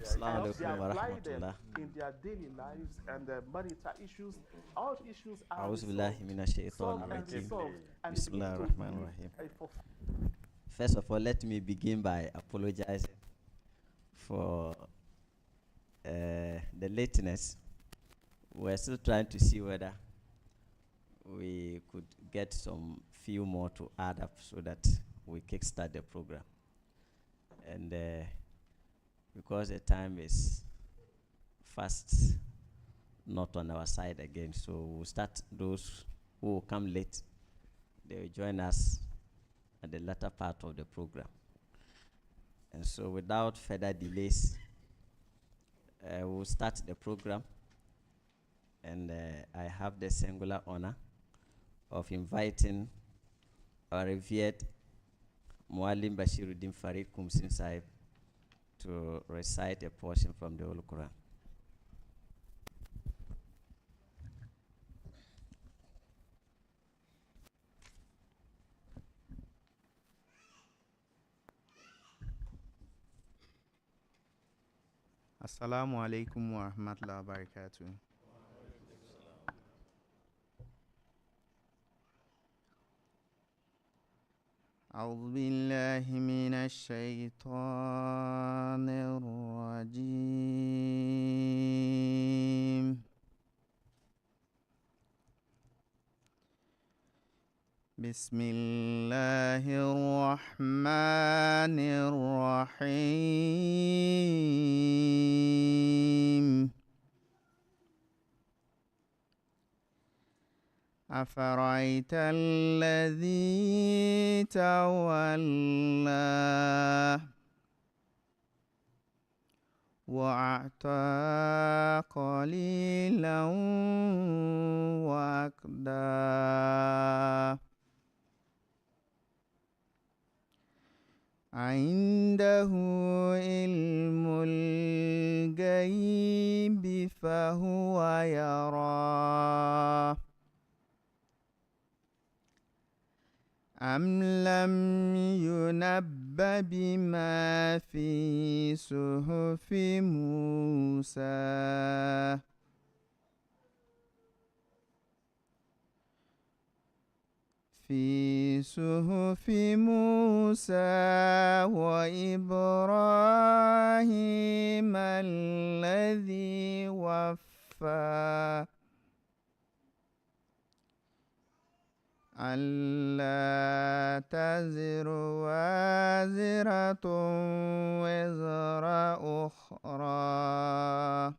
Assalamu and they alaikum wa apply them rahmatullah. in their daily lives and their marital issues. All issues are A'udhu billahi resolved, minash shaitanir solved and rajim. resolved, and they begin Bismillahir to rahmanir live rahim. a fulfilled. First of all, let me begin by apologizing for the lateness. We're still trying to see whether we could get some few more to add up so that we kickstart the program. And because the time is fast, not on our side again, so we'll start those who will come late. They will join us at the latter part of the program. And so without further delays, we'll start the program. And I have the singular honor of inviting our revered Muallim Bashiruddin Farid Kumsin Sahib to recite a portion from the Holy Quran. Assalamu alaikum wa rahmatullahi wa barakatuh. أعوذ بالله من الشيطان الرجيم. بسم الله الرحمن الرحيم. أفرأيت الذي تولى وأعطى قليلا وأكدى عنده علم الغيب فهو يرى أم لم ينبأ بما في صحف موسى في صحف موسى وإبراهيم الذي وفى ألا تزر وازرة وزر أخرى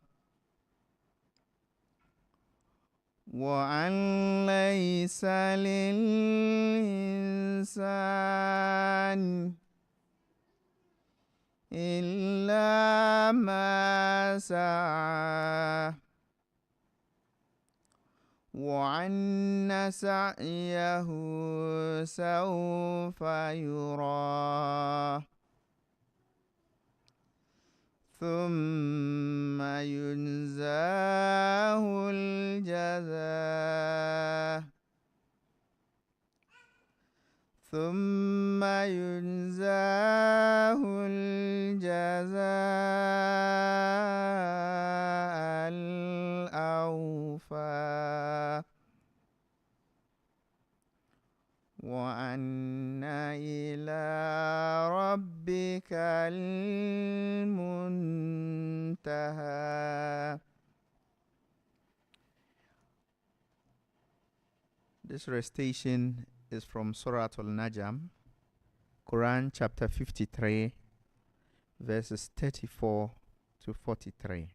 وأن ليس للإنسان إلا ما سعى وأن سعيه سوف يرى ثم يجزاه الجزاء الأوفى وأن إلى ربك المنتهى. This recitation is from Surah Al-Najm, Quran chapter 53, verses 34 to 43.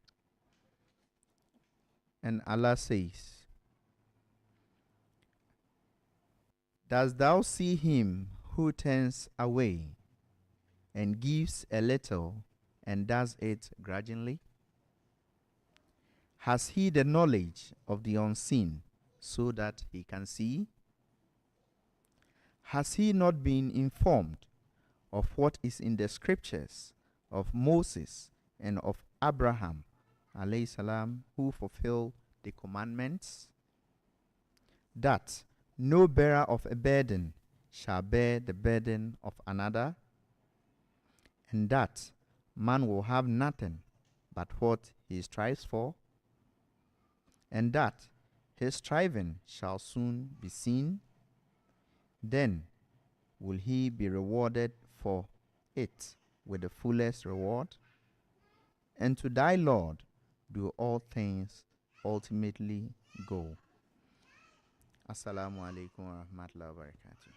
And Allah says, Dost thou see him who turns away and gives a little and does it grudgingly? Has he the knowledge of the unseen so that he can see? Has he not been informed of what is in the scriptures of Moses and of Abraham, alayhi salam, who fulfill the commandments? That no bearer of a burden shall bear the burden of another, and that man will have nothing but what he strives for, and that his striving shall soon be seen, then will he be rewarded for it with the fullest reward. And to thy Lord do all things ultimately go. Assalamu alaikum wa rahmatullahi wa barakatuh.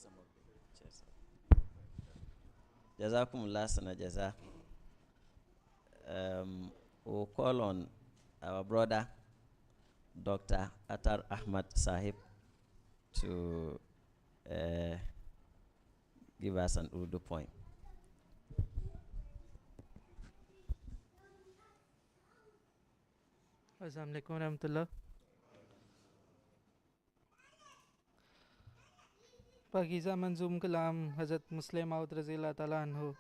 Some of the chairs. Jazakumullah sana jaza. We'll call on our brother, Dr. Atar Ahmad Sahib, to give us an Urdu poem. Assalamu alaikum warahmatullah. Pakeezah मंजूम कलाम हज़रत मुस्लिम माउद रज़ी अल्लाह ताला अन्हु।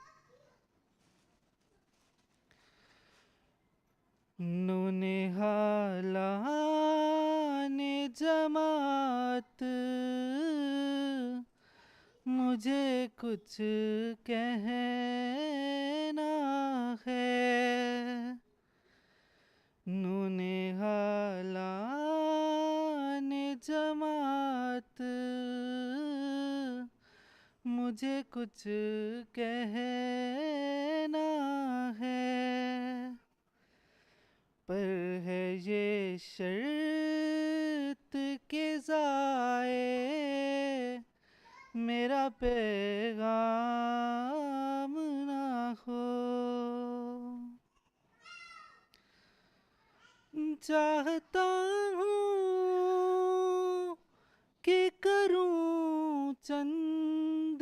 नूने हालाने जमात मुझे कुछ कहना है। नूने हालाने जमात मुझे कुछ कहना है, पर है ये शर्त के ज़ाए मेरा पैगाम ना हो। चाहता हूँ कि करूँ चंद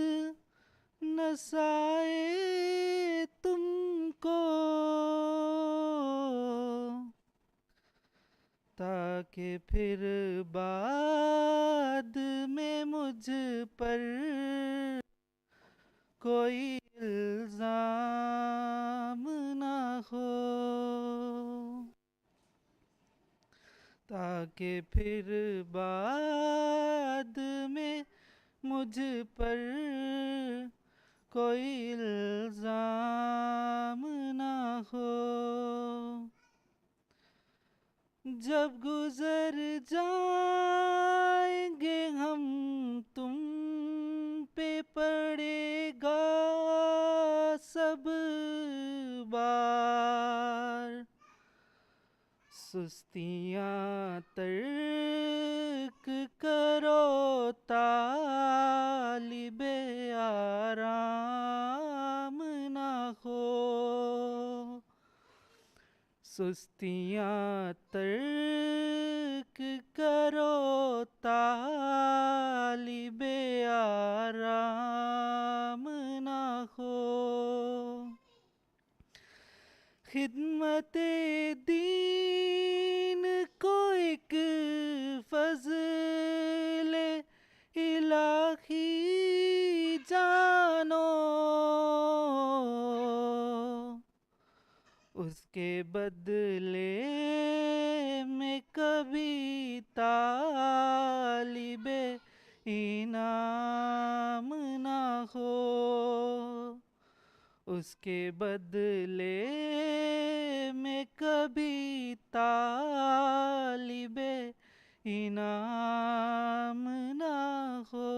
नसाए तुमको, ताकि फिर बाद में मुझ पर कोई इल्ज़ाम ना हो, ताकि फिर बाद में मुझ पर कोई इल्ज़ाम ना हो। जब गुज़र जाएंगे हम तुम पे पड़ेगा सब बार, सुस्तियाँ तर्क करो तालिबे आराम ना हो। सुस्तियाँ तर्क करो तालिबे आराम ना हो। खिदमते दीन को एक फज़ले इलाही जानो, उसके बदले में कभी तालिबे इनाम ना हो। उसके बदले में कभी तालिबे इनाम ना हो।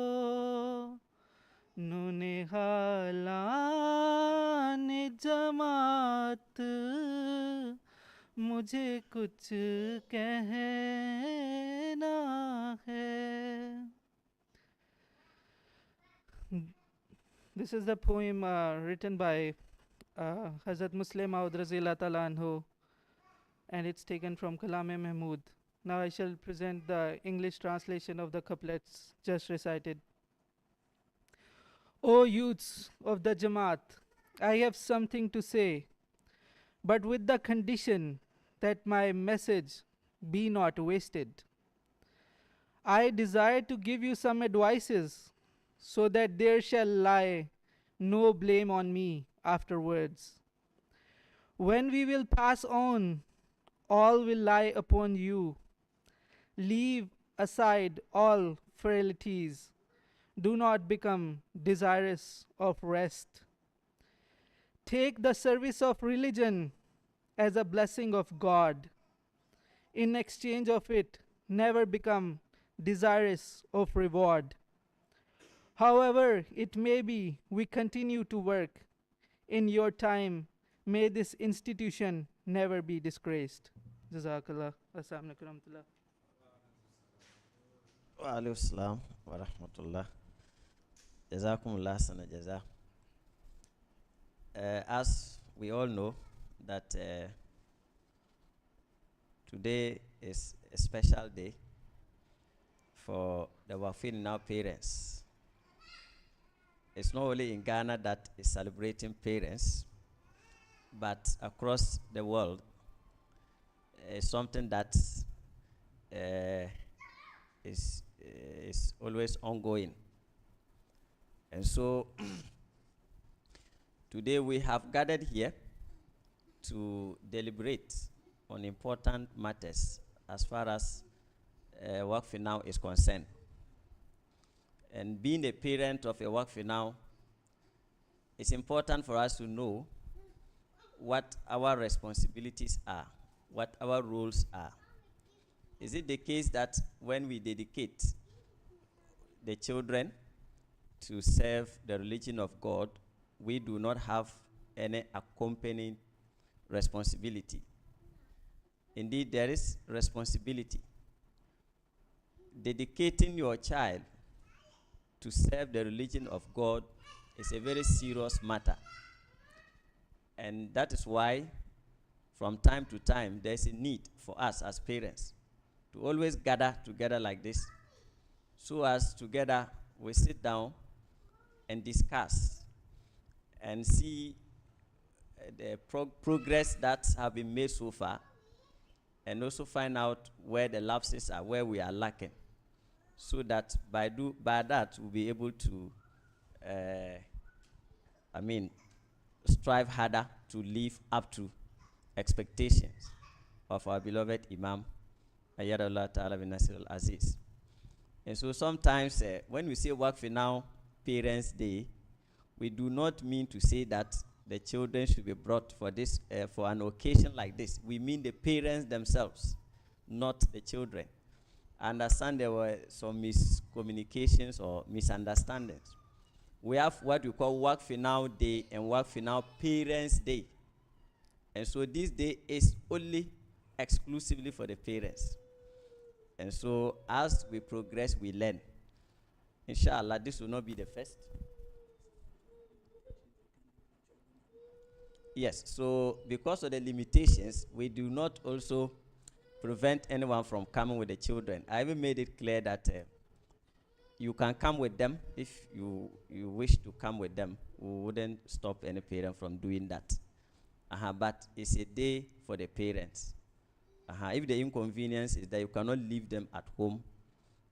नूने हालाने जमात मुझे कुछ कहना है। This is the poem written by Hazrat Muslim Maud Razila Ta'ala Anhu, and it's taken from Kalam-e Mahmud. Now I shall present the English translation of the couplets just recited. O youths of the Jamaat, I have something to say, but with the condition that my message be not wasted. I desire to give you some advices, so that there shall lie no blame on me afterwards. When we will pass on, all will lie upon you. Leave aside all frailties. Do not become desirous of rest. Take the service of religion as a blessing of God. In exchange of it, never become desirous of reward. However it may be, we continue to work. In your time, may this institution never be disgraced. Jazakallah. Assalamu alaikum warahmatullah. Wa alaikum salam wa rahmatullah. Jazakumullah sana jaza. As we all know that today is a special day for the Waqf now parents. It's not only in Ghana that is celebrating parents, but across the world, it's something that is always ongoing. And so today we have gathered here to deliberate on important matters as far as Waqf now is concerned. And being a parent of a Waqf now, it's important for us to know what our responsibilities are, what our roles are. Is it the case that when we dedicate the children to serve the religion of God, we do not have any accompanying responsibility? Indeed, there is responsibility. Dedicating your child to serve the religion of God is a very serious matter. And that is why, from time to time, there's a need for us as parents to always gather together like this, so as together we sit down and discuss and see the progress that have been made so far, and also find out where the lapses are, where we are lacking, so that by that we'll be able to strive harder to live up to expectations of our beloved Imam Ayyadullah Ta'ala bin Nasir al-Aziz. And so sometimes when we say Waqf now Parents Day, we do not mean to say that the children should be brought for this for an occasion like this. We mean the parents themselves, not the children. I understand there were some miscommunications or misunderstandings. We have what we call Waqf now Day and Waqf now Parents Day. And so this day is only exclusively for the parents. And so as we progress, we learn. Inshallah, this will not be the first. Yes, so because of the limitations, we do not also prevent anyone from coming with the children. I even made it clear that you can come with them if you wish to come with them. We wouldn't stop any parent from doing that. But it's a day for the parents. If the inconvenience is that you cannot leave them at home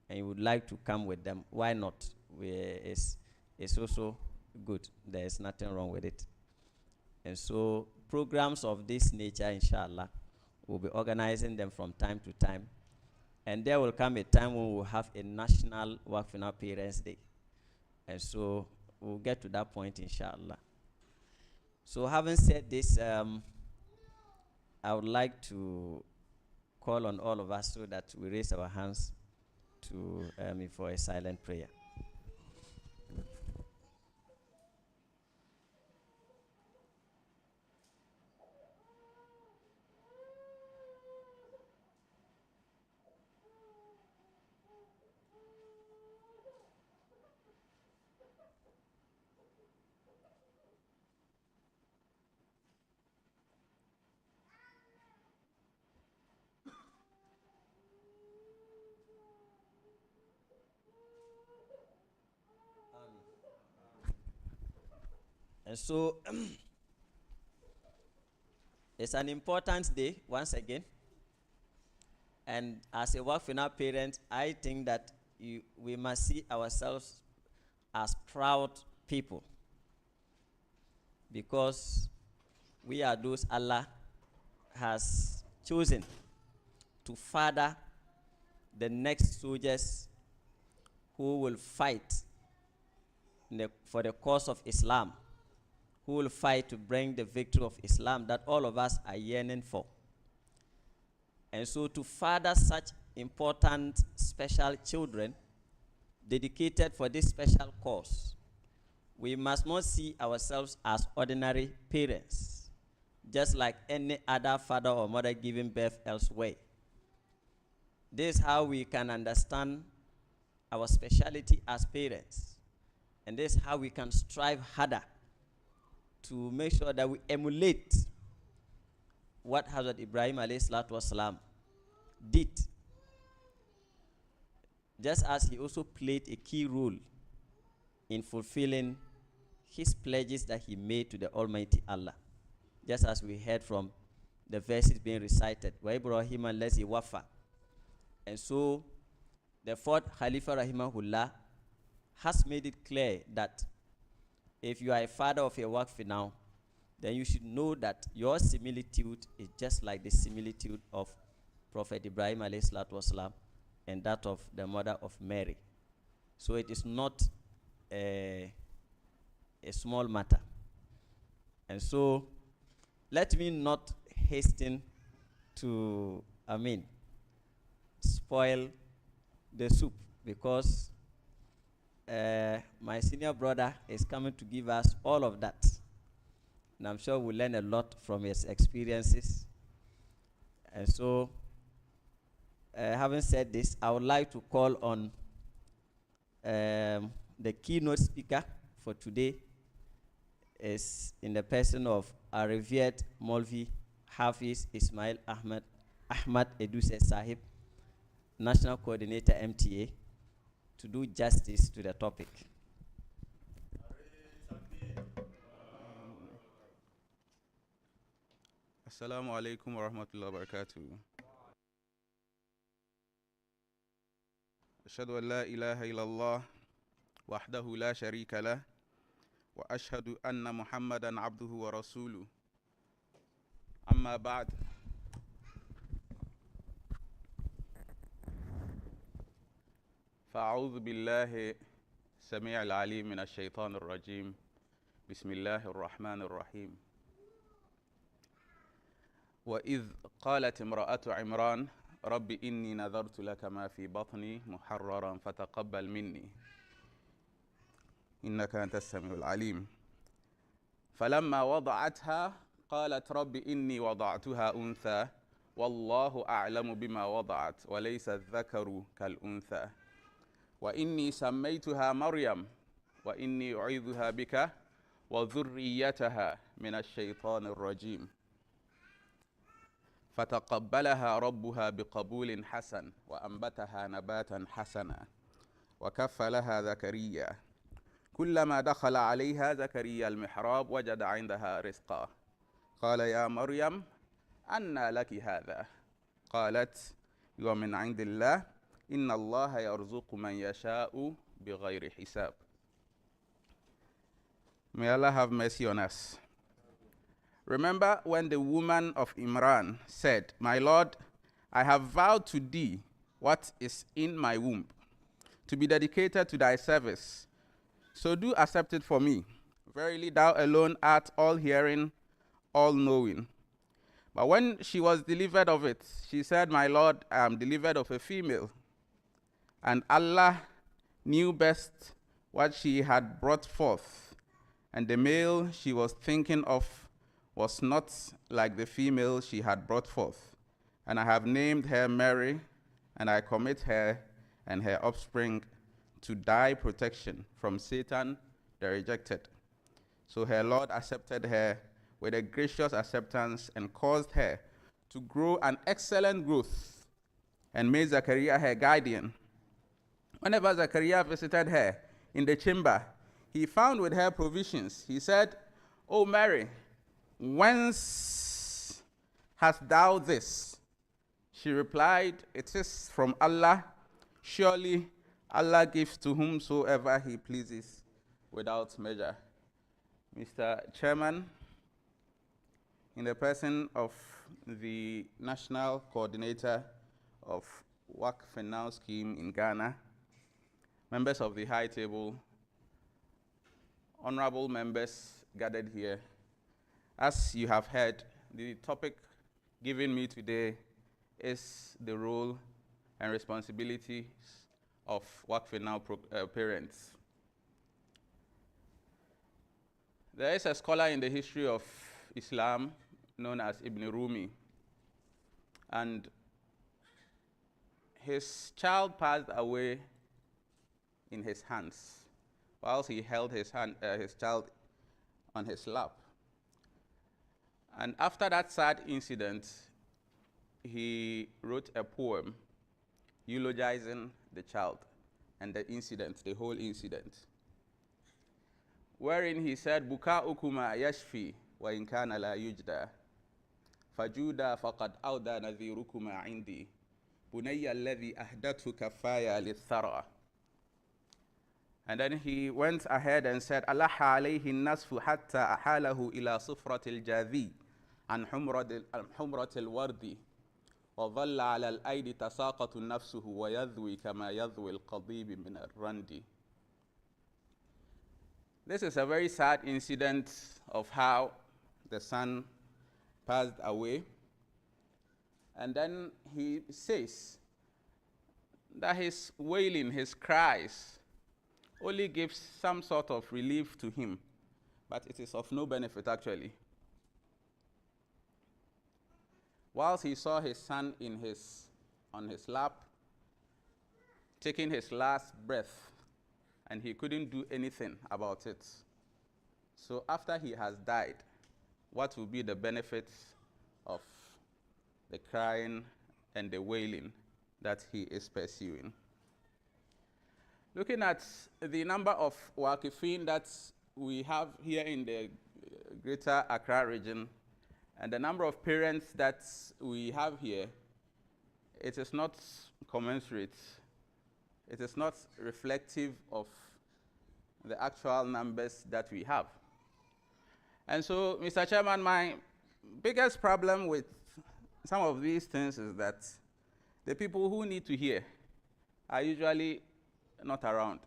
and you would like to come with them, why not? It's also good. There is nothing wrong with it. And so programs of this nature, inshallah, we'll be organizing them from time to time. And there will come a time when we'll have a national Waqf now Parents Day. And so we'll get to that point, inshallah. So having said this, I would like to call on all of us so that we raise our hands to for a silent prayer. And so it's an important day once again. And as a Waqf parent, I think that we must see ourselves as proud people, because we are those Allah has chosen to father the next soldiers who will fight for the cause of Islam, who will fight to bring the victory of Islam that all of us are yearning for. And so to father such important, special children dedicated for this special cause, we must not see ourselves as ordinary parents, just like any other father or mother giving birth elsewhere. This is how we can understand our speciality as parents. And this is how we can strive harder to make sure that we emulate what Hazrat Ibrahim ﷺ did, just as he also played a key role in fulfilling his pledges that he made to the Almighty Allah, just as we heard from the verses being recited, wa Ibrahim allazi wafa. And so the fourth Khalifa rahimahullah has made it clear that if you are a father of a Waqf now, then you should know that your similitude is just like the similitude of Prophet Ibrahim ﷺ and that of the mother of Mary. So it is not a small matter. And so let me not hasten to, spoil the soup, because my senior brother is coming to give us all of that. And I'm sure we'll learn a lot from his experiences. And so, having said this, I would like to call on the keynote speaker for today, is in the person of our revered Molvi Hafiz Ismail Ahmad Eduse Sahib, National Coordinator MTA, to do justice to the topic. Assalamu alaikum wa rahmatullahi wa barakatuh. أشهد أن لا إله إلا الله وحده لا شريك له وأشهد أن محمدا عبده ورسوله أما بعد فأعوذ بالله السميع العليم من الشيطان الرجيم بسم الله الرحمن الرحيم وإذ قالت امرأة عمران رب إني نذرت لك ما في بطني محررا فتقبل مني إنك أنت السميع العليم فلما وضعتها قالت رب إني وضعتها أنثى والله أعلم بما وضعت وليس الذكر كالأنثى وإني سميتها مريم وإني أعيذها بك وذريتها من الشيطان الرجيم فتقبلها ربها بقبول حسن وأنبتها نباتا حسنا وكفلها زكريا كلما دخل عليها زكريا المحراب وجد عندها رزقا قال يا مريم أنى لك هذا قالت هو من عند الله إن الله يرزق من يشاء بغير حساب. May Allah have mercy on us. Remember when the woman of Imran said, my Lord, I have vowed to thee what is in my womb, to be dedicated to thy service. So do accept it for me. Verily thou alone art all hearing, all knowing. But when she was delivered of it, she said, my Lord, I am delivered of a female. And Allah knew best what she had brought forth. And the male she was thinking of was not like the female she had brought forth. And I have named her Mary, and I commit her and her offspring to thy protection from Satan the rejected. So her Lord accepted her with a gracious acceptance and caused her to grow an excellent growth and made Zachariah her guardian. Whenever Zachariah visited her in the chamber, he found with her provisions. He said, O Mary, whence hast thou this? She replied, It is from Allah. Surely Allah gives to whomsoever he pleases without measure. Mr. Chairman, in the person of the National Coordinator of Waqf and Now Scheme in Ghana, members of the High Table, honorable members gathered here, as you have heard, the topic given me today is the role and responsibilities of Waqf and Now parents. There is a scholar in the history of Islam known as Ibn Rumi, and his child passed away in his hands whilst he held his child on his lap. And after that sad incident, he wrote a poem eulogizing the child and the incident, the whole incident, wherein he said, Buka'ukuma yashfi wa in kana la yujda fajuda faqad awda nadhirukuma indi bunayya alladhi ahdathu kafaya lithara. And then he went ahead and said, Allah alayhi nasfu hatta ahalahu ila sufratil jadhi an humratil wardi wa dhalla ala al-aydi tasaqatu nafsuhu wa yadhwi kama yadhwi al-qadib min al-randi. This is a very sad incident of how the son passed away. And then he says that his wailing, his cries, only gives some sort of relief to him, but it is of no benefit actually. Whilst he saw his son on his lap, taking his last breath, and he couldn't do anything about it. So after he has died, what will be the benefits of the crying and the wailing that he is pursuing? Looking at the number of Waqifin that we have here in the greater Accra region and the number of parents that we have here, it is not commensurate. It is not reflective of the actual numbers that we have. And so, Mr. Chairman, my biggest problem with some of these things is that the people who need to hear are usually not around.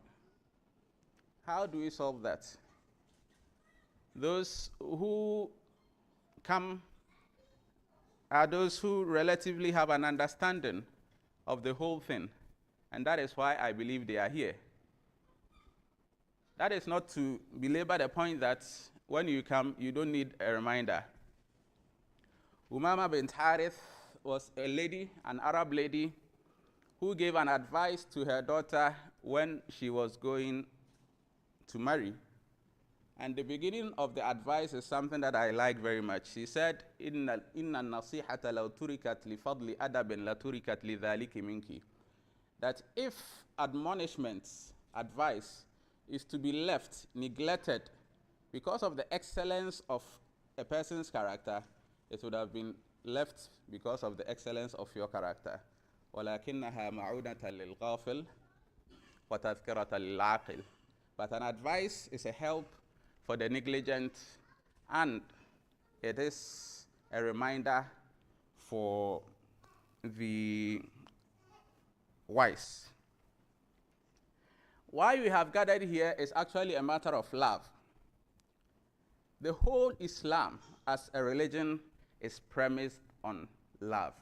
How do we solve that? Those who come are those who relatively have an understanding of the whole thing, and that is why I believe they are here. That is not to belabor the point that when you come, you don't need a reminder. Umama bint Harith was a lady, an Arab lady, who gave an advice to her daughter when she was going to marry. And the beginning of the advice is something that I like very much. She said, Inna nasihata law turikat li fadli adabin la turikat li dhaliki minki. That if admonishments, advice, is to be left, neglected, because of the excellence of a person's character, it would have been left because of the excellence of your character. وَلَكِنَّهَا مَعُودَةً لِلْغَافِلِ وَتَذْكِرَةً لِلْعَاقِلِ. But an advice is a help for the negligent, and it is a reminder for the wise. Why we have gathered here is actually a matter of love. The whole Islam as a religion is premised on love.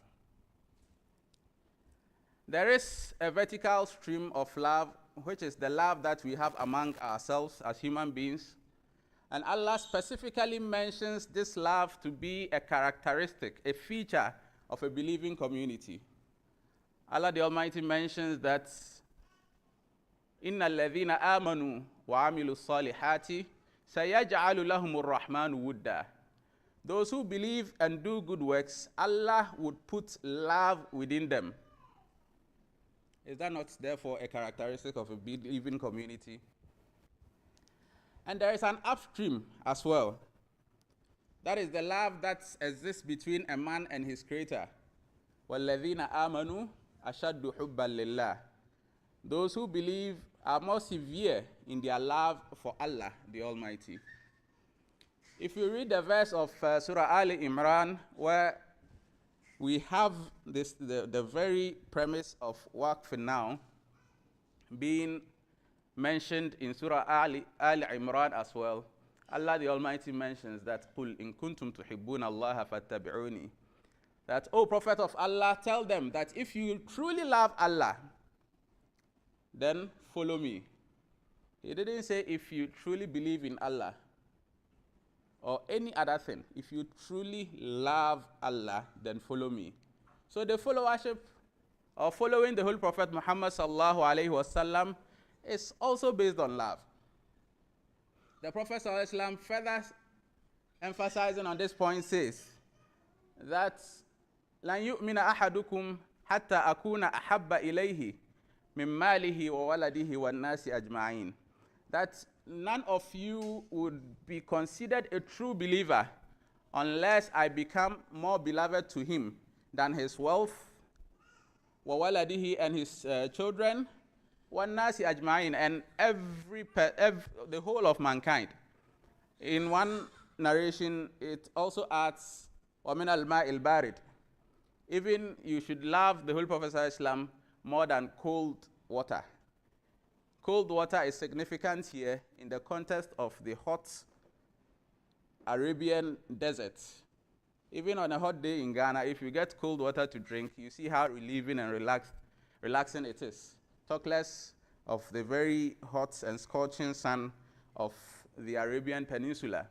There is a vertical stream of love, which is the love that we have among ourselves as human beings. And Allah specifically mentions this love to be a characteristic, a feature of a believing community. Allah the Almighty mentions that Inna alladhina amanu wa amilu salihati sayaj'alu lahumur rahmanu wudda. Those who believe and do good works, Allah would put love within them. Is that not therefore a characteristic of a believing community? And there is an upstream as well. That is the love that exists between a man and his creator. وَالَّذِينَ آمَنُوا أَشَدُّ حُبًّا لِلَّهِ. Those who believe are more severe in their love for Allah, the Almighty. If you read the verse of Surah Ali Imran, where we have this, the very premise of Waqf now being mentioned in Surah Ali Imran as well, Allah the Almighty mentions that قُلْ إِن كُنْتُمْ تُحِبُّونَ اللَّهَ فَاتَّبِعُونِي. That, O Prophet of Allah, tell them that if you truly love Allah, then follow me. He didn't say if you truly believe in Allah or any other thing. If you truly love Allah, then follow me. So the followership or following the Holy Prophet Muhammad sallallahu alaihi wasallam is also based on love. The Prophet sallallahu alaihi wasallam, further emphasizing on this point, says that لَنْ يُؤْمِنَ أَحَدُكُمْ حَتَّى أَكُونَ أَحَبَّ إِلَيْهِ مِنْ مَالِهِ وَوَلَدِهِ وَالنَّاسِ أَجْمَعِينَ. That none of you would be considered a true believer unless I become more beloved to him than his wealth, وَوَلَدِهِ, and his children, وَالنَّاسِ أَجْمَعِينَ, and the whole of mankind. In one narration, it also adds, وَمِنَ الْمَاءِ الْبَارِدِ. Even you should love the Holy Prophet ﷺ more than cold water. Cold water is significant here in the context of the hot Arabian desert. Even on a hot day in Ghana, if you get cold water to drink, you see how relieving and relaxing it is. Talk less of the very hot and scorching sun of the Arabian Peninsula.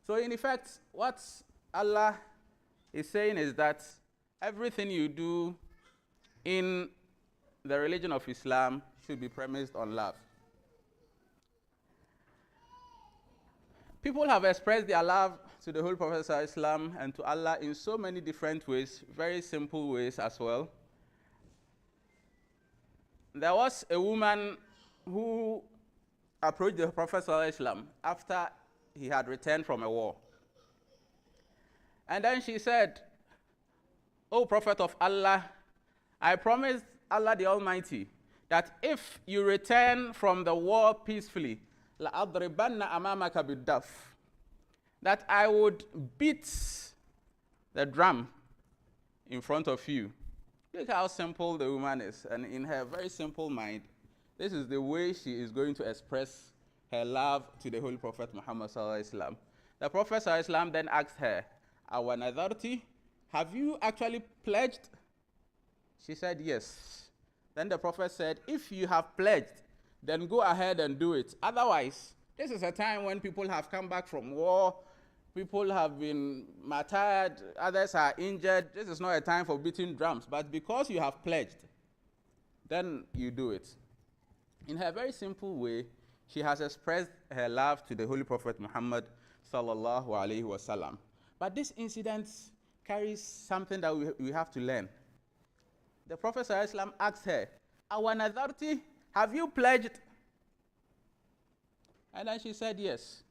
So in effect, what Allah is saying is that everything you do in the religion of Islam should be premised on love. People have expressed their love to the Holy Prophet ﷺ and to Allah in so many different ways, very simple ways as well. There was a woman who approached the Prophet ﷺ after he had returned from a war. And then she said, O Prophet of Allah, I promised Allah the Almighty that if you return from the war peacefully, لَأَضْرِبَنَّ أَمَامَكَ بِالدَّفْ, that I would beat the drum in front of you. Look how simple the woman is. And in her very simple mind, this is the way she is going to express her love to the Holy Prophet Muhammad sallallahu alaihi wasallam. The Prophet sallallahu alaihi wasallam then asked her, Awa nadarti, have you actually pledged? She said yes. Then the Prophet said, if you have pledged, then go ahead and do it. Otherwise, this is a time when people have come back from war, people have been martyred, others are injured. This is not a time for beating drums. But because you have pledged, then you do it. In her very simple way, she has expressed her love to the Holy Prophet Muhammad sallallahu alaihi wasallam. But this incident carries something that we have to learn. The Prophet sallallahu alaihi wasallam asked her, Awa nadarti, have you pledged? And then she said yes.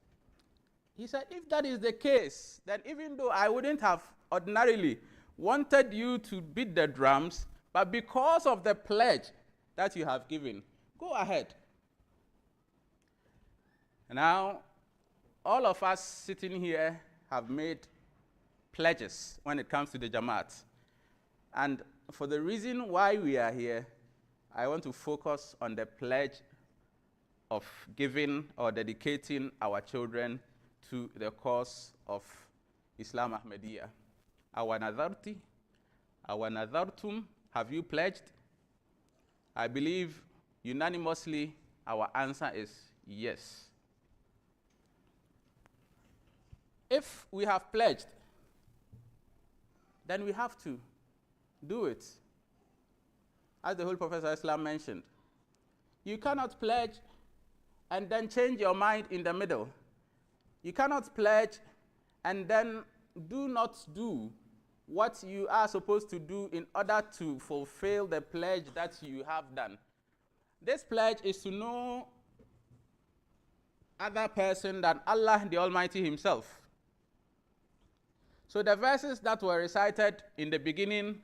He said, if that is the case, then even though I wouldn't have ordinarily wanted you to beat the drums, but because of the pledge that you have given, go ahead. Now, all of us sitting here have made pledges when it comes to the Jamaat. And for the reason why we are here, I want to focus on the pledge of giving or dedicating our children to the cause of Islam Ahmadiyya. Awa nadarti, awa nadartum, have you pledged? I believe unanimously our answer is yes. If we have pledged, then we have to do it. As the Holy Prophet ﷺ mentioned, you cannot pledge and then change your mind in the middle. You cannot pledge and then do not do what you are supposed to do in order to fulfill the pledge that you have done. This pledge is to no other person than Allah the Almighty Himself. So the verses that were recited in the beginning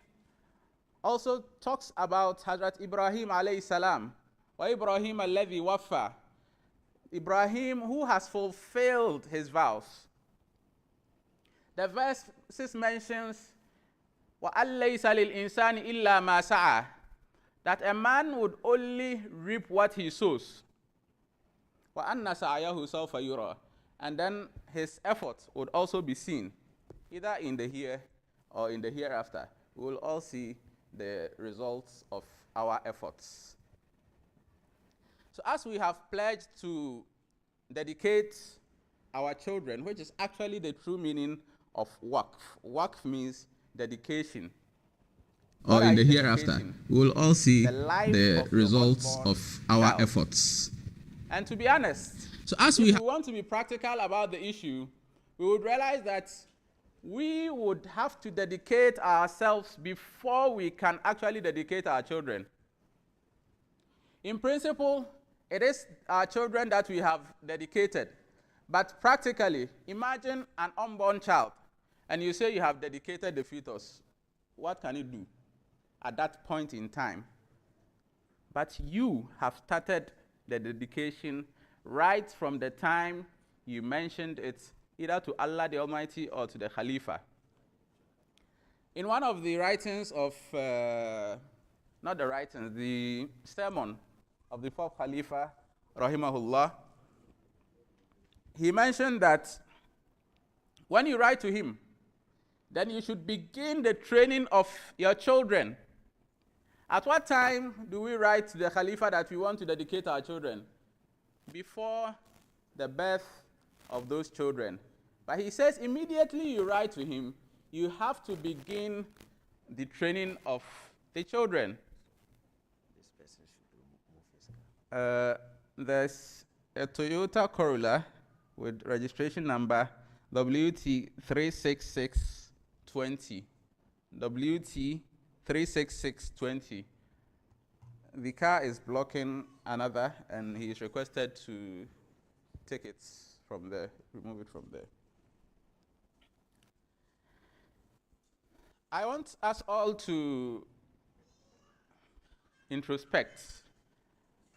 also talks about Hazrat Ibrahim alayhi salam. Wa Ibrahim alladhi waffa. Ibrahim who has fulfilled his vows. The verses mentions wa allaysa lil insani illa ma sa'a, that a man would only reap what he sows. Wa anna sa'yahu sawfa yura, and then his effort would also be seen, either in the here or in the hereafter. We will all see the results of our efforts. So as we have pledged to dedicate our children, which is actually the true meaning of Waqf. Waqf means dedication. Or in the hereafter, we will all see the results of our efforts. And to be honest, so as we want to be practical about the issue, we would realize that we would have to dedicate ourselves before we can actually dedicate our children. In principle, it is our children that we have dedicated. But practically, imagine an unborn child, and you say you have dedicated the fetus. What can you do at that point in time? But you have started the dedication right from the time you mentioned it, either to Allah the Almighty or to the Khalifa. In one of the writings of, not the writings, the sermon of the fourth Khalifa, rahimahullah, he mentioned that when you write to him, then you should begin the training of your children. At what time do we write to the Khalifa that we want to dedicate our children? Before the birth of those children. But he says immediately you write to him, you have to begin the training of the children. This person should move his car. There's a Toyota Corolla with registration number WT36620. WT36620. The car is blocking another, and he is requested to take it from there, remove it from there. I want us all to introspect.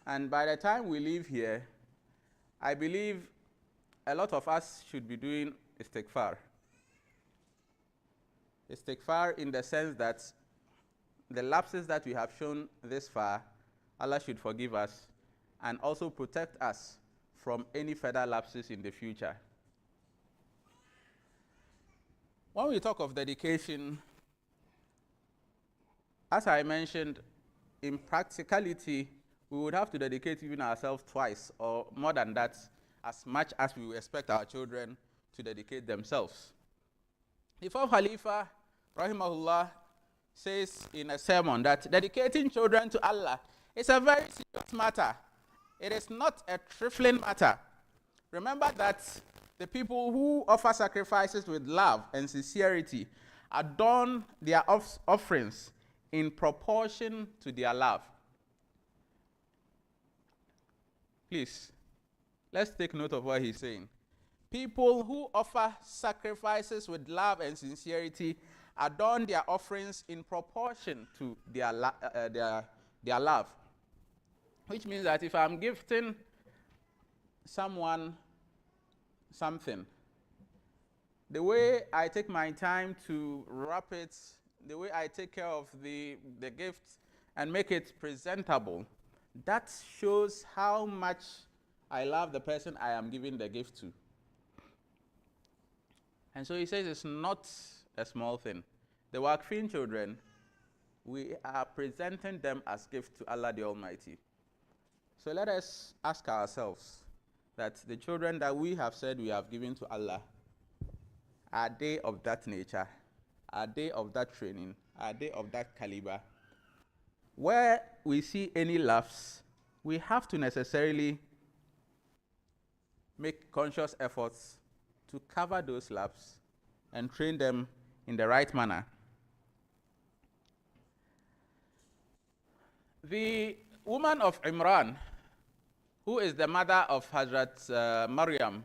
And by the time we leave here, I believe a lot of us should be doing istighfar. Istighfar in the sense that the lapses that we have shown this far, Allah should forgive us and also protect us from any further lapses in the future. When we talk of dedication, as I mentioned, in practicality, we would have to dedicate even ourselves twice or more than that, as much as we expect our children to dedicate themselves. The fourth Khalifa, rahimahullah, says in a sermon that dedicating children to Allah is a very serious matter. It is not a trifling matter. Remember that the people who offer sacrifices with love and sincerity adorn their offerings in proportion to their love. Please, let's take note of what he's saying. People who offer sacrifices with love and sincerity adorn their offerings in proportion to their love. Which means that if I'm gifting someone something, the way I take my time to wrap it, the way I take care of the gift and make it presentable, that shows how much I love the person I am giving the gift to. And so he says it's not a small thing. The Waqfin children, we are presenting them as gifts to Allah the Almighty. So let us ask ourselves that the children that we have said we have given to Allah, are they of that nature? Are they of that training? Are they of that caliber? Where we see any lapse, we have to necessarily make conscious efforts to cover those lapses and train them in the right manner. The woman of Imran, who is the mother of Hazrat Maryam,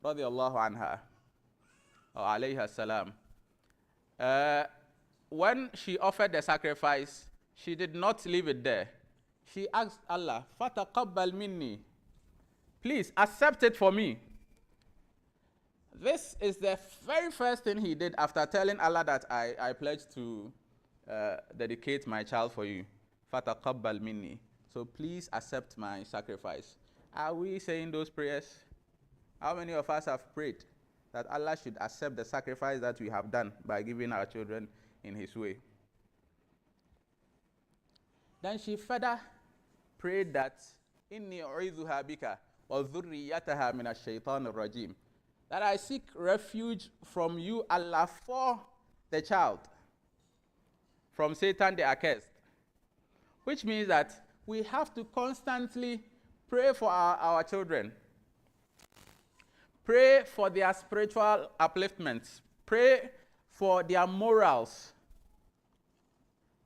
radiallahu anha, or alayhi salam, when she offered the sacrifice, she did not leave it there. She asked Allah, "Fataqabbal minni." Please accept it for me. This is the very first thing he did after telling Allah that I pledge to dedicate my child for you. Fataqabbal minni. So please accept my sacrifice. Are we saying those prayers? How many of us have prayed that Allah should accept the sacrifice that we have done by giving our children in His way? Then she further prayed that inni u'idhuha bika wa dhurriyyataha min ash-shaytan ar-rajim, that I seek refuge from you, Allah, for the child from Satan the accursed. Which means that we have to constantly pray for our children. Pray for their spiritual upliftments. Pray for their morals.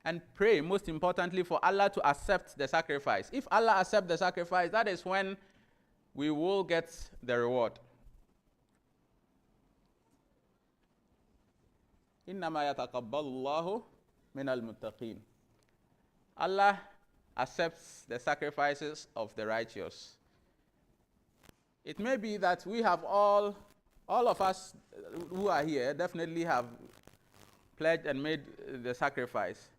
And pray, most importantly, for Allah to accept the sacrifice. If Allah accepts the sacrifice, that is when we will get the reward. إِنَّمَا يَتَقَبَّلُ اللَّهُ مِنَ الْمُتَّقِينَ. Allah accepts the sacrifices of the righteous. It may be that we have all of us who are here definitely have pledged and made the sacrifice.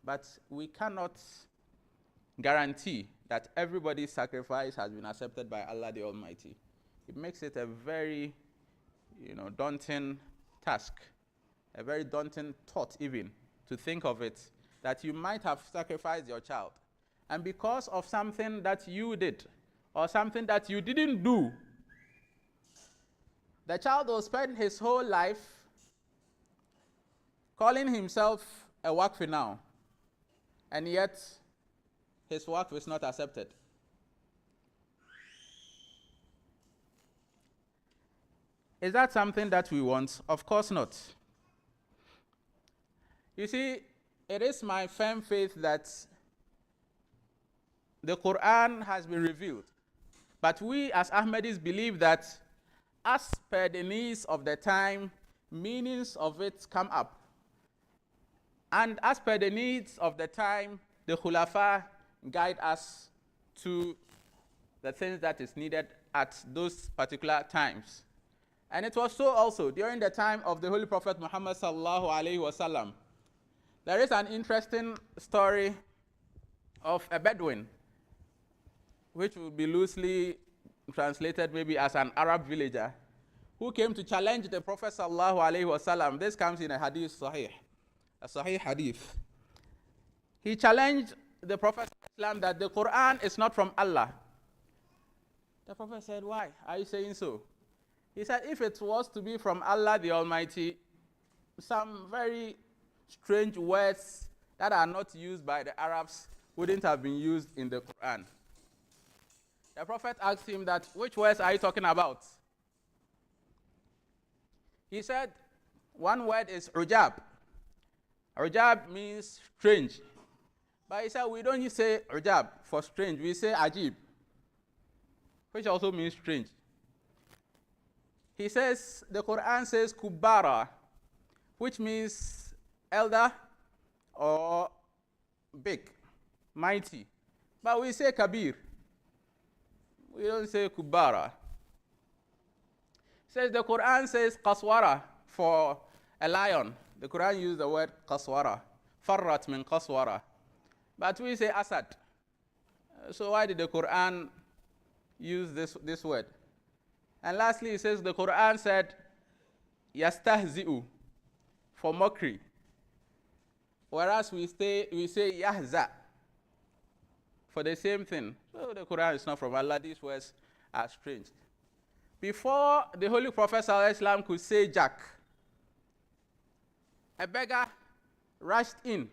But we cannot guarantee that everybody's sacrifice has been accepted by Allah the Almighty. It makes it a very, daunting task, a very daunting thought even, to think of it, that you might have sacrificed your child. And because of something that you did, or something that you didn't do, the child will spend his whole life calling himself a Waqf now, and yet his Waqf is not accepted. Is that something that we want? Of course not. You see, it is my firm faith that the Quran has been revealed. But we as Ahmadis believe that as per the needs of the time, meanings of it come up. And as per the needs of the time, the Khulafa guide us to the things that is needed at those particular times. And it was so also during the time of the Holy Prophet Muhammad sallallahu alaihi wasallam. There is an interesting story of a Bedouin, which will be loosely translated maybe as an Arab villager, who came to challenge the Prophet sallallahu alaihi wasallam. This comes in a hadith sahih, a sahih hadith. He challenged the Prophet ﷺ that the Quran is not from Allah. The Prophet said, "Why are you saying so?" He said, if it was to be from Allah the Almighty, some very strange words that are not used by the Arabs wouldn't have been used in the Quran. The Prophet asked him that, which words are you talking about? He said, one word is ujab. Ujab means strange. But he said, we don't say ujab for strange, we say ajib, which also means strange. He says, the Quran says kubara, which means elder or big, mighty. But we say kabir. We don't say kubara. Says the Quran says qaswara for a lion. The Quran used the word qaswara. Farrat min qaswara. But we say asad. So why did the Quran use this word? And lastly, it says the Quran said yastahzi'u for mockery. Whereas we say yahza for the same thing. So the Quran is not from Allah. These words are strange. Before the Holy Prophet ﷺ could say Jack, a beggar rushed in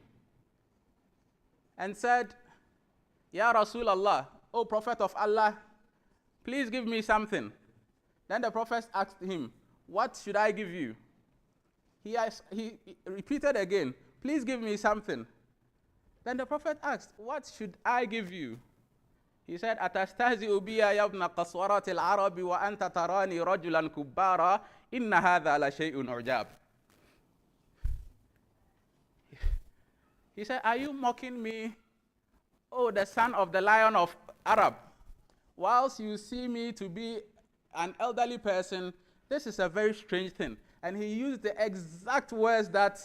and said, Ya Rasulallah, O Prophet of Allah, please give me something. Then the Prophet asked him, what should I give you? He repeated again, please give me something. Then the Prophet asked, what should I give you? He said, "Atastahzi'u biya ya ibna qaswarat al-Arabi wa anta tarani rajulan kubbara, inna hadha la shay'un ujab." He said, "Are you mocking me, oh, the son of the lion of Arab? Whilst you see me to be an elderly person, this is a very strange thing." And he used the exact words that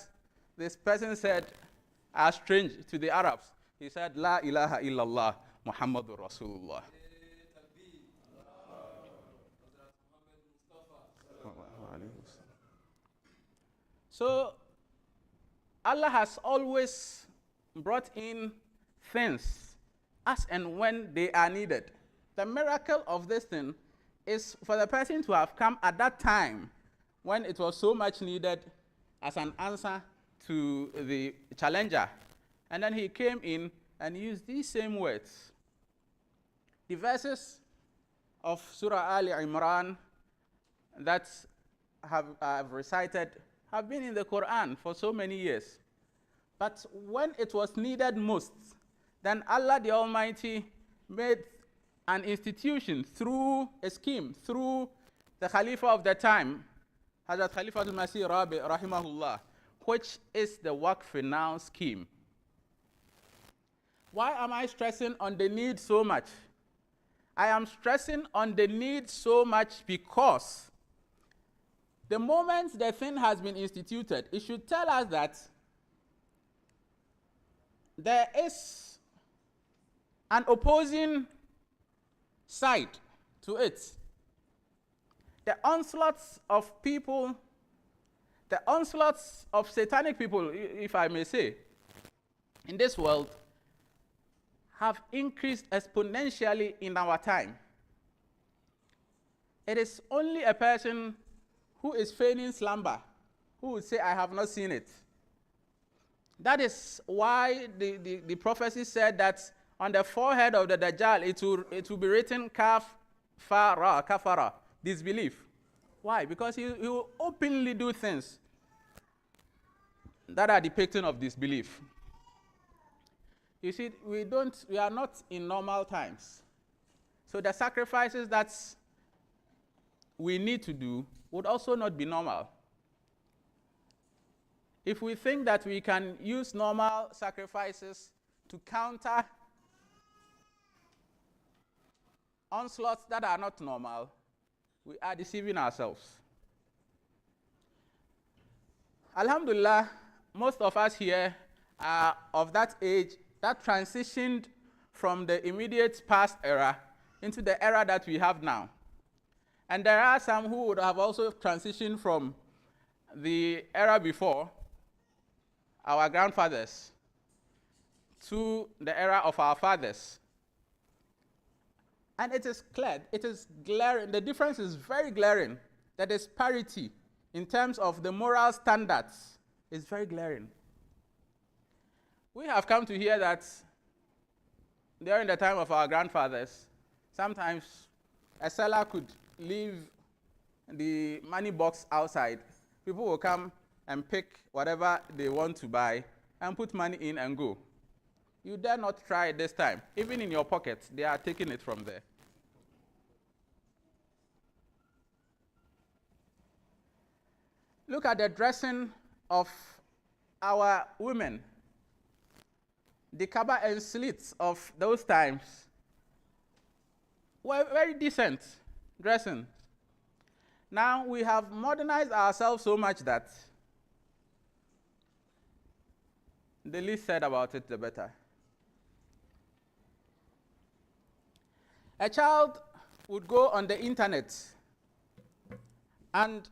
this person said are strange to the Arabs. He said, "La ilaha illallah, Muhammadur Rasulullah." So Allah has always brought in things as and when they are needed. The miracle of this thing is for the person to have come at that time when it was so much needed as an answer to the challenger. And then he came in and used these same words. The verses of Surah Ali Imran that I've recited have been in the Quran for so many years. But when it was needed most, then Allah the Almighty made an institution through a scheme, through the Khalifa of the time, Hazrat Khalifa al-Masih Rabi rahimahullah, which is the Waqf now scheme. Why am I stressing on the need so much? I am stressing on the need so much because the moment the thing has been instituted, it should tell us that there is an opposing side to it. The onslaughts of people, the onslaughts of satanic people, if I may say, in this world, have increased exponentially in our time. It is only a person who is feigning slumber who would say, "I have not seen it." That is why the prophecy said that on the forehead of the Dajjal, it will be written kafara, disbelief. Why? Because he will openly do things that are depicting of disbelief. You see, we are not in normal times. So the sacrifices that we need to do would also not be normal. If we think that we can use normal sacrifices to counter onslaughts that are not normal, we are deceiving ourselves. Alhamdulillah, most of us here are of that age that transitioned from the immediate past era into the era that we have now. And there are some who would have also transitioned from the era before, our grandfathers, to the era of our fathers. And it is clear, it is glaring, the difference is very glaring. The disparity in terms of the moral standards is very glaring. We have come to hear that during the time of our grandfathers, sometimes a seller could leave the money box outside. People will come and pick whatever they want to buy and put money in and go. You dare not try it this time. Even in your pocket, they are taking it from there. Look at the dressing of our women. The kaba and slits of those times were very decent dressing. Now we have modernized ourselves so much that the least said about it, the better. A child would go on the internet, and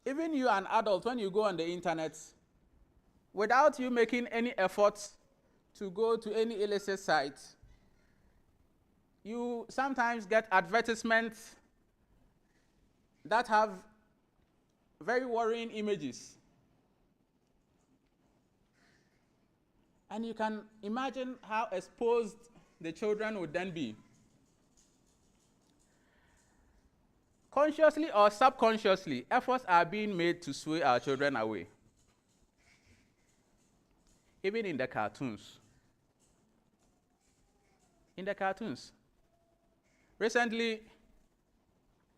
even you, an adult, when you go on the internet, without you making any effort to go to any illicit site, you sometimes get advertisements that have very worrying images. And you can imagine how exposed the children would then be. Consciously or subconsciously, efforts are being made to sway our children away. Even in the cartoons. in the cartoons. Recently,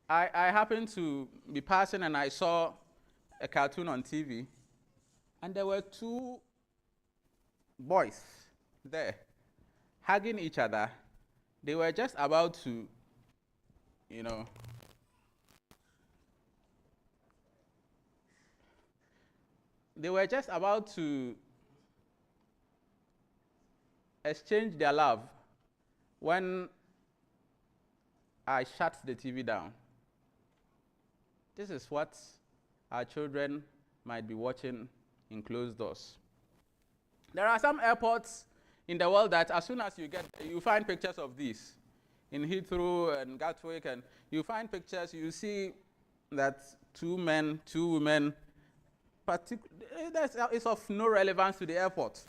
I happened to be passing and I saw a cartoon on TV, and there were two boys there hugging each other. They were just about to, they were just about to exchange their love when I shut the TV down. This is what our children might be watching in closed doors. There are some airports in the world that as soon as you find pictures of these. In Heathrow and Gatwick, and you find pictures, you see that two men, two women, it's of no relevance to the airport.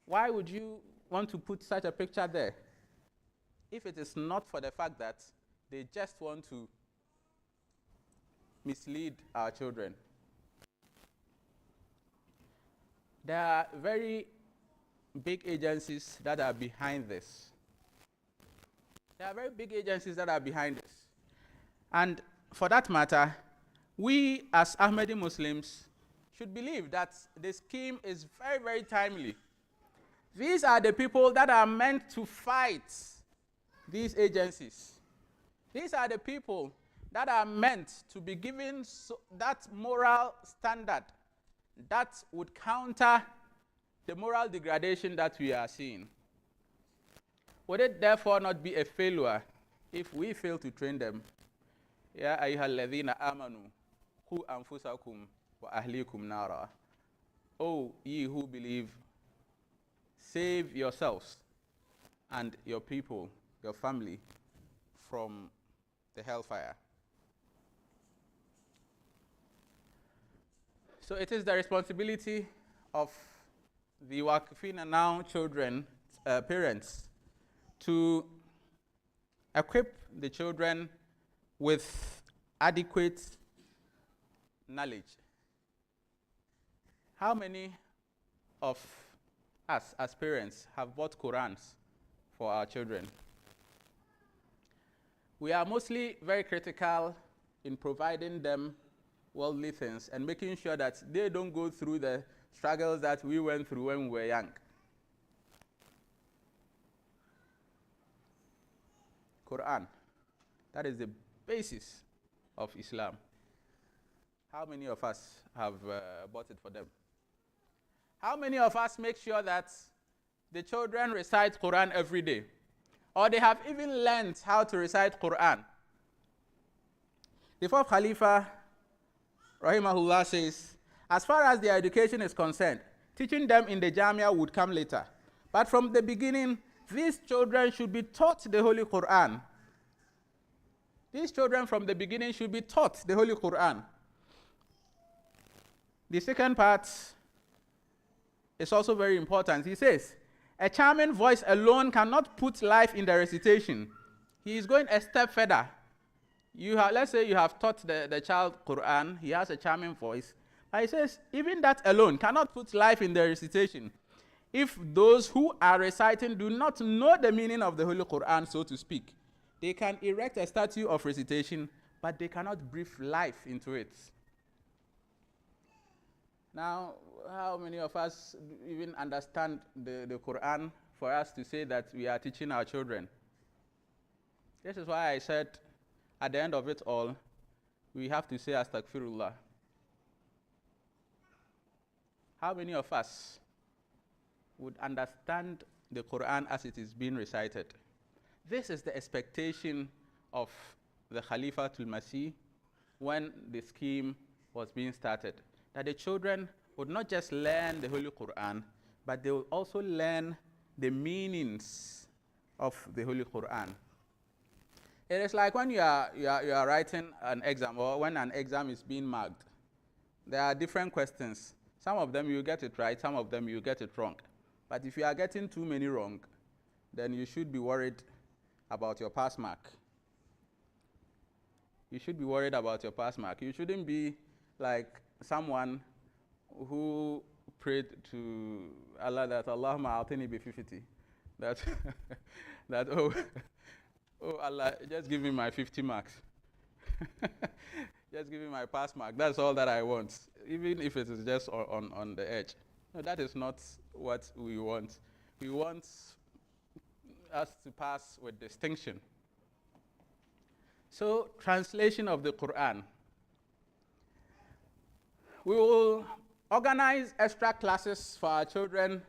Why would you want to put such a picture there if it is not for the fact that they just want to mislead our children? There are very big agencies that are behind this. There are very big agencies that are behind this. And for that matter, we as Ahmadi Muslims should believe that the scheme is very, very timely. These are the people that are meant to fight these agencies. These are the people that are meant to be given that moral standard that would counter the moral degradation that we are seeing. Would it therefore not be a failure if we fail to train them? Ya ayyuhalladhina amanu qu anfusakum wa ahlikum nara. O ye who believe, save yourselves and your people, your family, from the hellfire. So it is the responsibility of the Waqfina now children, parents, to equip the children with adequate knowledge. How many of us as parents have bought Qurans for our children? We are mostly very critical in providing them worldly things and making sure that they don't go through the struggles that we went through when we were young. Quran, that is the basis of Islam. How many of us have bought it for them? How many of us make sure that the children recite Quran every day? Or they have even learned how to recite Quran? The fourth Khalifa, Rahimahullah, says, as far as their education is concerned, teaching them in the Jamia would come later. But from the beginning, these children should be taught the Holy Quran. These children from the beginning should be taught the Holy Quran. The second part is also very important. He says, a charming voice alone cannot put life in the recitation. He is going a step further. Let's say you have taught the child Quran, he has a charming voice. But he says, even that alone cannot put life in the recitation. If those who are reciting do not know the meaning of the Holy Quran, so to speak, they can erect a statue of recitation, but they cannot breathe life into it. Now, how many of us even understand the Quran for us to say that we are teaching our children? This is why I said, at the end of it all, we have to say Astaghfirullah. How many of us would understand the Quran as it is being recited? This is the expectation of the Khalifatul Masih when the scheme was being started. That the children would not just learn the Holy Quran, but they will also learn the meanings of the Holy Quran. It is like when you are writing an exam, or when an exam is being marked. There are different questions. Some of them you get it right, some of them you get it wrong. But if you are getting too many wrong, then you should be worried about your pass mark. You should be worried about your pass mark. You shouldn't be like someone who prayed to Allah that Allahumma a'tini bi 50. that, that oh, oh Allah, just give me my 50 marks. Just give me my pass mark. That's all that I want, even if it is just on the edge. No, that is not what we want. We want us to pass with distinction. So, translation of the Quran. We will organize extra classes for our children,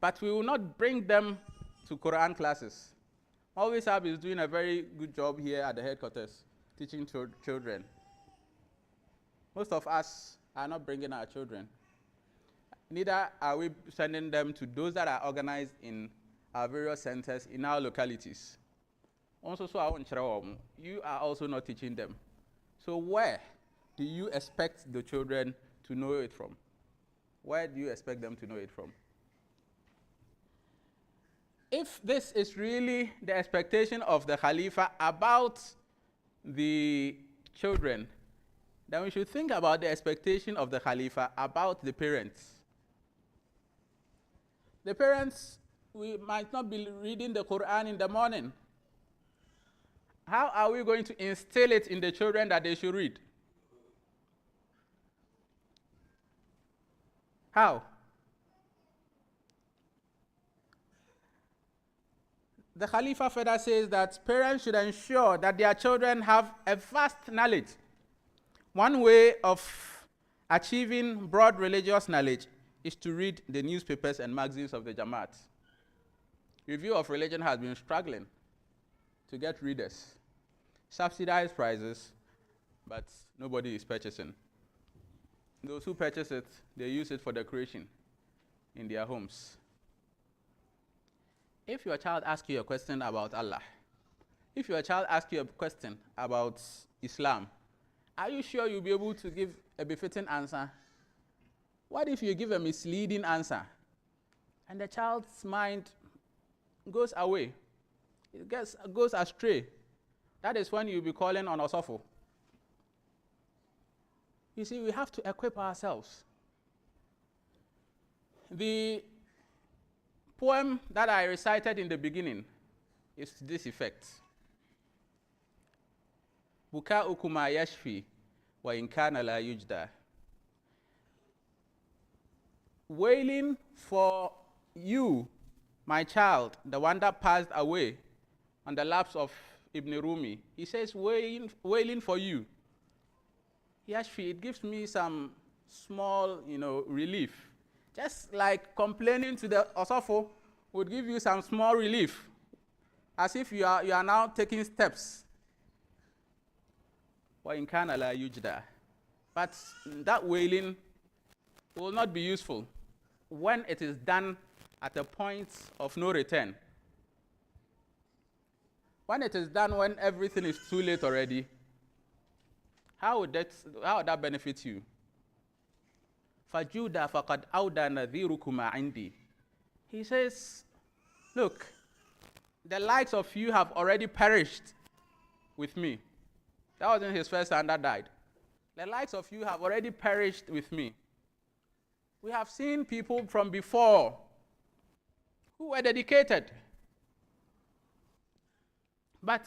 but we will not bring them to Quran classes. Always Hab is doing a very good job here at the headquarters, teaching children. Most of us are not bringing our children. Neither are we sending them to those that are organized in our various centers in our localities. Also, you are also not teaching them. So where do you expect the children to know it from? Where do you expect them to know it from? If this is really the expectation of the Khalifa about the children, then we should think about the expectation of the Khalifa about the parents. The parents, we might not be reading the Quran in the morning. How are we going to instill it in the children that they should read? How? The Khalifa further says that parents should ensure that their children have a vast knowledge. One way of achieving broad religious knowledge is to read the newspapers and magazines of the Jamaat. Review of Religion has been struggling to get readers. Subsidized prices, but nobody is purchasing. Those who purchase it, they use it for decoration in their homes. If your child asks you a question about Allah, if your child asks you a question about Islam, are you sure you'll be able to give a befitting answer? What if you give a misleading answer and the child's mind goes away? It goes astray. That is when you'll be calling on Osofo. You see, we have to equip ourselves. The poem that I recited in the beginning is to this effect. Buka'ukuma yashfi wa in kana la yujda. Wailing for you, my child, the one that passed away on the lapse of Ibn Rumi. He says, wailing for you. Yashfi, it gives me some small, relief. Just like complaining to the Osofo would give you some small relief, as if you are now taking steps. وَإِنْ كَانَ لَا يُجْدَى. But that wailing will not be useful when it is done at a point of no return. When it is done when everything is too late already, how would that benefit you? فَجُودَ فَقَدْ أَوْدَى نَذِيرُكُمَا عِنْدِي. He says, look, the likes of you have already perished with me. That wasn't his first son that died. The likes of you have already perished with me. We have seen people from before who were dedicated, but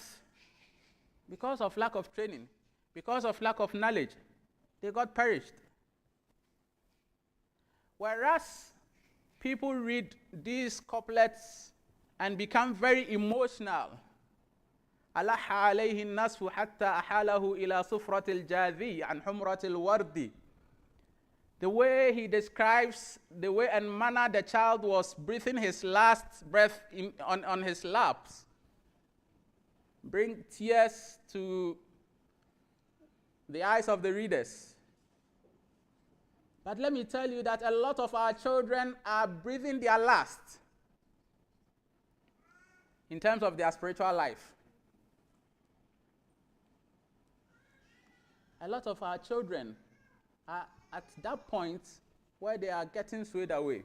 because of lack of training, because of lack of knowledge, they got perished. Whereas people read these couplets and become very emotional. أَلَحَّ عَلَيْهِ النَّصْفُ حَتَّى أَحَالَهُ إِلَى صُفْرَةِ الْجَاذِي عَنْ حُمْرَةِ الْوَرْدِ. The way he describes the way and manner the child was breathing his last breath on his laps bring tears to the eyes of the readers. But let me tell you that a lot of our children are breathing their last in terms of their spiritual life. A lot of our children are at that point where they are getting swayed away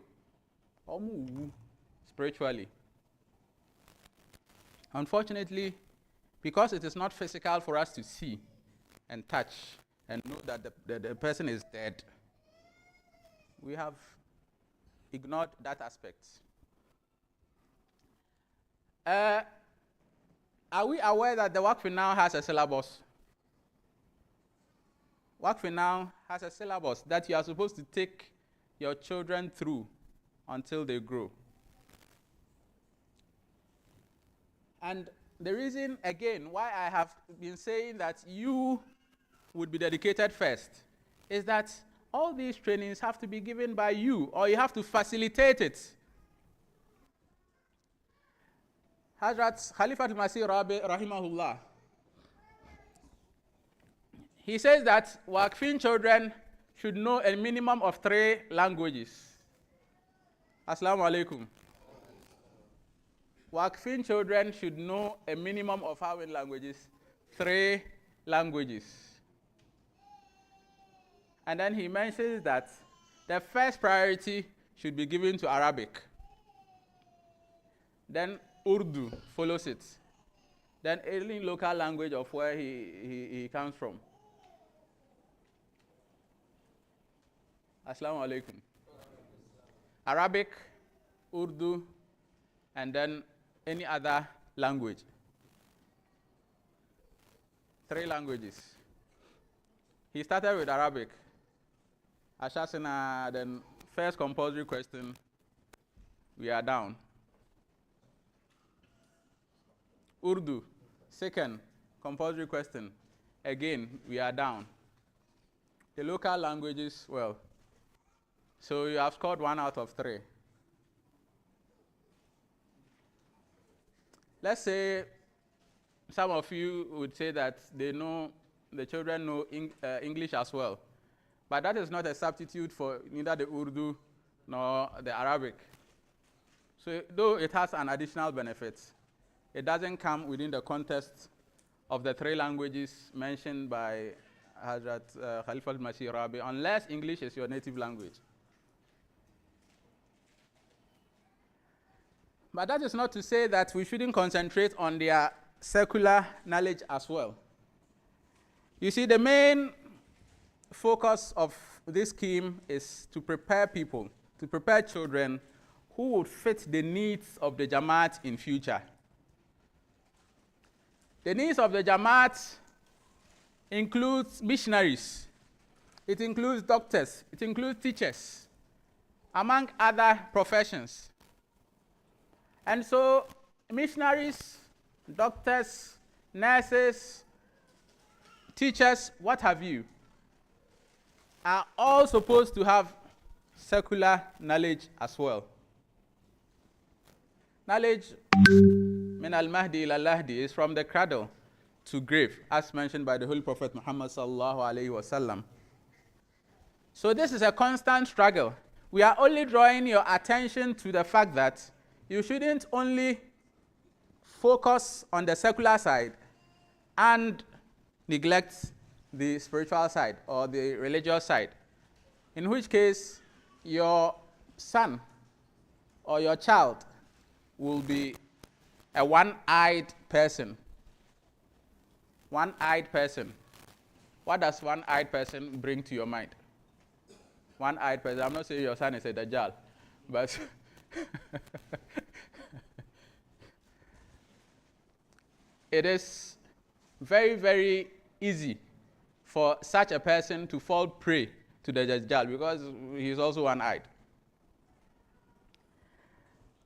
spiritually. Unfortunately, because it is not physical for us to see and touch and know that the person is dead, we have ignored that aspect. Are we aware that the Waqf now has a syllabus? Waqf now has a syllabus that you are supposed to take your children through until they grow. And the reason, again, why I have been saying that you would be dedicated first is that all these trainings have to be given by you, or you have to facilitate it. Hazrat Khalifat al-Masih Rabi rahimahullah, he says that Waqfin children should know a minimum of 3 languages. Assalamu alaikum. Waqfin children should know a minimum of how many languages? 3 languages. And then he mentions that the first priority should be given to Arabic. Then Urdu follows it. Then any local language of where he comes from. Assalamu alaikum. Arabic, Urdu, and then any other language. 3 languages. He started with Arabic. Ashasana, then first compulsory question, we are down. Urdu, second compulsory question, again, we are down. The local languages, well, so you have scored 1 out of 3. Let's say some of you would say that they know, the children know English as well. But that is not a substitute for neither the Urdu nor the Arabic. So though it has an additional benefit, it doesn't come within the context of the 3 languages mentioned by Hazrat Khalifat al-Masih Rabi, unless English is your native language. But that is not to say that we shouldn't concentrate on their secular knowledge as well. You see, the main focus of this scheme is to prepare people, to prepare children who would fit the needs of the Jamaat in future. The needs of the Jamaat includes missionaries, it includes doctors, it includes teachers, among other professions. And so missionaries, doctors, nurses, teachers, what have you, are all supposed to have secular knowledge as well. Knowledge, min al-mahdi ila al-lahdi, is from the cradle to grave, as mentioned by the Holy Prophet Muhammad sallallahu alaihi wasallam. So this is a constant struggle. We are only drawing your attention to the fact that you shouldn't only focus on the secular side and neglect the spiritual side or the religious side, in which case your son or your child will be a one-eyed person. One-eyed person. What does one-eyed person bring to your mind? One-eyed person. I'm not saying your son is a Dajjal, but it is very, very easy for such a person to fall prey to the Dajjal because he is also one-eyed.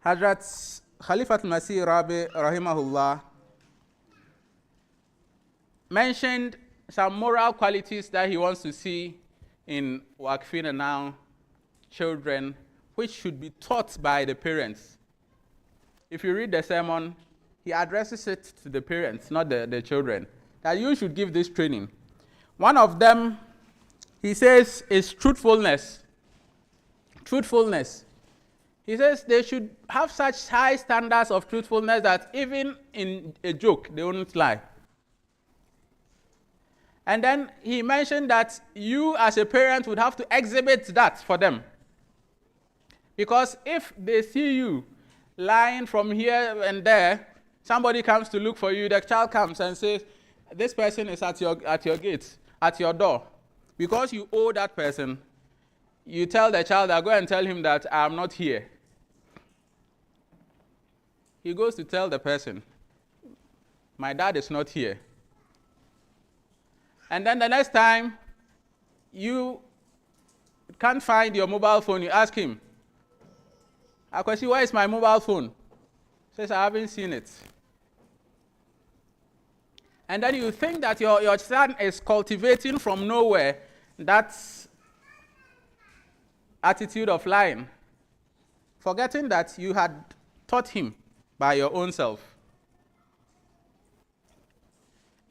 Hazrat Khalifat al-Masih Rabi rahimahullah mentioned some moral qualities that he wants to see in Waqfin and now children, which should be taught by the parents. If you read the sermon, he addresses it to the parents, not the children, that you should give this training. One of them, he says, is truthfulness. Truthfulness. He says they should have such high standards of truthfulness that even in a joke, they won't lie. And then he mentioned that you as a parent would have to exhibit that for them. Because if they see you lying from here and there, somebody comes to look for you, the child comes and says, this person is at your gate, at your door. Because you owe that person, you tell the child that go and tell him that I'm not here. he goes to tell the person, my dad is not here. And then the next time you can't find your mobile phone, you ask him, Akwasi, where is my mobile phone? He says, I haven't seen it. And then you think that your son is cultivating from nowhere that attitude of lying, forgetting that you had taught him by your own self.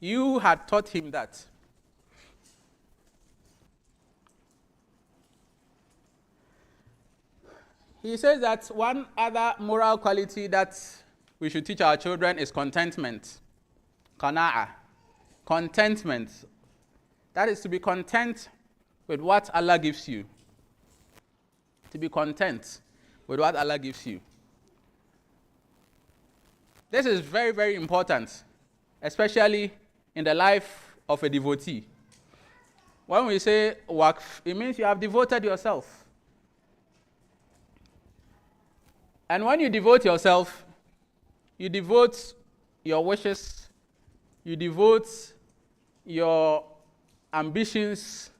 You had taught him that. He says that one other moral quality that we should teach our children is contentment. Qana'a. Contentment. That is to be content with what Allah gives you. To be content with what Allah gives you. This is very, very important, especially in the life of a devotee. When we say Waqf, it means you have devoted yourself. And when you devote yourself, you devote your wishes, you devote your ambitions,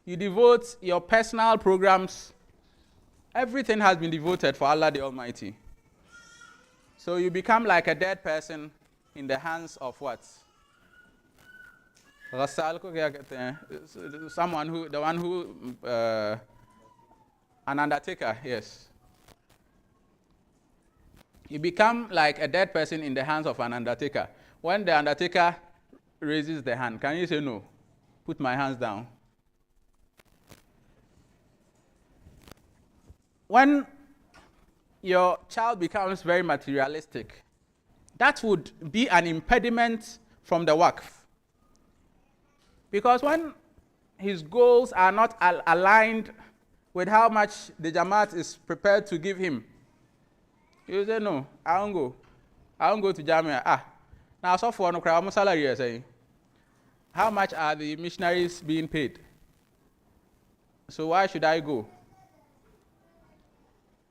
you devote your personal programs. Everything has been devoted for Allah the Almighty. So you become like a dead person in the hands of what? Someone who, the one who, an undertaker, yes. You become like a dead person in the hands of an undertaker. When the undertaker raises the hand, can you say no? Put my hands down. When your child becomes very materialistic, that would be an impediment from the Waqf. Because when his goals are not aligned with how much the Jamaat is prepared to give him, you say, no, I won't go. I won't go to Jamia. Now, so for no crowd, salary, you're saying. How much are the missionaries being paid? So why should I go?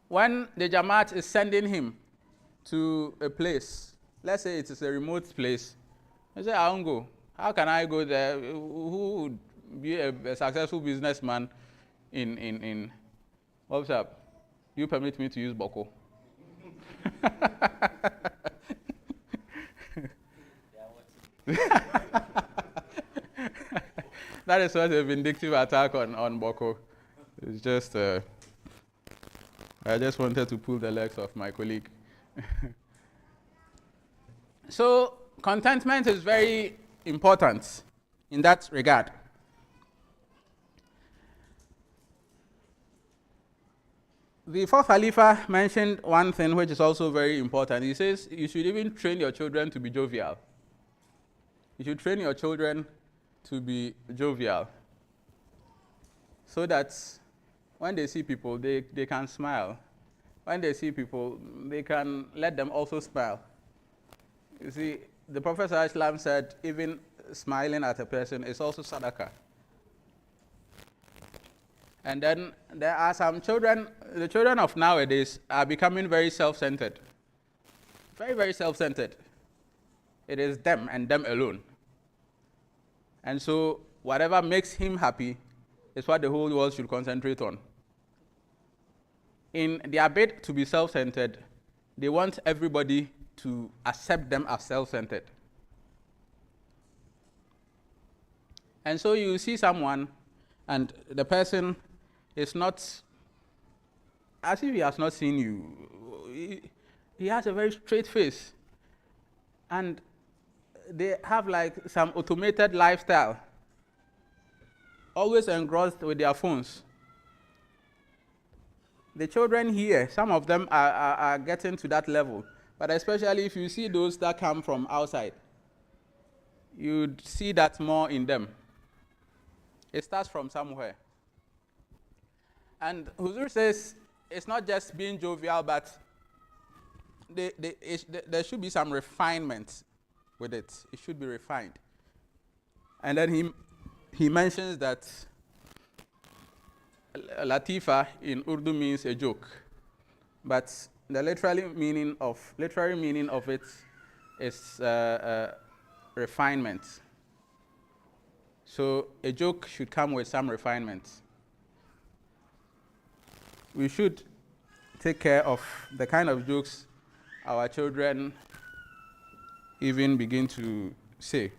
When the Jamaat is sending him to a place, let's say it is a remote place, you say, I won't go. How can I go there? Who would be a successful businessman in what's up? You permit me to use Boko. That is what a vindictive attack on Boko. It's just, I just wanted to pull the legs of my colleague. So, contentment is very important in that regard. The fourth Khalifa mentioned one thing which is also very important. He says you should even train your children to be jovial. You should train your children to be jovial so that when they see people, they can smile. When they see people, they can let them also smile. You see, the Prophet ﷺ said even smiling at a person is also sadaqah. And then there are some children, the children of nowadays are becoming very self-centered. Very, very self-centered. It is them and them alone. And so whatever makes him happy is what the whole world should concentrate on. In their bid to be self-centered, they want everybody to accept them as self-centered. And so you see someone and the person is not, as if he has not seen you. He has a very straight face. And they have like some automated lifestyle. Always engrossed with their phones. The children here, some of them are getting to that level. But especially if you see those that come from outside, you'd see that more in them. It starts from somewhere. And Huzur says it's not just being jovial, but there should be some refinement with it. It should be refined. And then he mentions that Latifa in Urdu means a joke. But the literary meaning of it is refinement. So a joke should come with some refinement. We should take care of the kind of jokes our children even begin to say.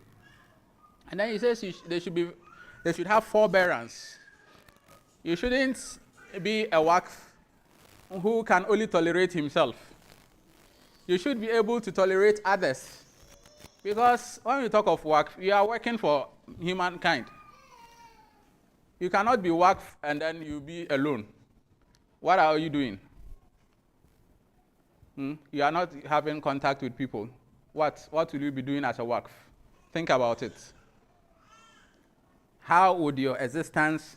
And then he says they should have forbearance. You shouldn't be a Waqf who can only tolerate himself. You should be able to tolerate others. Because when we talk of Waqf, you are working for humankind. You cannot be Waqf and then you be alone. What are you doing? You are not having contact with people. What will you be doing as a Waqf? Think about it. How would your existence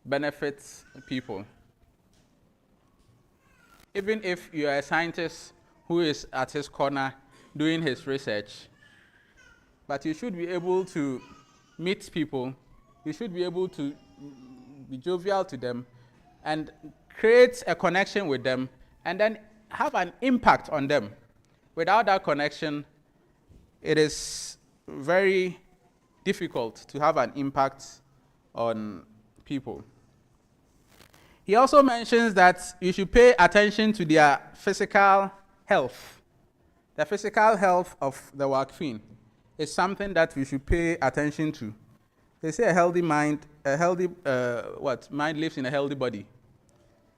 benefit people? Even if you are a scientist who is at his corner doing his research, but you should be able to meet people, you should be able to be jovial to them and create a connection with them and then have an impact on them. Without that connection, it is very difficult to have an impact on people. He also mentions that you should pay attention to their physical health. The physical health of the Waqfin is something that we should pay attention to. They say mind lives in a healthy body.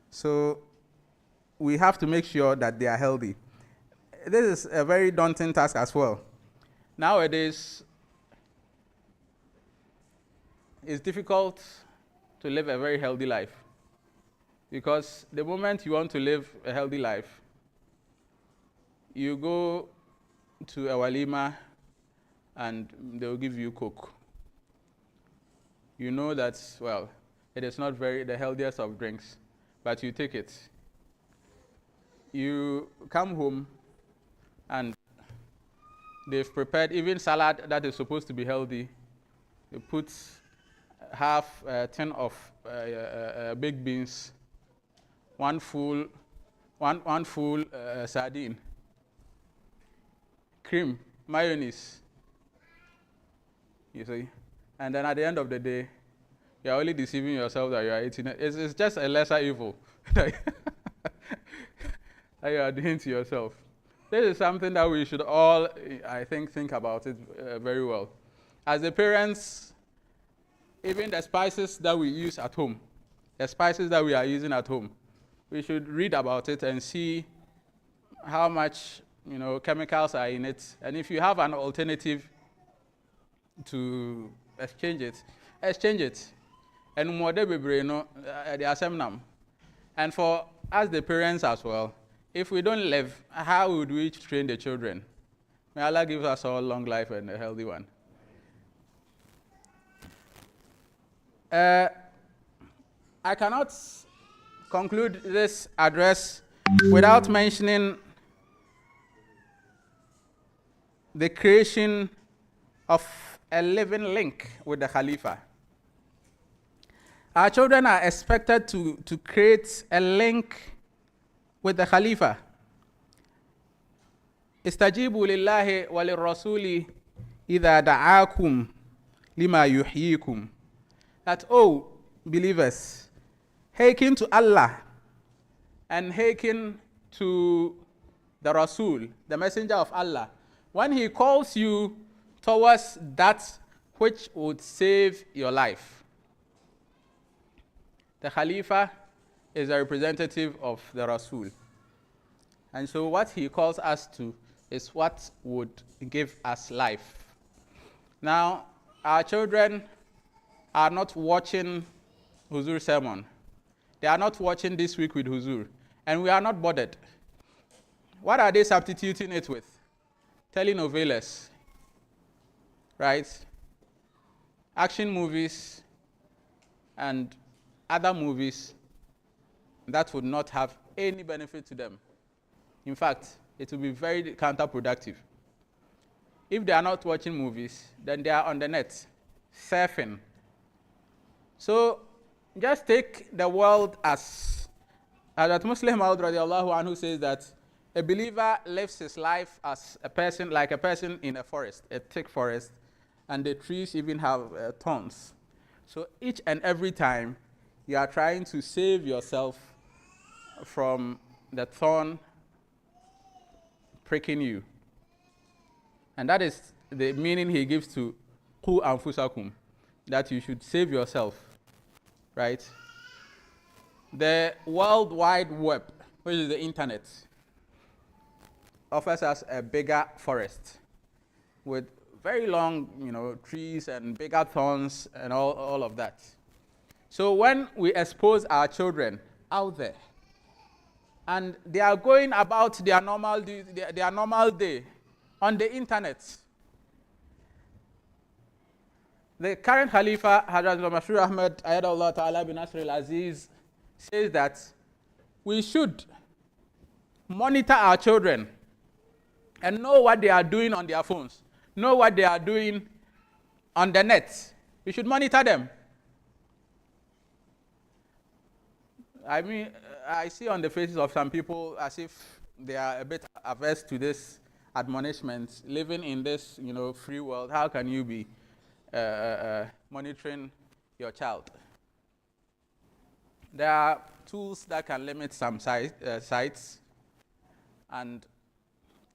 So we have to make sure that they are healthy. This is a very daunting task as well. Nowadays, it's difficult to live a very healthy life. Because the moment you want to live a healthy life, you go to a walima and they will give you Coke. You know that, well, it is not the healthiest of drinks, but you take it. You come home and they've prepared even salad that is supposed to be healthy. You put half a tin of baked beans, one full sardine, cream, mayonnaise, you see. And then at the end of the day, you're only deceiving yourself that you are eating it. It's just a lesser evil that you are doing to yourself. This is something that we should all, I think about it very well. As the parents, even the spices that we use at home, the spices that we are using at home, we should read about it and see how much chemicals are in it. And if you have an alternative to exchange it. And more and for us the parents as well, if we don't live, how would we train the children? May Allah give us all long life and a healthy one. I cannot conclude this address without mentioning the creation of a living link with the Khalifa. Our children are expected to create a link with the Khalifa. Istajibu lillahi wa lirrasuli idha da'akum lima yuhyikum. That, oh, believers, hearken to Allah and hearken to the Rasul, the messenger of Allah, when he calls you towards that which would save your life. The Khalifa is a representative of the Rasul. And so what he calls us to is what would give us life. Now, our children are not watching Huzur sermon. They are not watching This Week with Huzur. And we are not bothered. What are they substituting it with? Telenovelas, right? Action movies and other movies that would not have any benefit to them. In fact, it will be very counterproductive. If they are not watching movies, then they are on the net, surfing. So just take the world as Hazrat Muslim Maud radiallahu anhu says that a believer lives his life as a person, like a person in a forest, a thick forest, and the trees even have thorns. So each and every time you are trying to save yourself from the thorn pricking you. And that is the meaning he gives to Qu anfusakum, that you should save yourself, right? The World Wide Web, which is the internet, offers us a bigger forest with very long, trees and bigger thorns and all of that. So when we expose our children out there, and they are going about their normal day on the internet, the current Khalifa, Hazrat Masroor Ahmed Ayadullah Ta'ala bin Nasr al-Aziz, says that we should monitor our children and know what they are doing on their phones, know what they are doing on the net. We should monitor them. I mean, I see on the faces of some people as if they are a bit averse to this admonishment. Living in this, free world, how can you be monitoring your child? There are tools that can limit some sites, and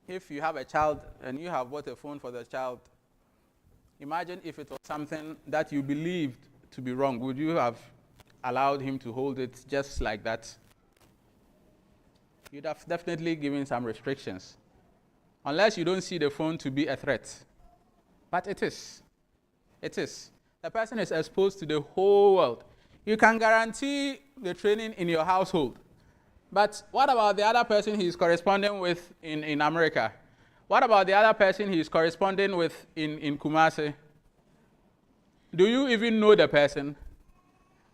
if you have a child and you have bought a phone for the child, imagine if it was something that you believed to be wrong. Would you have allowed him to hold it just like that? You'd have definitely given some restrictions, unless you don't see the phone to be a threat. But it is. It is. The person is exposed to the whole world. You can guarantee the training in your household. But what about the other person he is corresponding with in America? What about the other person he is corresponding with in Kumasi? Do you even know the person?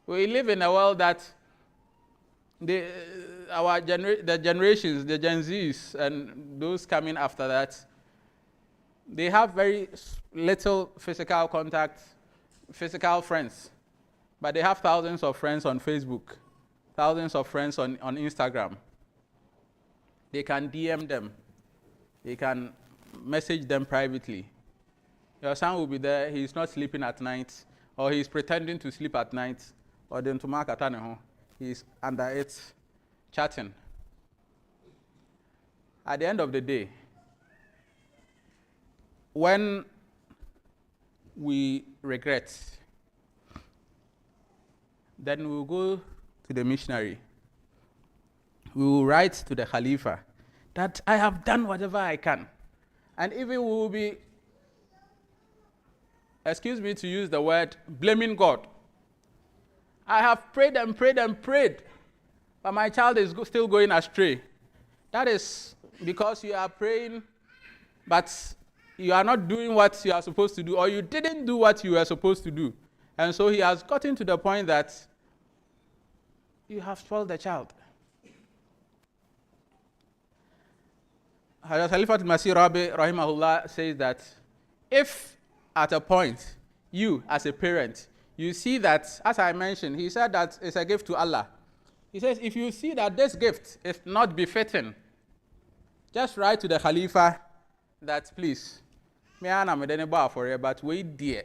We live in a world that the generations, the Gen Zs and those coming after that, they have very little physical contact, physical friends. But they have thousands of friends on Facebook, thousands of friends on Instagram. They can DM them. They can message them privately. Your son will be there, he's not sleeping at night, or he's pretending to sleep at night, or then to mark at home. He's under it, chatting. At the end of the day, when we regret, then we will go to the missionary. We will write to the Khalifa that I have done whatever I can. And even we will be, excuse me to use the word, blaming God. I have prayed and prayed and prayed, but my child is still going astray. That is because you are praying, but you are not doing what you are supposed to do, or you didn't do what you were supposed to do. And so he has gotten to the point that you have spoiled the child. Hazrat Khalifat al-Masih Rabi rahimahullah says that if at a point you as a parent, you see that, as I mentioned, he said that it's a gift to Allah. He says if you see that this gift is not befitting, just write to the Khalifa that please, me and I'm a bar for it, but wait dear.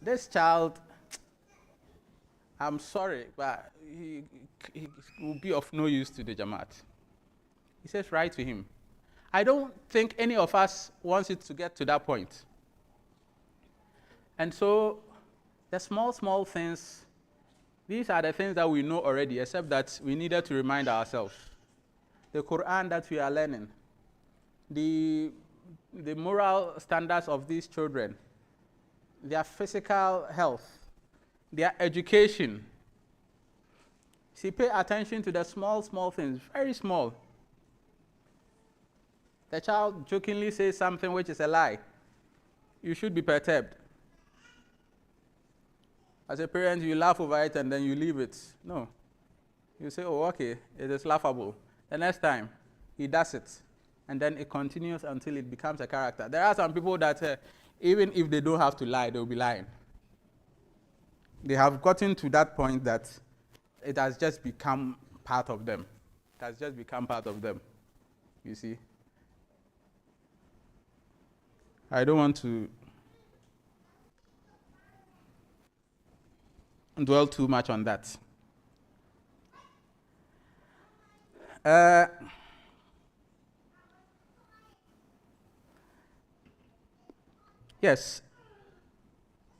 This child, I'm sorry, but he will be of no use to the Jamaat. He says, write to him. I don't think any of us wants it to get to that point. And so, the small things, these are the things that we know already, except that we needed to remind ourselves. The Quran that we are learning, the moral standards of these children, their physical health, their education. See, pay attention to the small things, very small. The child jokingly says something which is a lie. You should be perturbed. As a parent, you laugh over it and then you leave it. No. You say, oh, okay, it is laughable. The next time, he does it. And then it continues until it becomes a character. There are some people that even if they don't have to lie, they'll be lying. They have gotten to that point that it has just become part of them. It has just become part of them. You see? I don't want to dwell too much on that. Yes.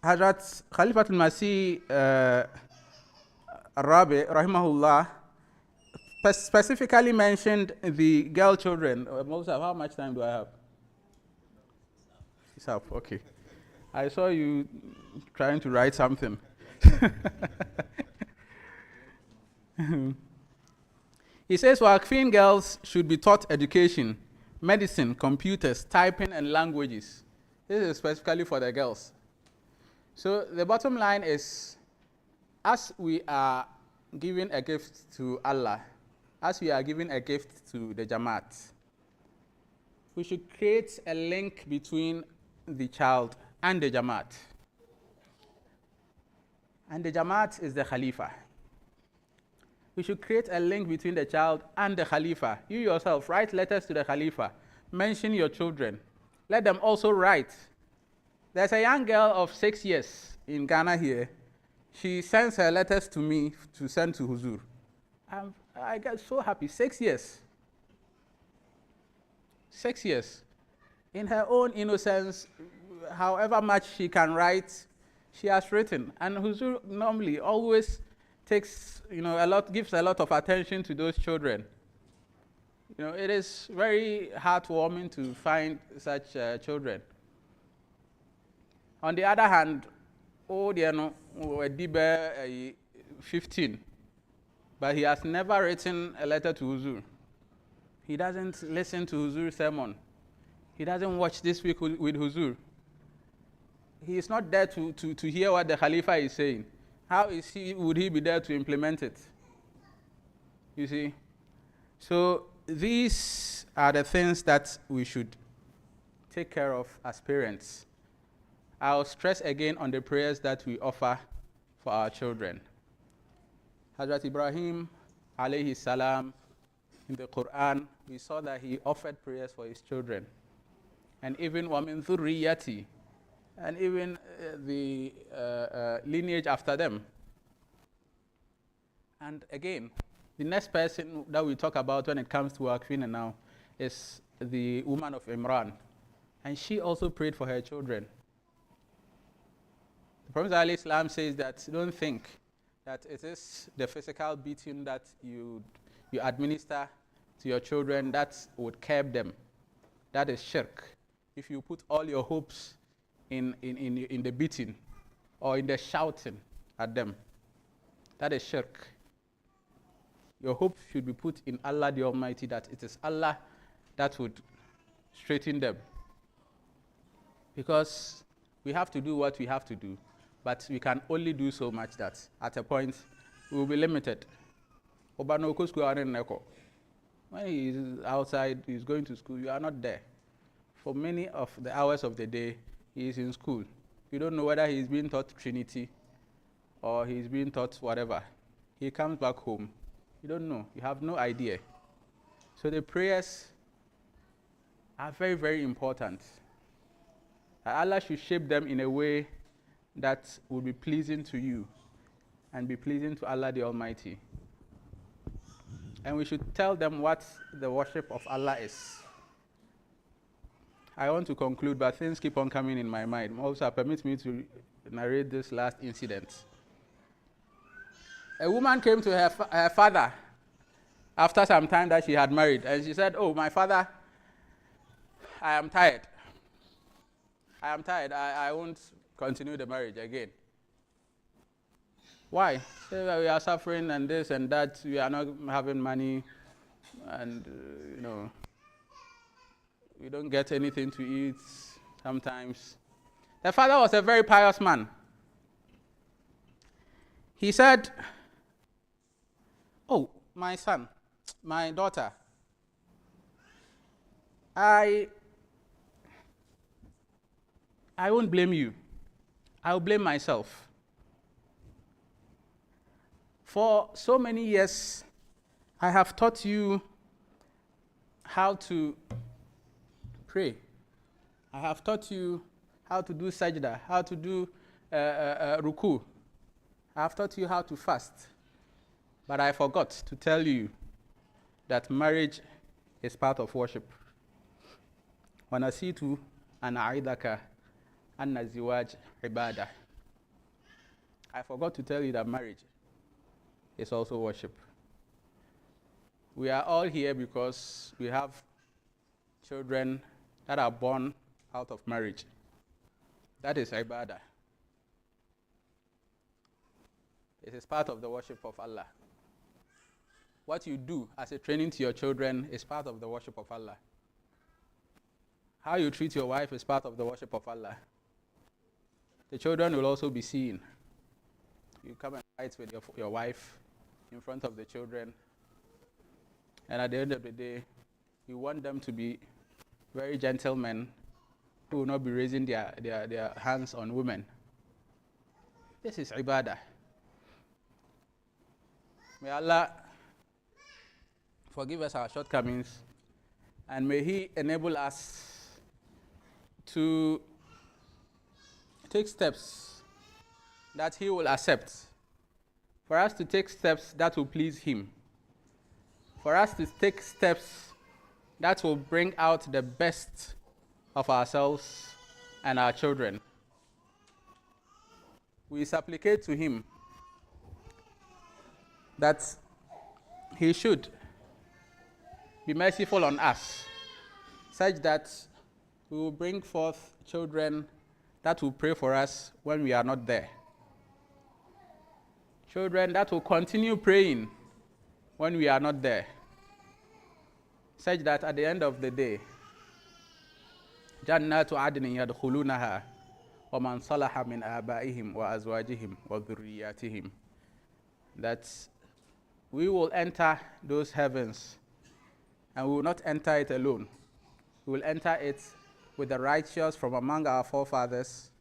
Hazrat Khalifat al-Masih Rabi, rahimahullah, specifically mentioned the girl children. How much time do I have? It's up, okay. I saw you trying to write something. He says Waqfin girls should be taught education, medicine, computers, typing, and languages. This is specifically for the girls. So the bottom line is, as we are giving a gift to Allah, as we are giving a gift to the Jamaat, we should create a link between the child and the Jamaat. And the Jamaat is the Khalifa. We should create a link between the child and the Khalifa. You yourself, write letters to the Khalifa. Mention your children. Let them also write. There's a young girl of 6 years in Ghana here. She sends her letters to me to send to Huzur. I get so happy. 6 years. 6 years. In her own innocence, however much she can write, she has written. And Huzur normally always takes, gives a lot of attention to those children. It is very heartwarming to find such children. On the other hand, Dibe 15, but he has never written a letter to Huzur. He doesn't listen to Huzur's sermon. He doesn't watch This Week with Huzur. He is not there to hear what the Khalifa is saying. How would he be there to implement it? You see? So these are the things that we should take care of as parents. I'll stress again on the prayers that we offer for our children. Hazrat Ibrahim, alayhi salam, in the Quran, we saw that he offered prayers for his children. And even وَمِن ذُرِّيَّتِي, and even the lineage after them. And again, the next person that we talk about when it comes to Waqfina now is the woman of Imran. And she also prayed for her children. The Prophet ﷺ says that don't think that it is the physical beating that you administer to your children that would curb them. That is shirk. If you put all your hopes in the beating or in the shouting at them, that is shirk. Your hope should be put in Allah the Almighty, that it is Allah that would straighten them. Because we have to do what we have to do, but we can only do so much that at a point we will be limited. When he is outside, he is going to school, you are not there. For many of the hours of the day, he is in school. You don't know whether he is being taught Trinity or he is being taught whatever. He comes back home. You don't know. You have no idea. So the prayers are very, very important. Allah should shape them in a way that will be pleasing to you and be pleasing to Allah the Almighty. And we should tell them what the worship of Allah is. I want to conclude, but things keep on coming in my mind. Also, permit me to narrate this last incident. A woman came to her father after some time that she had married, and she said, "Oh, my father, I am tired. I am tired. I won't continue the marriage again." Why? She said, "We are suffering and this and that. We are not having money, and we don't get anything to eat sometimes." The father was a very pious man. He said, "Oh, my son, my daughter, I won't blame you. I'll blame myself. For so many years, I have taught you how to pray. I have taught you how to do sajda, how to do ruku. I have taught you how to fast. But I forgot to tell you that marriage is part of worship. وَنَسِيتُ أَنْ أَعِدَكَ أَنَّ الزِّوَاجَ عِبَادَةٌ. I forgot to tell you that marriage is also worship. We are all here because we have children that are born out of marriage. That is ibadah. It is part of the worship of Allah. What you do as a training to your children is part of the worship of Allah. How you treat your wife is part of the worship of Allah. The children will also be seen. You come and fight with your wife in front of the children. And at the end of the day, you want them to be very gentlemen who will not be raising their hands on women. This is ibadah. May Allah forgive us our shortcomings, and may He enable us to take steps that He will accept, for us to take steps that will please Him, for us to take steps that will bring out the best of ourselves and our children. We supplicate to Him that He should be merciful on us, such that we will bring forth children that will pray for us when we are not there. Children that will continue praying when we are not there, such that at the end of the day, Jannatu adnin yadkhulunaha wa man salaha min abaihim wa azwajihim wa dhurriyyatihim, that we will enter those heavens, and we will not enter it alone. We will enter it with the righteous from among our forefathers,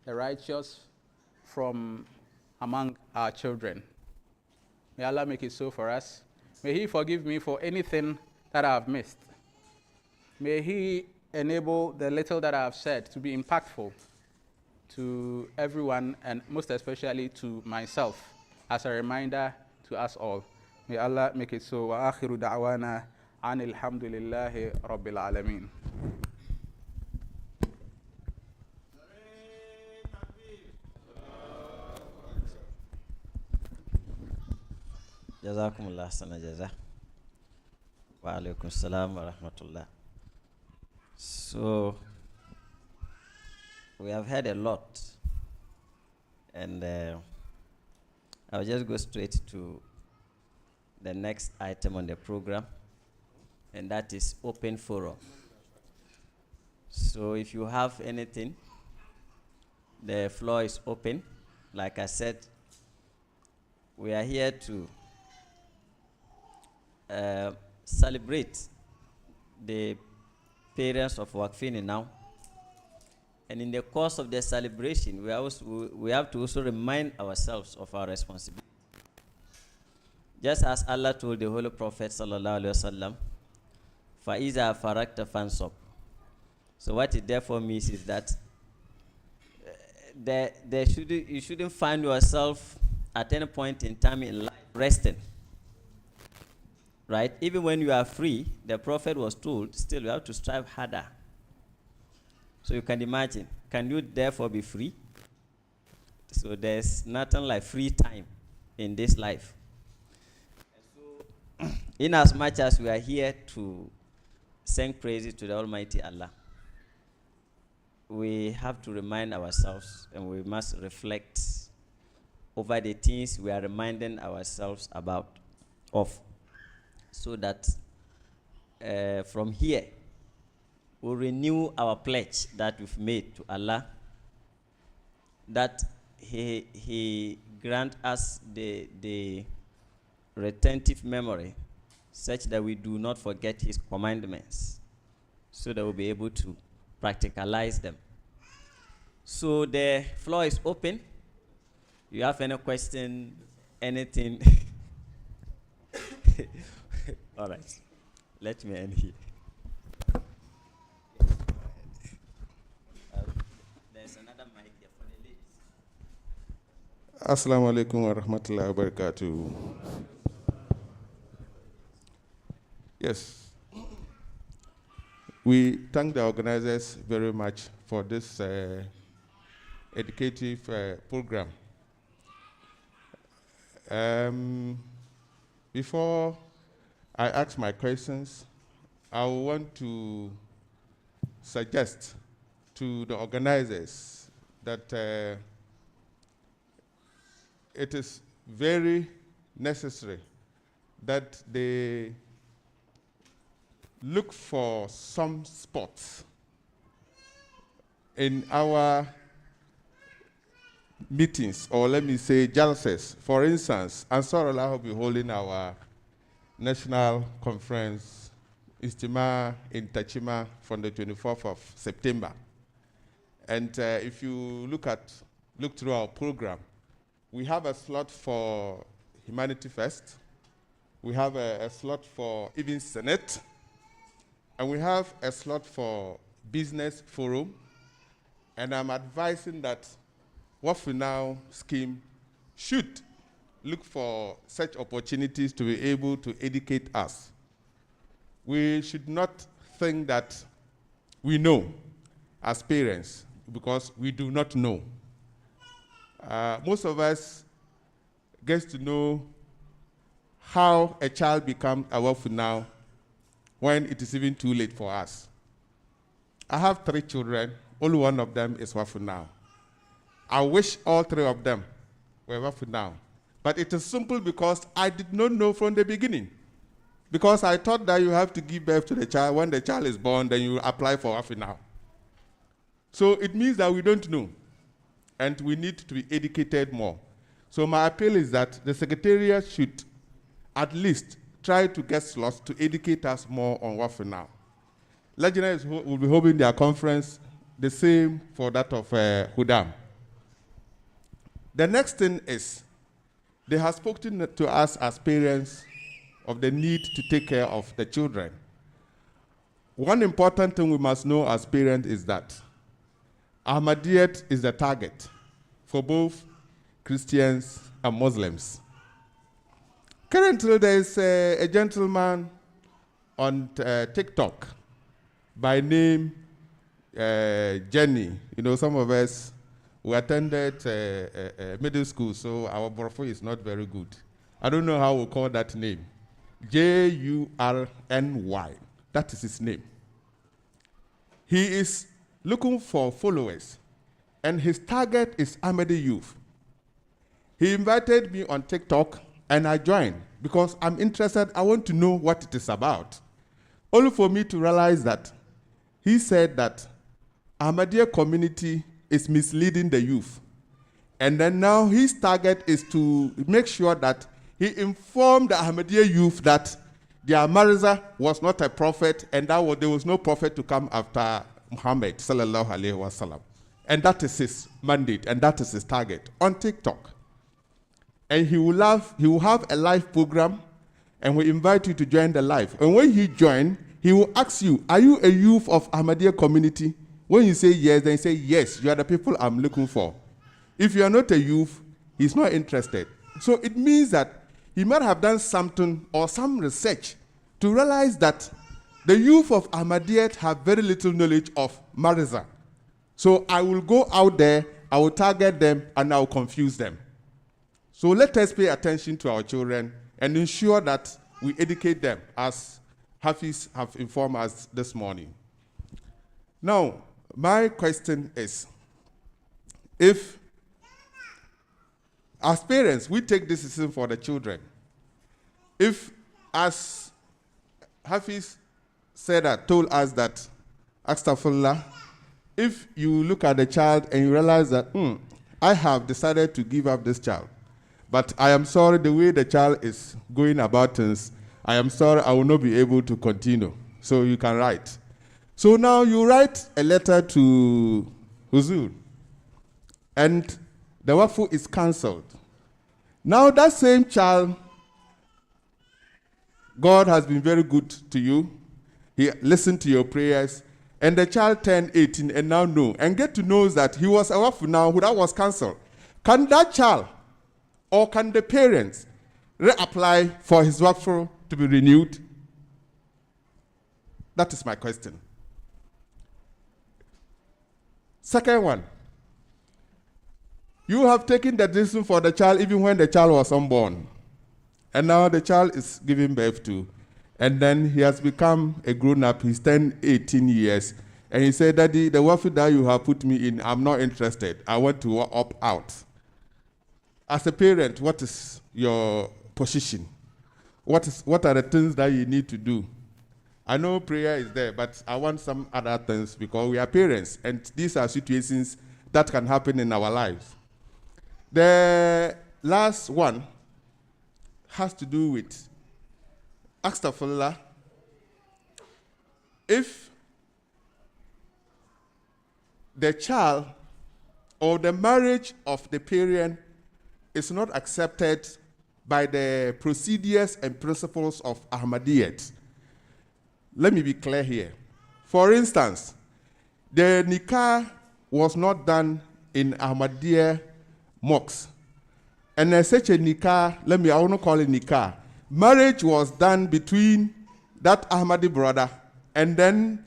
the righteous from among our children. May Allah make it so for us. May He forgive me for anything that I have missed. May He enable the little that I have said to be impactful to everyone, and most especially to myself, as a reminder to us all. May Allah make it so. Wa akhiru da'wana anil hamdulillahi rabbil alameen. Jazakumullah sana jaza. Wa alaikum salam wa rahmatullah. So, we have heard a lot, and I'll just go straight to the next item on the program, and that is open forum. So if you have anything, the floor is open. Like I said, we are here to celebrate the parents of Waqfini now. And in the course of the celebration, we have to also remind ourselves of our responsibility. Just as Allah told the Holy Prophet sallallahu alaihi wasallam, "Fa'iza farakta fansab." So what it therefore means is that you shouldn't find yourself at any point in time in life resting. Right? Even when you are free, the Prophet was told, still you have to strive harder. So you can imagine, can you therefore be free? So there's nothing like free time in this life. So, in as much as we are here to sing praises to the Almighty Allah, we have to remind ourselves, and we must reflect over the things we are reminding ourselves of, so that from here we'll renew our pledge that we've made to Allah, that He grant us the retentive memory, such that we do not forget His commandments, so that we'll be able to practicalize them. So the floor is open. You have any question, anything? All right. Let me end here. There's another mic there for the ladies. Assalamu alaikum wa rahmatullahi wa barakatuh. Yes. We thank the organizers very much for this educative program. Before I ask my questions, I want to suggest to the organizers that it is very necessary that they look for some spots in our meetings, or let me say jalses. For instance, Ansar Allah will be holding our national conference, Istima in Tachima, from the 24th of September. And if you look through our program, we have a slot for Humanity Fest. We have a slot for even Senate. And we have a slot for Business Forum. And I'm advising that Waqf Now scheme should look for such opportunities to be able to educate us. We should not think that we know as parents, because we do not know. Most of us get to know how a child becomes a Waqf Now when it is even too late for us. I have 3 children. Only one of them is Waqf Now. I wish all 3 of them were Waqf Now. But it is simple because I did not know from the beginning. Because I thought that you have to give birth to the child. When the child is born, then you apply for Waqf Now. So it means that we don't know. And we need to be educated more. So my appeal is that the Secretariat should at least try to get slots to educate us more on Waqf Now. Legionnaires will be holding their conference, the same for that of Hudam. The next thing is, they have spoken to us as parents of the need to take care of the children. One important thing we must know as parents is that Ahmadiyyat is the target for both Christians and Muslims. Currently, there is a gentleman on TikTok by name Jenny. You know, some of us, we attended middle school, so our profile is not very good. I don't know how we call that name. Jurny. That is his name. He is looking for followers, and his target is Ahmadi youth. He invited me on TikTok, and I joined because I'm interested. I want to know what it is about. Only for me to realize that he said that Ahmadiyya community is misleading the youth. And then now his target is to make sure that he informed the Ahmadiyya youth that their Mirza was not a prophet, and that there was no prophet to come after Muhammad sallallahu alaihi wasallam. And that is his mandate, and that is his target on TikTok. And he will have a live program, and we invite you to join the live. And when he joins, he will ask you, are you a youth of Ahmadiyya community? When you say yes, then you say, yes, you are the people I'm looking for. If you are not a youth, he's not interested. So it means that he might have done something or some research to realize that the youth of Ahmadiyyat have very little knowledge of Mirza. So I will go out there, I will target them, and I will confuse them. So let us pay attention to our children and ensure that we educate them, as Hafiz have informed us this morning. Now, my question is, if as parents we take this decision for the children, if as Hafiz told us that, Astaghfirullah, if you look at the child and you realize that, I have decided to give up this child, but I am sorry the way the child is going about things, I am sorry I will not be able to continue. So you can write. So now you write a letter to Huzur, and the Waqf is cancelled. Now that same child God has been very good to you. He listened to your prayers. And the child turned 18 and now know. And get to know that he was a Waqf now that was cancelled. Can that child or can the parents reapply for his Waqf to be renewed? That is my question. Second one. You have taken the decision for the child even when the child was unborn. And now the child is giving birth to. And then he has become a grown-up. He's turned 18 years. And he said, Daddy, the Waqf that you have put me in, I'm not interested. I want to opt out. As a parent, what is your position? What are the things that you need to do? I know prayer is there, but I want some other things because we are parents. And these are situations that can happen in our lives. The last one has to do with Astaghfirullah. If the child or the marriage of the parent is not accepted by the procedures and principles of Ahmadiyyat, let me be clear here. For instance, the nikah was not done in Ahmadiyya mosques. And there's such a nikah, I won't call it nikah. Marriage was done between that Ahmadi brother and then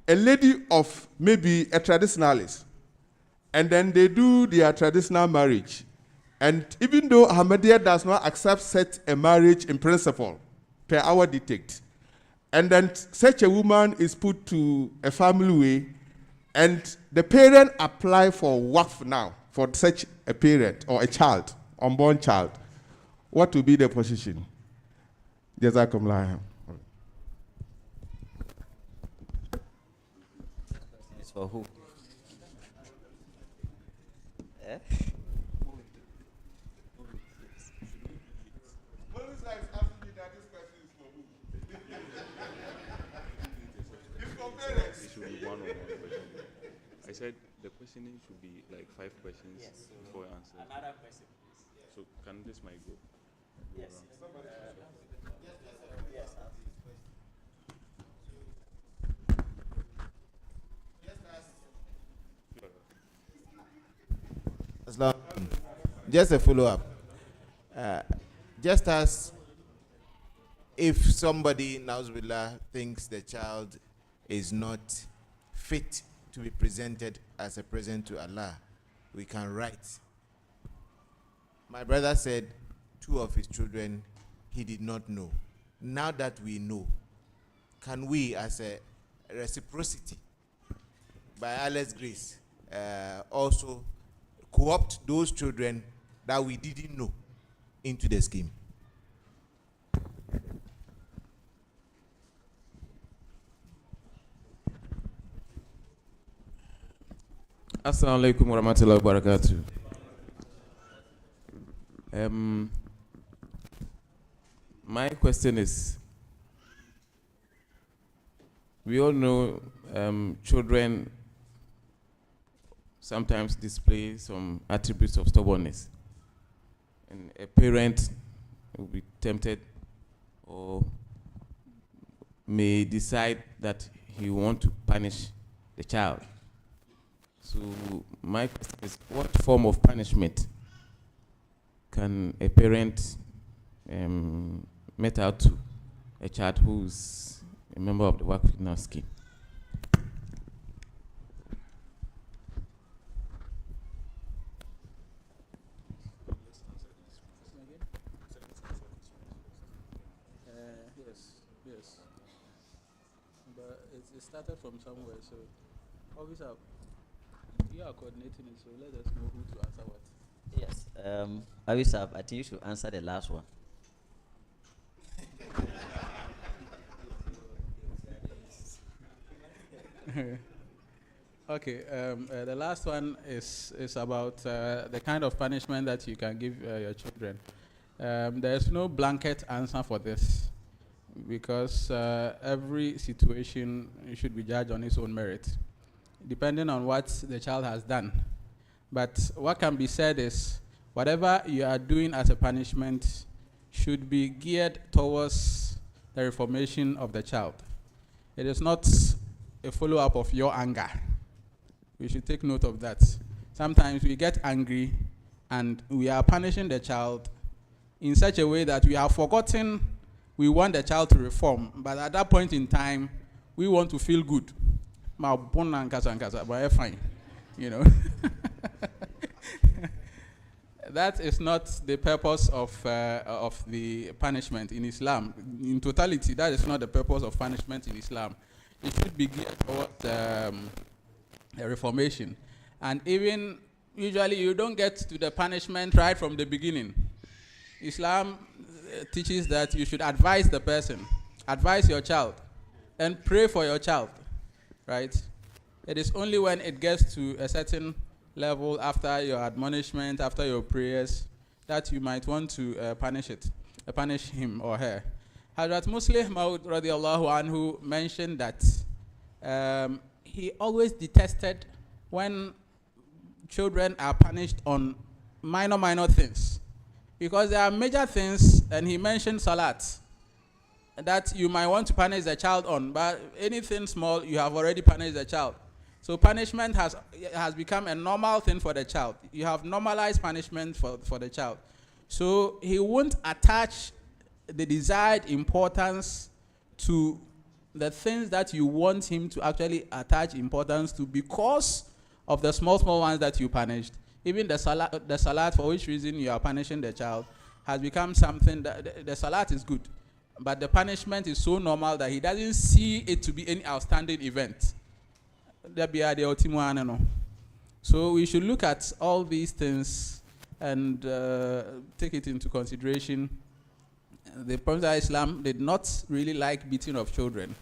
a lady of maybe a traditionalist. And then they do their traditional marriage. And even though Ahmadiyya does not accept such a marriage in principle, per our dictate, and then such a woman is put to a family way, and the parent apply for Waqf now for such a parent or a child, unborn child, what will be the position? Jazakumullah. It's for who? Eh? It should be one-on-one question. I said the questioning should be like 5 questions before answer. Another question, please. So can this mic go? Yes. Just a follow-up. Just as if somebody, Nauzubillah, thinks the child is not fit to be presented as a present to Allah, we can write. My brother said 2 of his children he did not know. Now that we know, can we, as a reciprocity, by Allah's grace, also co-opt those children that we didn't know into the scheme? Assalamu alaikum wa rahmatullahi wa barakatuh. My question is, we all know children sometimes display some attributes of stubbornness. And a parent will be tempted or may decide that he wants to punish the child. So my question is, what form of punishment can a parent mete out to a child who's a member of the Waqf scheme? Yes. But it started from somewhere, so obviously you are coordinating it, so let us know who to answer what. Yes. Avisab, I think you should answer the last one. Okay. The last one is about the kind of punishment that you can give your children. There is no blanket answer for this, because every situation should be judged on its own merit, depending on what the child has done. But what can be said is, whatever you are doing as a punishment should be geared towards the reformation of the child. It is not a follow-up of your anger. We should take note of that. Sometimes we get angry and we are punishing the child in such a way that we have forgotten we want the child to reform, but at that point in time, we want to feel good. Fine, you know. That is not the purpose of the punishment in Islam. In totality, that is not the purpose of punishment in Islam. It should be geared towards a reformation. And even usually you don't get to the punishment right from the beginning. Islam teaches that you should advise the person, advise your child, and pray for your child, right? It is only when it gets to a certain level after your admonishment, after your prayers, that you might want to punish him or her. Hazrat Muslim Maud radiallahu anhu mentioned that he always detested when children are punished on minor things. Because there are major things, and he mentioned salat, that you might want to punish the child on, but anything small, you have already punished the child. So punishment has become a normal thing for the child. You have normalized punishment for the child. So he won't attach the desired importance to the things that you want him to actually attach importance to because of the small ones that you punished. Even the salat, for which reason you are punishing the child, has become something that the salat is good. But the punishment is so normal that he doesn't see it to be any outstanding event. So we should look at all these things and take it into consideration. The Prophet of Islam did not really like beating of children.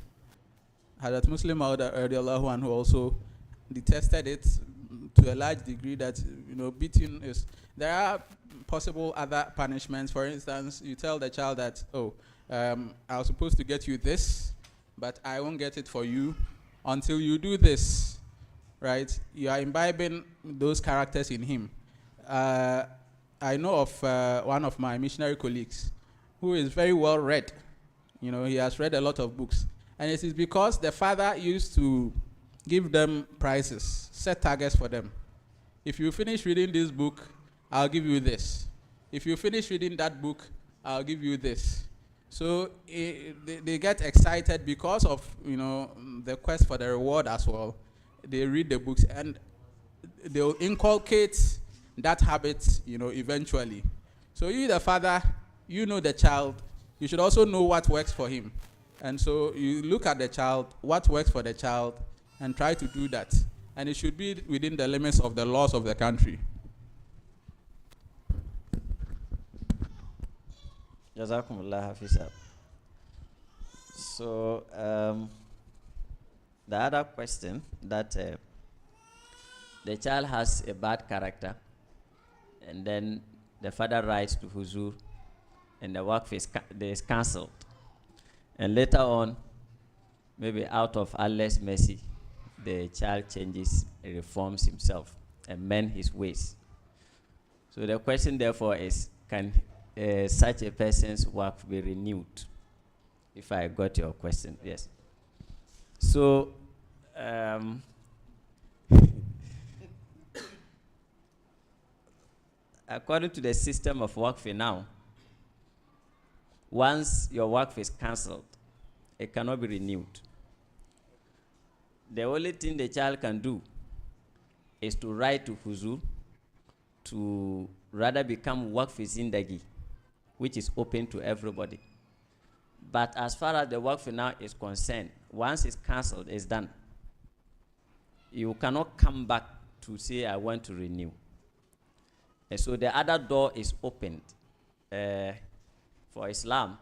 Hazrat Muslim Maud radiallahu anhu also detested it to a large degree, that beating is. There are possible other punishments. For instance, you tell the child that, I was supposed to get you this, but I won't get it for you until you do this, right? You are imbibing those characters in him. I know of one of my missionary colleagues who is very well read. He has read a lot of books. And it is because the father used to give them prizes, set targets for them. If you finish reading this book, I'll give you this. If you finish reading that book, I'll give you this. So they get excited because of the quest for the reward as well. They read the books and they'll inculcate that habit, eventually. So you, the father, the child, you should also know what works for him. And so you look at the child, what works for the child, and try to do that. And it should be within the limits of the laws of the country. Jazakumullah Hafizah. So the other question, that the child has a bad character, and then the father writes to Huzur, and the Waqf is cancelled. And later on, maybe out of Allah's mercy, the child changes, reforms himself, and mends his ways. So the question therefore is, can such a person's Waqf be renewed? If I got your question, yes. So, according to the system of Waqf now, once your Waqf is cancelled, it cannot be renewed. The only thing the child can do is to write to Huzur to rather become Waqf Zindagi, which is open to everybody. But as far as the Waqf now is concerned, once it's cancelled, it's done. You cannot come back to say, I want to renew. And so the other door is opened. For Islam,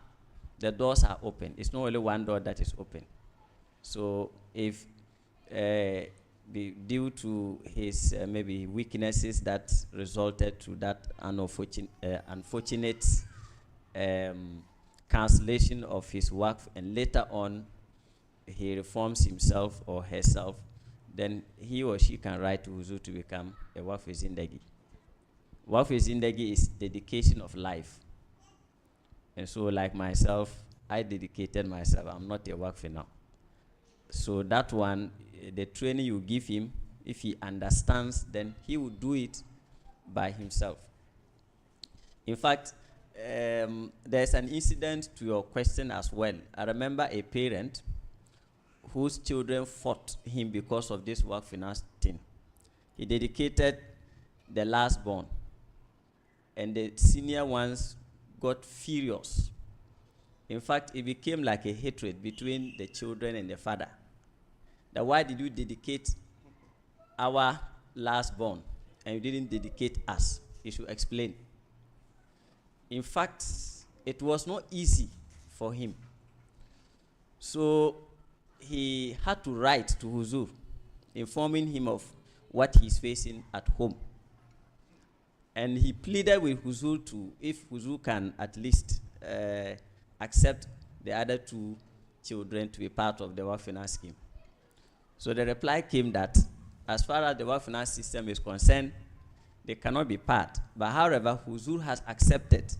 the doors are open. It's not only one door that is open. So if due to his maybe weaknesses that resulted to that unfortunate cancellation of his Waqf, and later on he reforms himself or herself, then he or she can write to Huzur to become a Waqf Zindagi. Waqf Zindagi is dedication of life. And so like myself, I dedicated myself. I'm not a Waqf now. So that one, the training you give him, if he understands, then he will do it by himself. In fact, there's an incident to your question as well. I remember a parent whose children fought him because of this work finance thing. He dedicated the last born, and the senior ones got furious. In fact, it became like a hatred between the children and the father. That why did you dedicate our last born and you didn't dedicate us? You should explain. In fact, it was not easy for him. So he had to write to Huzur, informing him of what he's facing at home. And he pleaded with Huzur to, if Huzur can at least accept the other two children to be part of the Waqf finance scheme. So the reply came that as far as the Waqf finance system is concerned, they cannot be part. But however, Huzur has accepted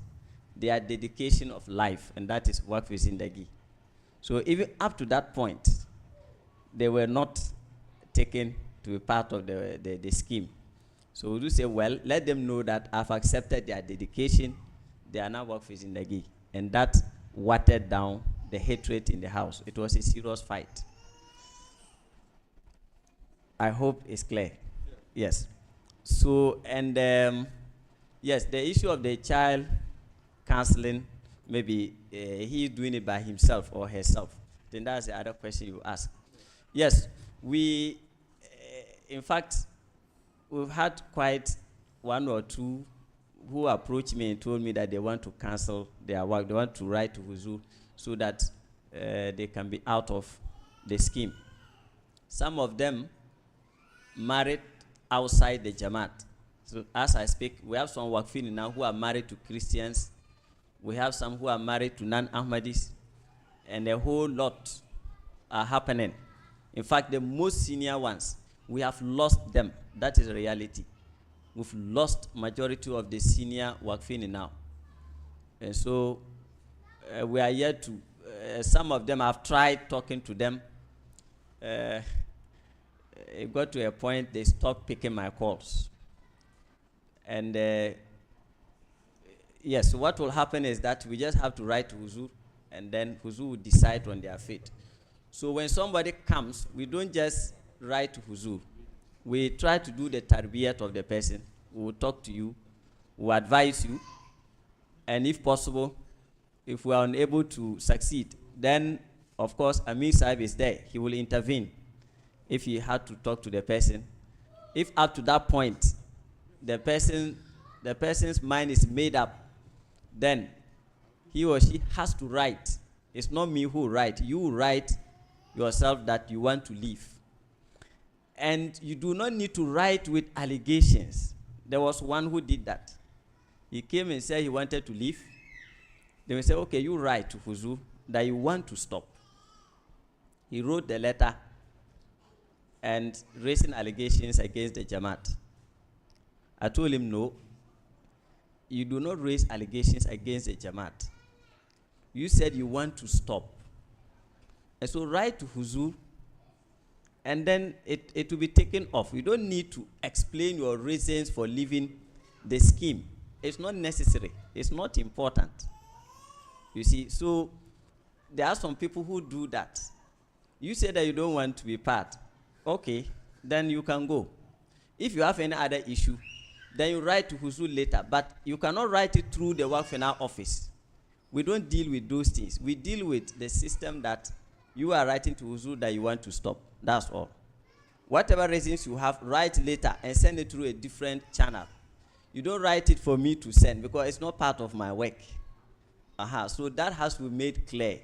their dedication of life, and that is Waqf Zindagi. So even up to that point, they were not taken to be part of the scheme. So we do say, well, let them know that I've accepted their dedication. They are now Waqf Zindagi. And that watered down the hatred in the house. It was a serious fight. I hope it's clear. Yeah. Yes. So, and yes, the issue of the child counseling, maybe he's doing it by himself or herself. Then that's the other question you ask. Yes, we, in fact, we've had quite one or two who approached me and told me that they want to cancel their work. They want to write to Huzur so that they can be out of the scheme. Some of them married outside the Jamaat. So as I speak, we have some Waqfini now who are married to Christians. We have some who are married to non-Ahmadis. And a whole lot are happening. In fact, the most senior ones, we have lost them. That is the reality. We've lost majority of the senior Waqfini now. And so we are yet to, some of them have tried talking to them. It got to a point they stopped picking my calls. And yes, what will happen is that we just have to write to Huzur, and then Huzur will decide on their fate. So when somebody comes, we don't just write to Huzur. We try to do the tarbiyat of the person. We will talk to you, we will advise you, and if possible, if we are unable to succeed, then of course Amir Sahib is there. He will intervene if he had to talk to the person. If up to that point the person's mind is made up, then he or she has to write. It's not me who write. You write yourself that you want to leave. And you do not need to write with allegations. There was one who did that. He came and said he wanted to leave. They will say, okay, you write to Huzur that you want to stop. He wrote the letter and raising allegations against the Jamaat. I told him, no, you do not raise allegations against the Jamaat. You said you want to stop. And so write to Huzur, and then it will be taken off. You don't need to explain your reasons for leaving the scheme. It's not necessary. It's not important. You see, so there are some people who do that. You say that you don't want to be part. Okay, then you can go. If you have any other issue, then you write to Huzur later. But you cannot write it through the Waqf Finance office. We don't deal with those things. We deal with the system that you are writing to Huzur that you want to stop. That's all. Whatever reasons you have, write later and send it through a different channel. You don't write it for me to send because it's not part of my work. So that has to be made clear.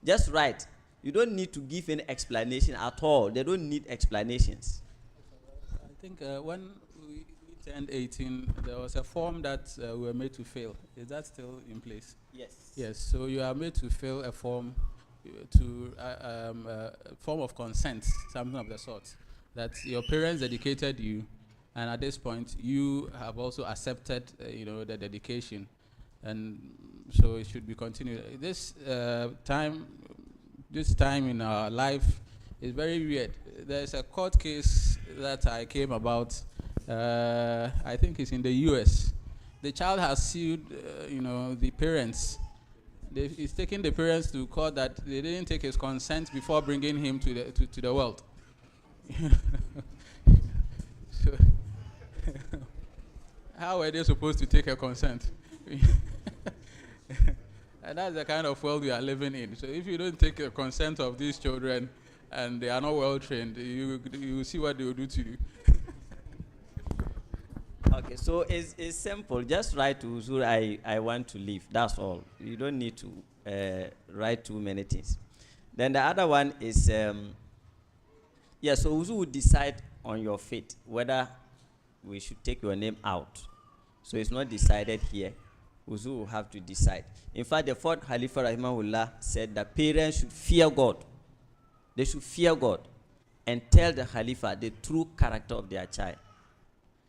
Just write. You don't need to give any explanation at all. They don't need explanations. I think when we turned 18, there was a form that we were made to fill. Is that still in place? Yes. Yes. So you are made to fill a form form of consent, something of the sort, that your parents dedicated you, and at this point you have also accepted, the dedication. and so it should be continued. This time in our life is very weird. There's a court case that I came about. I think it's in the U.S. The child has sued, the parents. He's taking the parents to court that they didn't take his consent before bringing him to the world. So how are they supposed to take a consent? And that's the kind of world we are living in. So if you don't take the consent of these children and they are not well trained, you see what they will do to you. Okay, so it's simple. Just write to Uzur, I want to leave. That's all. You don't need to write too many things. Then the other one is, so Uzur would decide on your fate whether we should take your name out. So it's not decided here. Uzur will have to decide. In fact, the fourth Khalifa Rahimahullah said that parents should fear God. They should fear God and tell the Khalifa the true character of their child.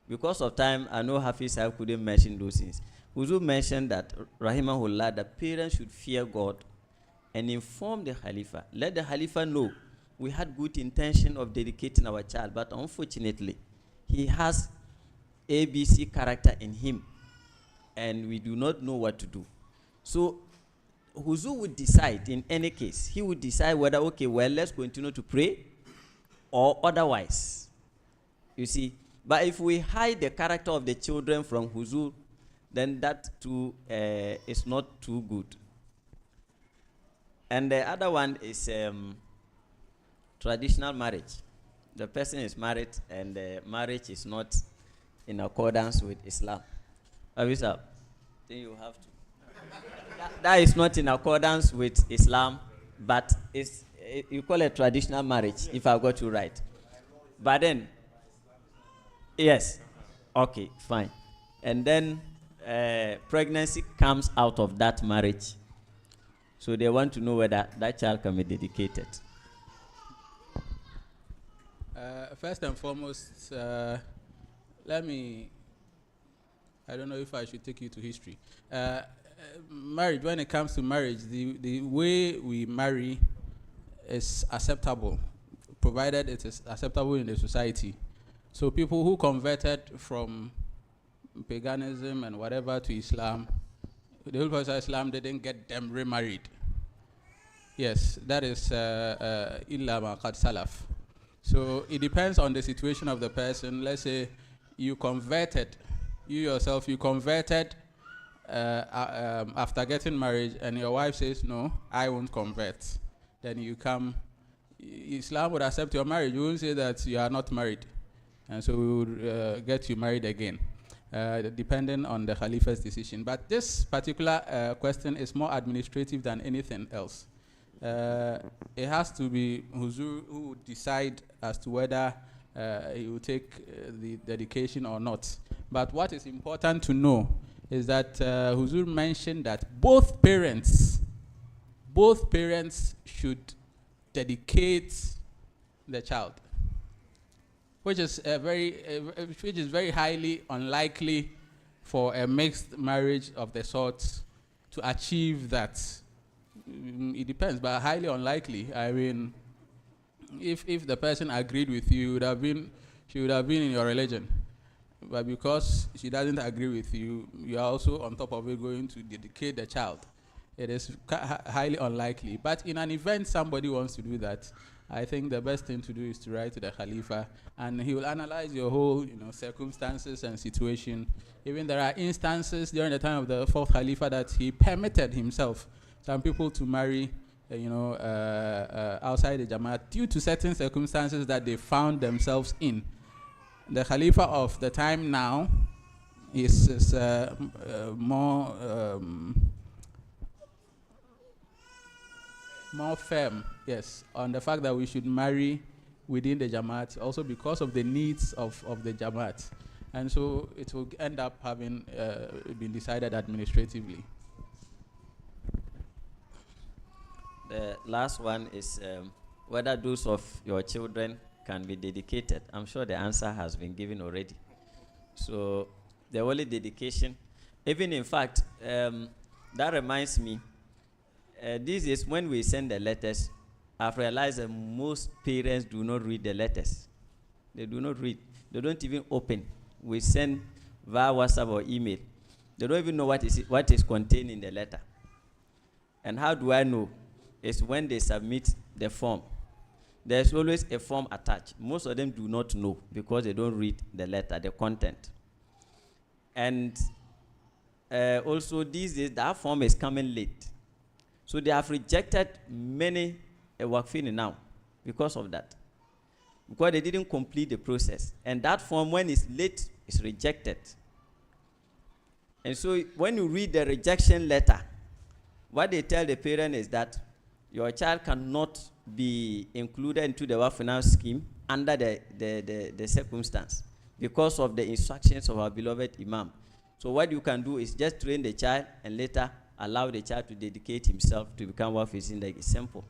Because of time, I know Hafiz Sahib couldn't mention those things. Uzur mentioned that Rahimahullah, the parents should fear God and inform the Khalifa. Let the Khalifa know we had good intention of dedicating our child, but unfortunately, he has ABC character in him, and we do not know what to do. So Uzur would decide in any case. He would decide whether, okay, well, let's continue to pray or otherwise. You see, but if we hide the character of the children from Uzur, then that too is not too good. And the other one is traditional marriage. The person is married and the marriage is not in accordance with Islam. Then you have to. That is not in accordance with Islam, but you call it traditional marriage, if I got you right. But then, yes, okay, fine. And then pregnancy comes out of that marriage. So they want to know whether that child can be dedicated. First and foremost, I don't know if I should take you to history. Marriage, when it comes to marriage, the way we marry is acceptable, provided it is acceptable in the society. So people who converted from paganism and whatever to Islam, the whole process of Islam didn't get them remarried. Yes, that is illa ma qad salaf. So it depends on the situation of the person. Let's say you converted after getting married, and your wife says, no, I won't convert. Then you come, Islam would accept your marriage. You won't say that you are not married. And so we would get you married again, depending on the Khalifa's decision. But this particular question is more administrative than anything else. It has to be Huzur who would decide as to whether he will take the dedication or not. But what is important to know is that Huzur mentioned that both parents should dedicate the child, which is very highly unlikely for a mixed marriage of the sort to achieve that. It depends, but highly unlikely. I mean, if the person agreed with you, she would have been in your religion. But because she doesn't agree with you, you are also on top of it going to dedicate the child. It is highly unlikely. But in an event somebody wants to do that, I think the best thing to do is to write to the Khalifa, and he will analyze your whole, circumstances and situation. Even there are instances during the time of the fourth Khalifa that he permitted himself some people to marry, outside the Jamaat due to certain circumstances that they found themselves in. The Khalifa of the time now is more firm, yes, on the fact that we should marry within the Jamaat, also because of the needs of the Jamaat. And so it will end up having been decided administratively. The last one is whether those of your children can be dedicated. I'm sure the answer has been given already. So the only dedication, Even in fact, that reminds me, this is when we send the letters, I've realized that most parents do not read the letters. They do not read. They don't even open. We send via WhatsApp or email. They don't even know what is contained in the letter. And how do I know? It's when they submit the form. There's always a form attached. Most of them do not know because they don't read the letter, the content. And also these days, that form is coming late. So they have rejected many Waqfini now because of that. Because they didn't complete the process. And that form, when it's late, is rejected. And so when you read the rejection letter, what they tell the parent is that your child cannot be included into the Waqf finance scheme under the circumstance because of the instructions of our beloved Imam. So what you can do is just train the child and later allow the child to dedicate himself to become Waqf. It's simple.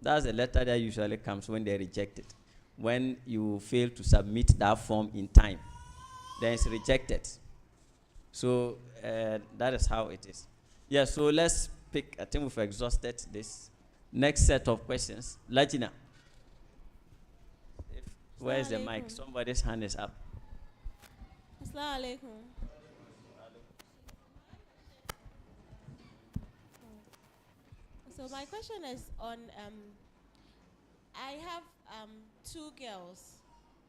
That's the letter that usually comes when they reject it. When you fail to submit that form in time, then it's rejected. So that is how it is. Yeah, so let's pick, I think we've exhausted this. Next set of questions. Lajina. Where is the mic? Somebody's hand is up. Assalamu alaikum. So my question is on, I have two girls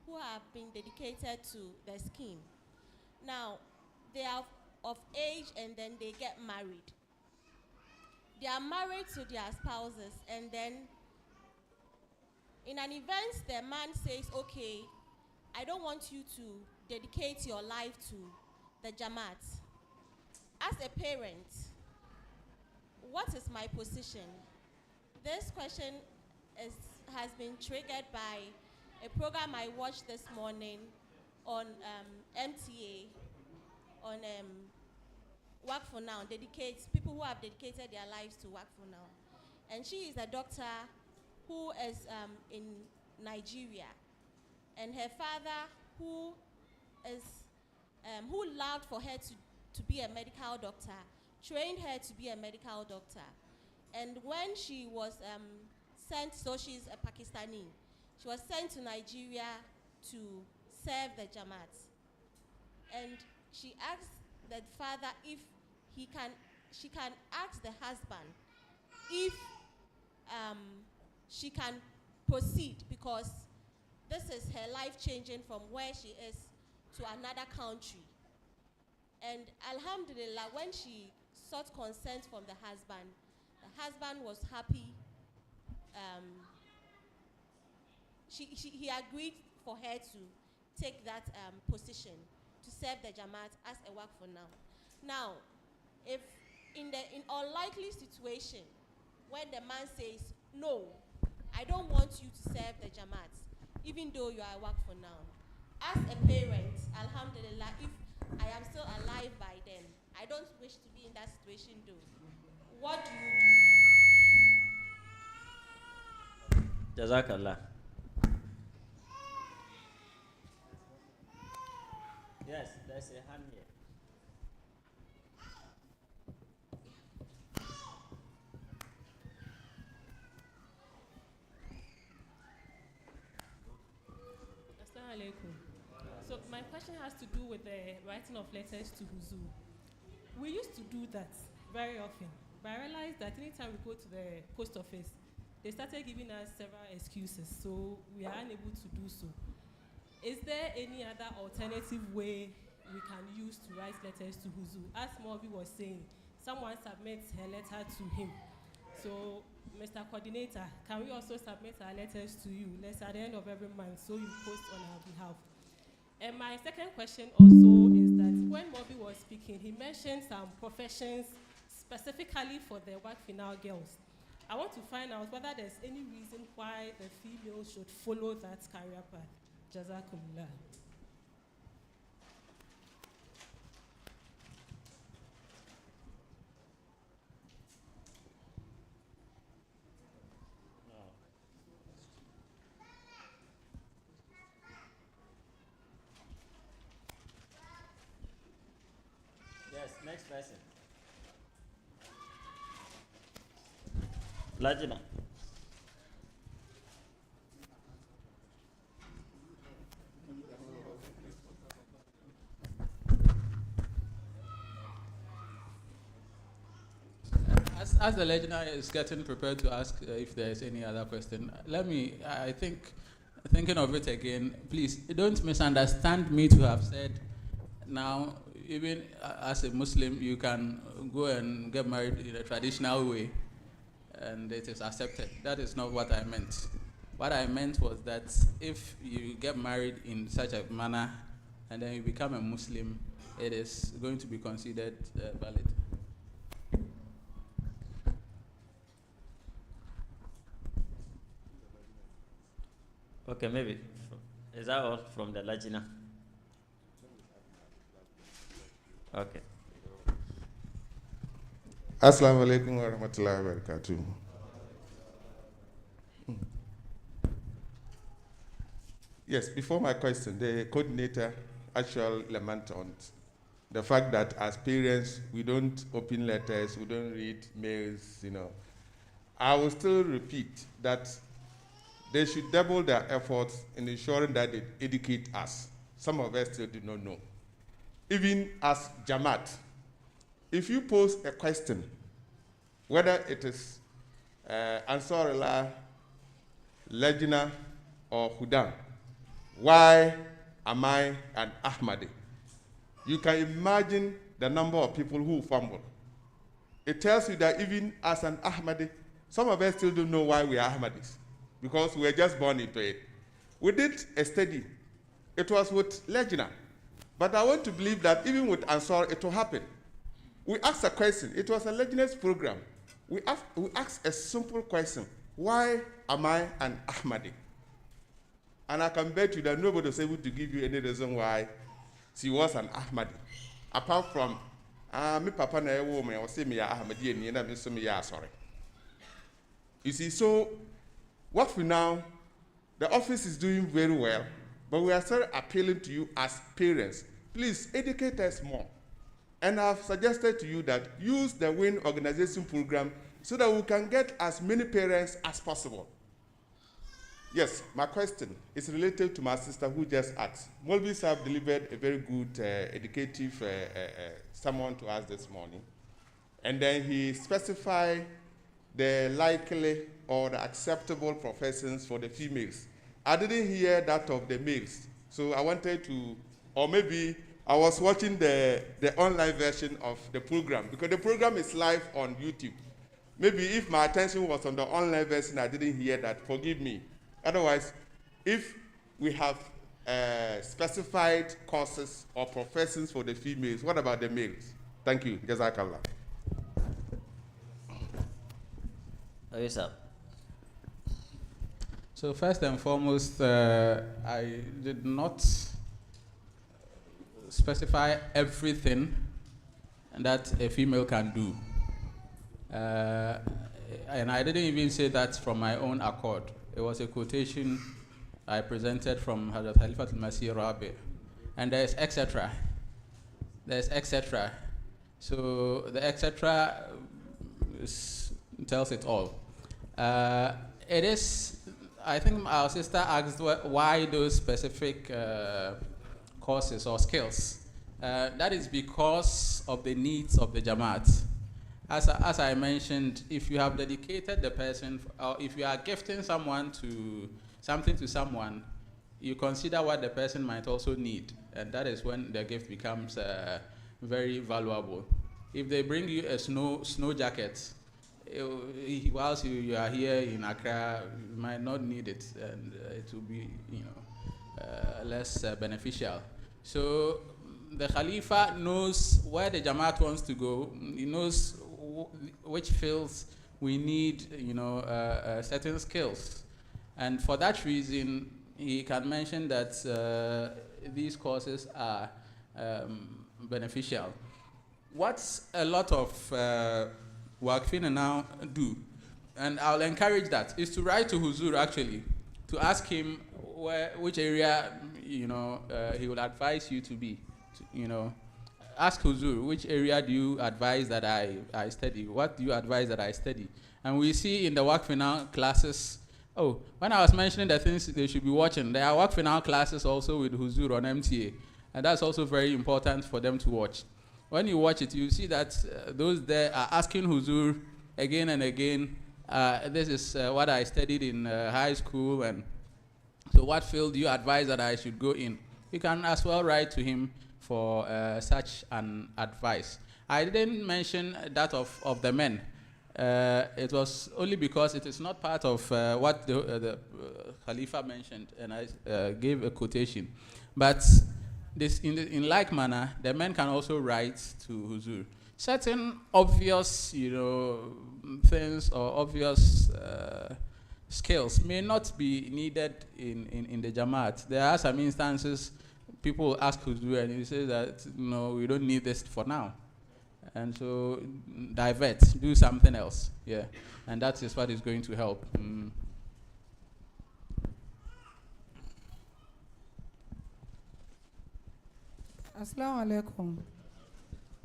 who have been dedicated to the scheme. Now, they are of age and then they get married. They are married to their spouses, and then in an event, the man says, okay, I don't want you to dedicate your life to the Jamaat. As a parent, what is my position? This question has been triggered by a program I watched this morning on MTA, on Waqf for Now, people who have dedicated their lives to Waqf for Now. And she is a doctor who is in Nigeria. And her father, who loved for her to be a medical doctor, trained her to be a medical doctor. And when she was sent, so she's a Pakistani, she was sent to Nigeria to serve the Jamaat. And she asked the father if she can ask the husband if she can proceed, because this is her life changing from where she is to another country. And alhamdulillah, when she sought consent from the husband was happy. He agreed for her to take that position to serve the Jamaat as a Waqf for Now. Now, if in unlikely situation, when the man says, no, I don't want you to serve the Jamaat, even though you are a Waqf for Now, as a parent, alhamdulillah, if I am still alive by then, I don't wish to be in that situation though, what do you do? Jazakallah. Yes, there's a hand here. Assalamu alaikum. So my question has to do with the writing of letters to Huzu. We used to do that very often, but I realized that anytime we go to the post office, they started giving us several excuses, so we are unable to do so. Is there any other alternative way we can use to write letters to Huzu? As Morbi was saying, someone submits her letter to him. So, Mr. Coordinator, can we also submit our letters to you? Let's at the end of every month, so you post on our behalf. And my second question also is that when Morbi was speaking, he mentioned some professions specifically for the Waqf Final girls. I want to find out whether there's any reason why the females should follow that career path. Jazakumullah. Yes, next person. Lajina. As the legionary is getting prepared to ask if there is any other question, thinking of it again, please don't misunderstand me to have said now, even as a Muslim, you can go and get married in a traditional way and it is accepted. That is not what I meant. What I meant was that if you get married in such a manner and then you become a Muslim, it is going to be considered valid. Okay, maybe. Is that all from the Lajina? Okay. Assalamu alaikum wa rahmatullahi wa barakatuh. Yes, before my question, the coordinator actually lamented on the fact that as parents, we don't open letters, we don't read mails, I will still repeat that they should double their efforts in ensuring that they educate us. Some of us still do not know. Even as Jamaat, if you pose a question, whether it is Ansarullah, Lejna, or Hudan, why am I an Ahmadi? You can imagine the number of people who fumble. It tells you that even as an Ahmadi, some of us still don't know why we are Ahmadis, because we were just born into it. We did a study. It was with Lejna. But I want to believe that even with Ansar, it will happen. We asked a question. It was a Lejna's program. We asked a simple question. Why am I an Ahmadi? And I can bet you that nobody was able to give you any reason why she was an Ahmadi. Apart from, me papa na woman, I say me Ahmadi and yena me so me sorry. You see, so what we now, the office is doing very well, but we are still appealing to you as parents. Please educate us more. And I've suggested to you that use the WIN organization program so that we can get as many parents as possible. Yes, my question is related to my sister who just asked. Molvis have delivered a very good, educative sermon to us this morning. And then he specified the likely or the acceptable professions for the females. I didn't hear that of the males. So I wanted to, or maybe I was watching the online version of the program, because the program is live on YouTube. Maybe if my attention was on the online version, I didn't hear that. Forgive me. Otherwise, if we have specified courses or professions for the females, what about the males? Thank you. Jazakallah. Yes, sir. So first and foremost, I did not specify everything that a female can do. And I didn't even say that from my own accord. It was a quotation I presented from Hazrat Khalifat al-Masih Rabi. And there's etc. There's etc. So the etc. tells it all. It is, I think our sister asked why those specific courses or skills. That is because of the needs of the Jamaat. As I mentioned, if you have dedicated the person, or if you are gifting someone to something to someone, you consider what the person might also need, and that is when the gift becomes very valuable. If they bring you a snow jacket, whilst you are here in Accra, you might not need it, and it will be less beneficial. So the Khalifa knows where the Jamaat wants to go. He knows which fields we need, certain skills. And for that reason, he can mention that these courses are beneficial. What a lot of Waqfina now do, and I'll encourage that, is to write to Huzur actually, to ask him which area he would advise you to be. ask Huzur, which area do you advise that I study? What do you advise that I study? And we see in the Waqf now classes, when I was mentioning the things they should be watching, there are Waqf now classes also with Huzur on MTA. And that's also very important for them to watch. When you watch it, you see that those there are asking Huzur again and again, this is what I studied in high school, and so what field do you advise that I should go in? You can as well write to him for such an advice. I didn't mention that of the men. It was only because it is not part of what the Khalifa mentioned, and I gave a quotation. But this, in like manner, the men can also write to Huzur. Certain obvious, things or obvious skills may not be needed in the Jamaat. There are some instances people ask Huzur and he says that, no, we don't need this for now. And so divert, do something else. Yeah. And that is what is going to help. Assalamu alaikum.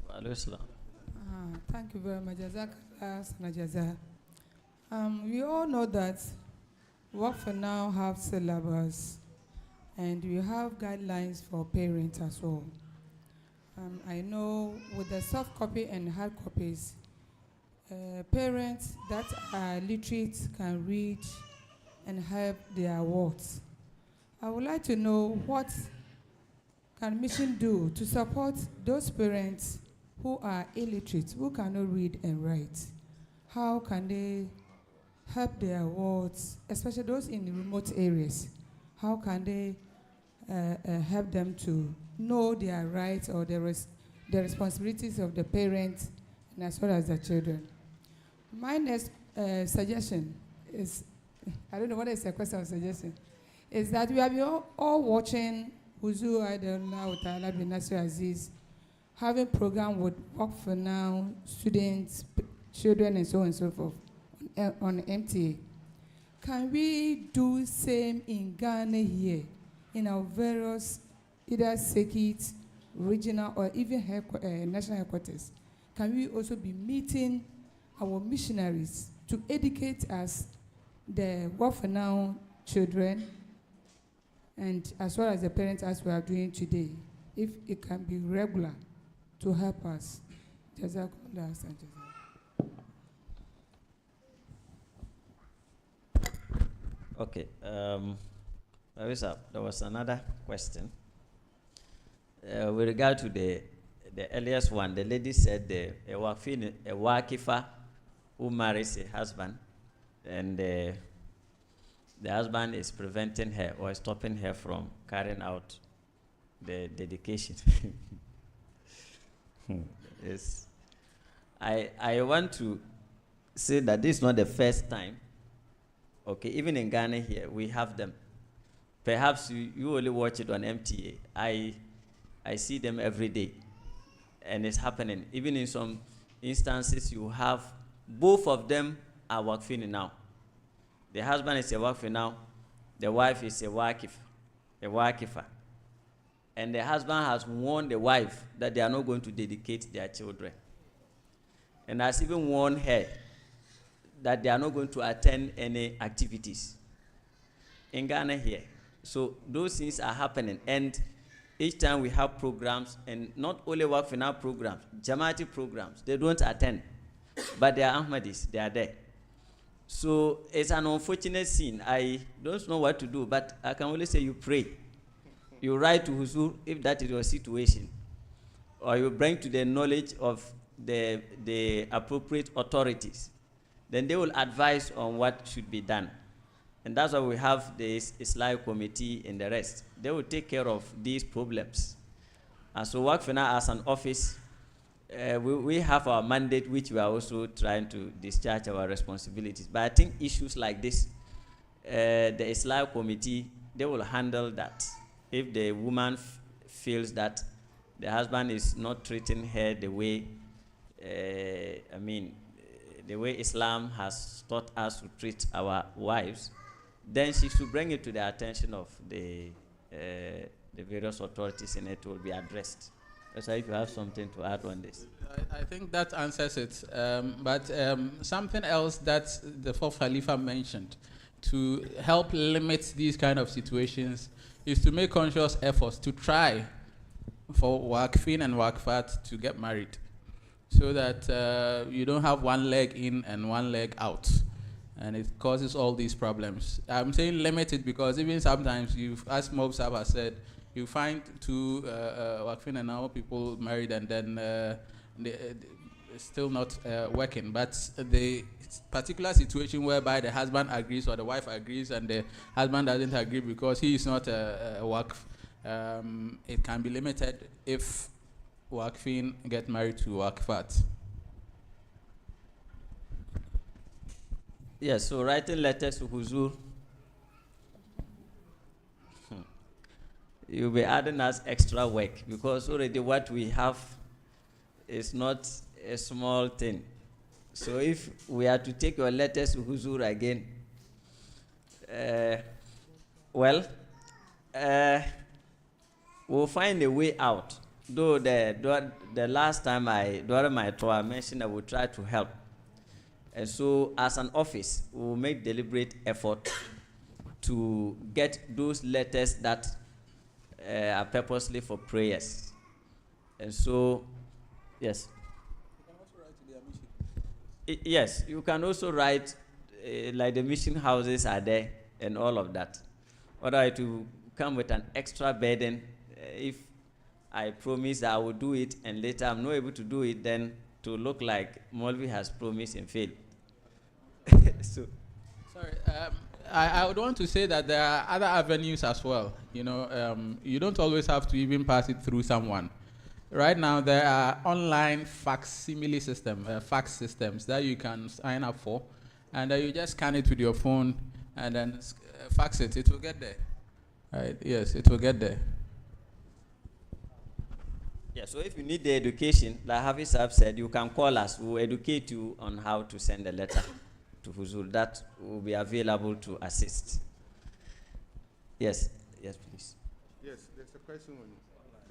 Wa alaikum salam. Thank you very much. Jazakallah. We all know that Waqf now have syllabus, and we have guidelines for parents as well. I know with the soft copy and hard copies, parents that are literate can read and help their wards. I would like to know what can mission do to support those parents who are illiterate, who cannot read and write. How can they help their wards, especially those in remote areas? How can they help them to know their rights or the responsibilities of the parents and as well as the children? My next suggestion is, I don't know what is the question or suggestion, is that we have been all watching Huzur Aidullah Ta'ala bin Nasir Aziz having program with Waqf now, students, children, and so on and so forth on MTA. Can we do same in Ghana here, in our various either circuits, regional, or even national headquarters? Can we also be meeting our missionaries to educate us, the Waqf now children, and as well as the parents, as we are doing today, if it can be regular to help us? Jazakallah. Okay. There was another question. With regard to the earliest one, the lady said a wakifa who marries a husband, and the husband is preventing her or stopping her from carrying out the dedication. Yes. I want to say that this is not the first time. Okay, even in Ghana here, we have them. Perhaps you only watch it on MTA. I see them every day, and it's happening. Even in some instances, you have both of them are Waqfini now. The husband is a Waqfi now, the wife is a Waqifa. And the husband has warned the wife that they are not going to dedicate their children. And has even warned her that they are not going to attend any activities in Ghana here. So those things are happening. And each time we have programs, and not only Waqf now programs, Jamaati programs, they don't attend. But they are Ahmadis, they are there. So it's an unfortunate scene. I don't know what to do, but I can only say you pray. You write to Huzur if that is your situation, or you bring to the knowledge of the appropriate authorities. Then they will advise on what should be done. And that's why we have the Islamic committee and the rest. They will take care of these problems. And so Waqf as an office, we have our mandate, which we are also trying to discharge our responsibilities. But I think issues like this, the Islamic committee, they will handle that. If the woman feels that the husband is not treating her the way, the way Islam has taught us to treat our wives, then she should bring it to the attention of the various authorities, and it will be addressed. So if you have something to add on this. I think that answers it. But something else that the fourth Khalifa mentioned to help limit these kind of situations is to make conscious efforts to try for Waqfin and Waqfat to get married, so that you don't have one leg in and one leg out, and it causes all these problems. I'm saying limited because even sometimes, as Mob Sab has said, you find two Waqfin and now people married and then it's still not working. But the particular situation whereby the husband agrees or the wife agrees and the husband doesn't agree because he is not a Waqf, it can be limited if Waqfin get married to Waqfat. Yes, so writing letters to Huzur, you'll be adding us extra work because already what we have is not a small thing. So if we are to take your letters to Huzur again, we'll find a way out. Though the last time during my tour, I mentioned I would try to help. And so as an office, we'll make deliberate effort to get those letters that are purposely for prayers. And so, yes. You can also write to their mission. Yes, you can also write, like the mission houses are there and all of that. Otherwise, to come with an extra burden, if I promise that I will do it and later I'm not able to do it, then to look like Molvi has promised and failed. So. Sorry, I would want to say that there are other avenues as well. You know, you don't always have to even pass it through someone. Right now, there are online facsimile fax systems that you can sign up for, and you just scan it with your phone and then fax it. It will get there. Right? Yes, it will get there. Yeah, so if you need the education, like Hafiz Saab said, you can call us. We will educate you on how to send a letter to Huzur. That will be available to assist. Yes, yes, please. Yes, there's a question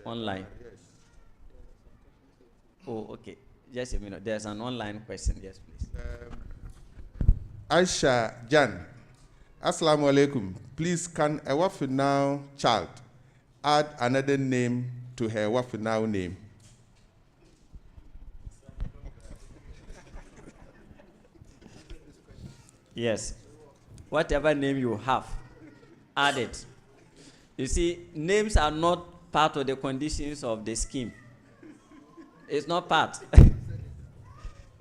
on online. Yes. Oh, okay. Just a minute. There's an online question. Yes, please. Aisha Jan, Assalamu alaikum. Please, can a Waqf child add another name to her Waqf name? Yes. Whatever name you have, add it. You see, names are not part of the conditions of the scheme. It's not part.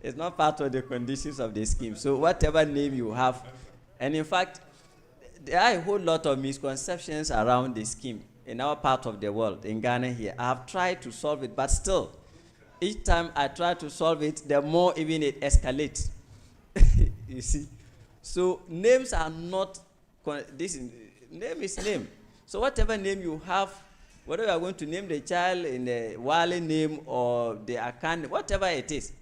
It's not part of the conditions of the scheme. So whatever name you have, and in fact, there are a whole lot of misconceptions around the scheme in our part of the world, in Ghana here. I have tried to solve it, but still, each time I try to solve it, the more even it escalates. You see? So names are not, name is name. So whatever name you have, whether you are going to name the child in the Wale name or the Akan, whatever it is,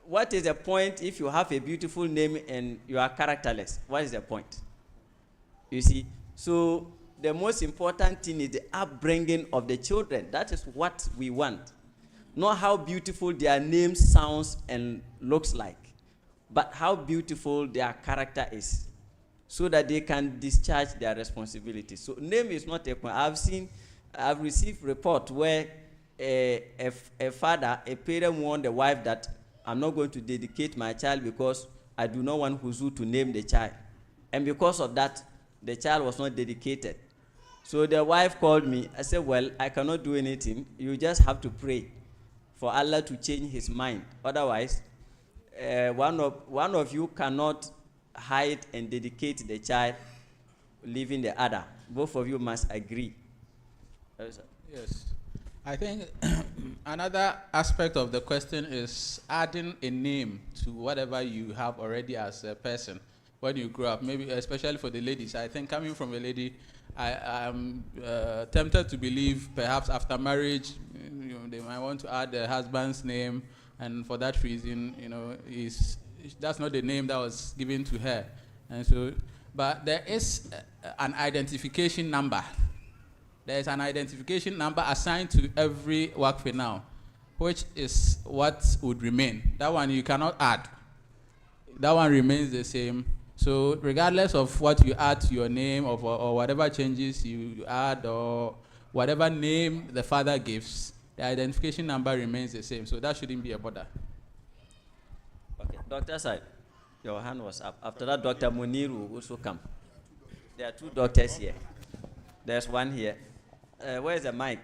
what is the point if you have a beautiful name and you are characterless? What is the point? You see? So the most important thing is the upbringing of the children. That is what we want. Not how beautiful their name sounds and looks like, but how beautiful their character is, so that they can discharge their responsibilities. So name is not a point. I've received report where a father, a parent warned the wife that I'm not going to dedicate my child because I do not want Huzu to name the child. And because of that, the child was not dedicated. So the wife called me. I said, well, I cannot do anything. You just have to pray for Allah to change his mind. Otherwise, one of you cannot hide and dedicate the child, leaving the other. Both of you must agree. Yes. I think another aspect of the question is adding a name to whatever you have already as a person when you grow up. Maybe especially for the ladies. I think coming from a lady, I am tempted to believe perhaps after marriage, they might want to add the husband's name, and for that reason, that's not the name that was given to her. And so, but there is an identification number there is an identification number assigned to every Waqf now, which is what would remain. That one you cannot add. That one remains the same. So regardless of what you add to your name or whatever changes you add or whatever name the father gives, the identification number remains the same. So that shouldn't be a bother. Okay, Dr. Said, your hand was up. After that, Dr. Munir will also come. There are two doctors here. There's one here. Where's the mic?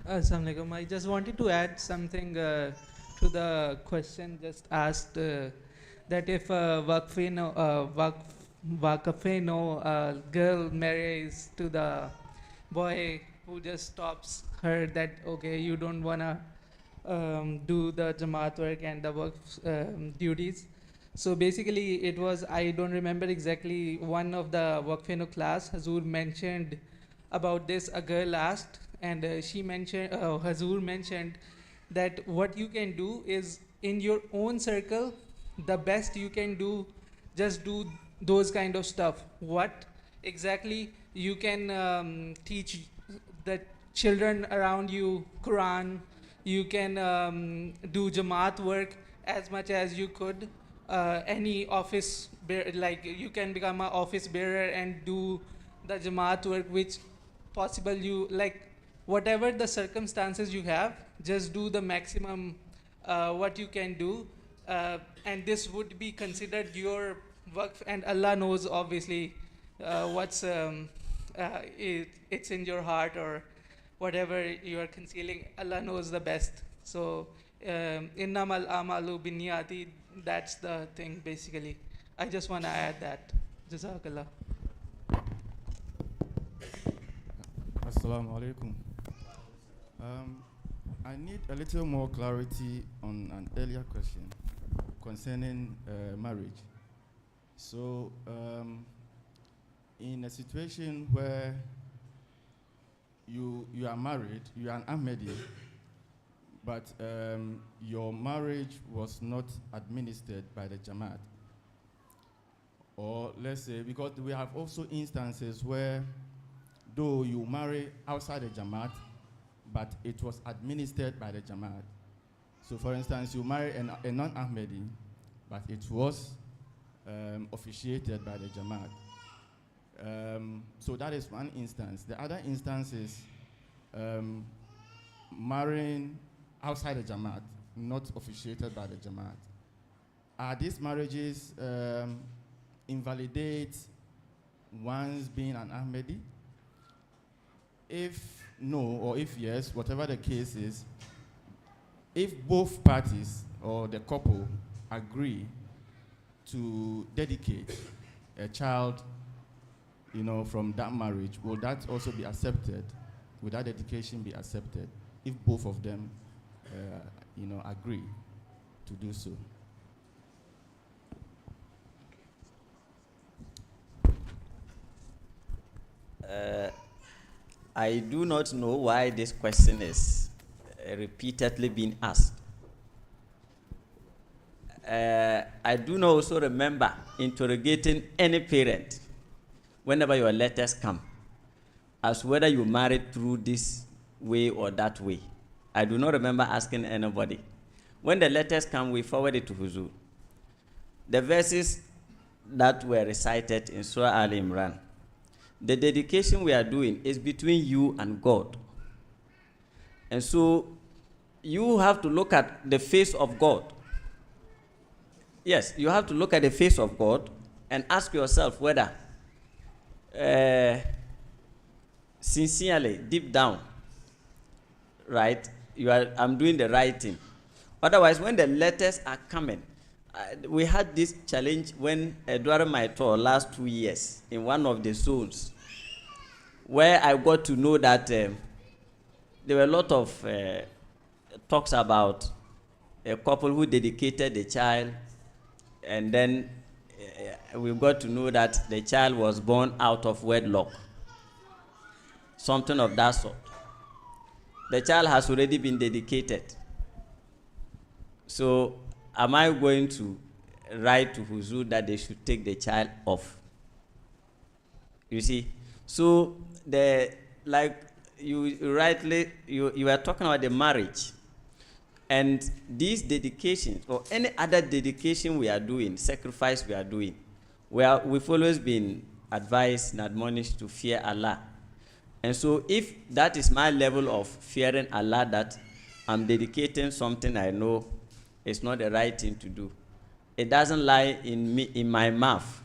Assalamu alaikum. I just wanted to add something to the question just asked, that if Waqfeno girl marries to the boy who just stops her, that okay, you don't wanna do the Jamaat work and the work duties. So basically it was, I don't remember exactly, one of the Waqfeno class, Hazur mentioned about this. A girl asked, and she mentioned, Hazur mentioned that what you can do is in your own circle, the best you can do, just do those kind of stuff. What exactly you can teach the children around you Quran, you can do Jamaat work as much as you could. Any office, like you can become an office bearer and do the Jamaat work, which possible you, like whatever the circumstances you have, just do the maximum what you can do. And this would be considered your work, and Allah knows obviously what's it's in your heart or whatever you are concealing. Allah knows the best. So innamal amalu binniyati, that's the thing basically. I just want to add that. Jazakallah. Assalamu alaikum. I need a little more clarity on an earlier question concerning marriage. So, in a situation where you are married, you are an Ahmadi, but your marriage was not administered by the Jamaat. Or let's say, because we have also instances where though you marry outside the Jamaat, but it was administered by the Jamaat. So for instance, you marry a non-Ahmadi, but it was officiated by the Jamaat. So that is one instance. The other instance is marrying outside the Jamaat, not officiated by the Jamaat. Are these marriages invalidate one's being an Ahmadi? If no, or if yes, whatever the case is, if both parties or the couple agree to dedicate a child, from that marriage, will that also be accepted? Will that dedication be accepted if both of them, agree to do so? I do not know why this question is repeatedly being asked. I do not also remember interrogating any parent whenever your letters come as whether you married through this way or that way. I do not remember asking anybody. When the letters come, we forward it to Huzur. The verses that were recited in Surah Al Imran, the dedication we are doing is between you and God. And so you have to look at the face of God. Yes, you have to look at the face of God and ask yourself whether sincerely, deep down, right, I'm doing the right thing. Otherwise, when the letters are coming, we had this challenge when during my tour last 2 years in one of the zones, where I got to know that there were a lot of talks about a couple who dedicated the child, and then we got to know that the child was born out of wedlock, something of that sort. The child has already been dedicated. So am I going to write to Huzu that they should take the child off? You see? So like you rightly, you are talking about the marriage. And these dedications or any other dedication we are doing, sacrifice we are doing, we've always been advised and admonished to fear Allah. And so if that is my level of fearing Allah, that I'm dedicating something I know is not the right thing to do, it doesn't lie in my mouth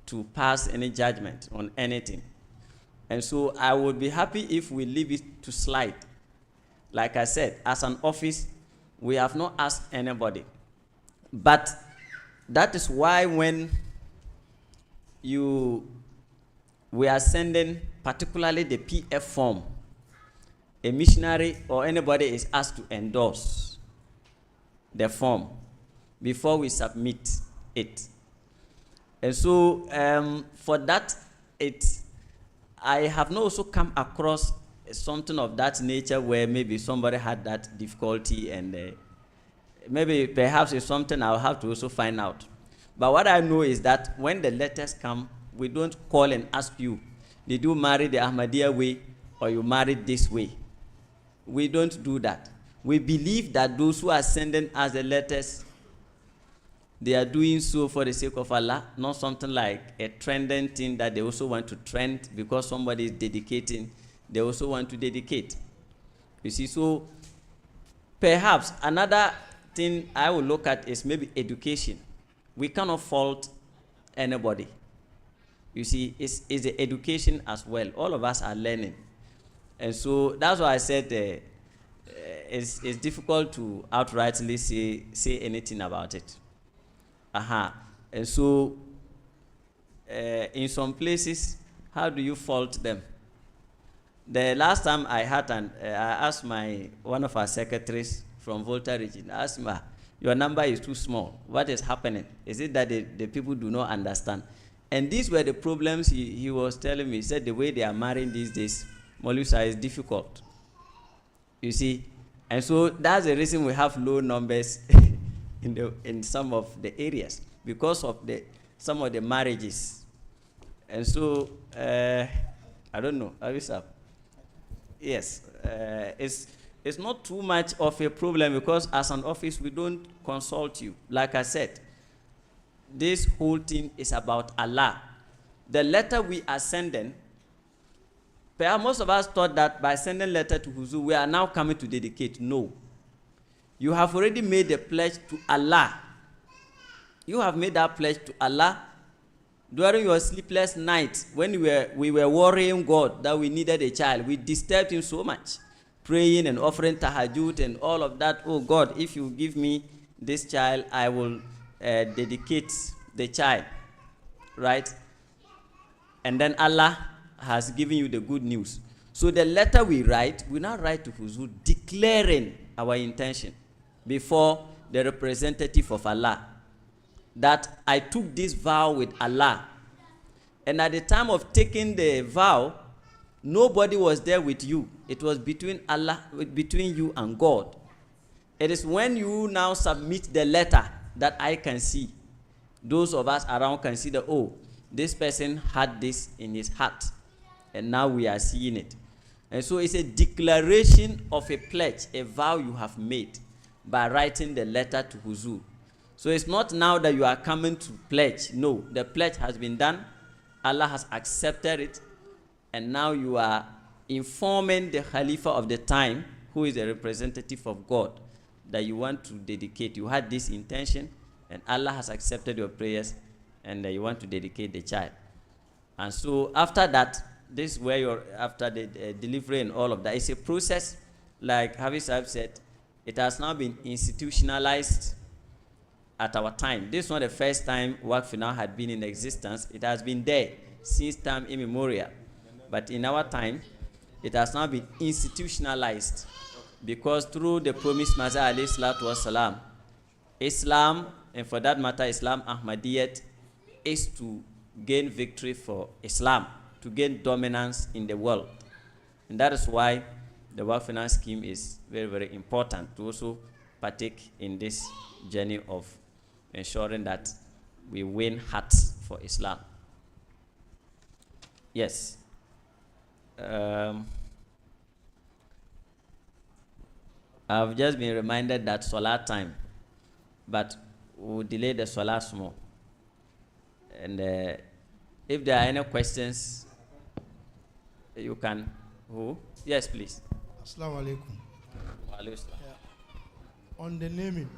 to pass any judgment on anything. And so I would be happy if we leave it to slide. Like I said, as an office, we have not asked anybody. But that is why when we are sending, particularly the PF form, a missionary or anybody is asked to endorse the form before we submit it. And so for that, I have not also come across something of that nature where maybe somebody had that difficulty, and maybe perhaps it's something I'll have to also find out. But what I know is that when the letters come, we don't call and ask you, did you marry the Ahmadiyya way or you married this way? We don't do that. We believe that those who are sending us the letters, they are doing so for the sake of Allah, not something like a trending thing that they also want to trend because somebody is dedicating. They also want to dedicate. You see, so perhaps another thing I will look at is maybe education. We cannot fault anybody. You see, it's the education as well. All of us are learning. And so that's why I said it's difficult to outrightly say anything about it. And so in some places, how do you fault them? The last time I had I asked one of our secretaries from Volta region, I asked him, your number is too small. What is happening? Is it that the people do not understand? And these were the problems he was telling me. He said the way they are marrying these days, Molusa, is difficult. You see? And so that's the reason we have low numbers in some of the areas, because of some of the marriages. And so, I don't know, Abisab. Yes, it's not too much of a problem because as an office, we don't consult you. Like I said, this whole thing is about Allah. The letter we are sending, perhaps most of us thought that by sending letter to Huzu, we are now coming to dedicate. No. You have already made a pledge to Allah. You have made that pledge to Allah during your sleepless night when we were worrying God that we needed a child. We disturbed him so much, praying and offering tahajjud and all of that. Oh God, if you give me this child, I will dedicate the child, right? And then Allah has given you the good news. So the letter we now write to Huzu declaring our intention before the representative of Allah, that I took this vow with Allah. And at the time of taking the vow, nobody was there with you. It was between you and God. It is when you now submit the letter that I can see. Those of us around can see that, oh, this person had this in his heart. And now we are seeing it. And so it's a declaration of a pledge, a vow you have made by writing the letter to Huzu. So it's not now that you are coming to pledge. No, the pledge has been done. Allah has accepted it. And now you are informing the Khalifa of the time, who is a representative of God, that you want to dedicate. You had this intention, and Allah has accepted your prayers, and you want to dedicate the child. And so after that, this is where after the delivery and all of that, it's a process, like Hafiz Sahib said, it has now been institutionalized at our time. This is not the first time Waqf now had been in existence. It has been there since time immemorial. But in our time, it has now been institutionalized, because through the promised Messiah alayhi salatu wasalam, Islam, and for that matter, Islam Ahmadiyyat, is to gain victory for Islam, to gain dominance in the world. And that is why the Waqf Finance scheme is very, very important to also partake in this journey of ensuring that we win hearts for Islam. Yes. I've just been reminded that Salah time, but we'll delay the Salah small. And if there are any questions, you can. Who? Yes, please. Assalamu alaikum. On the naming,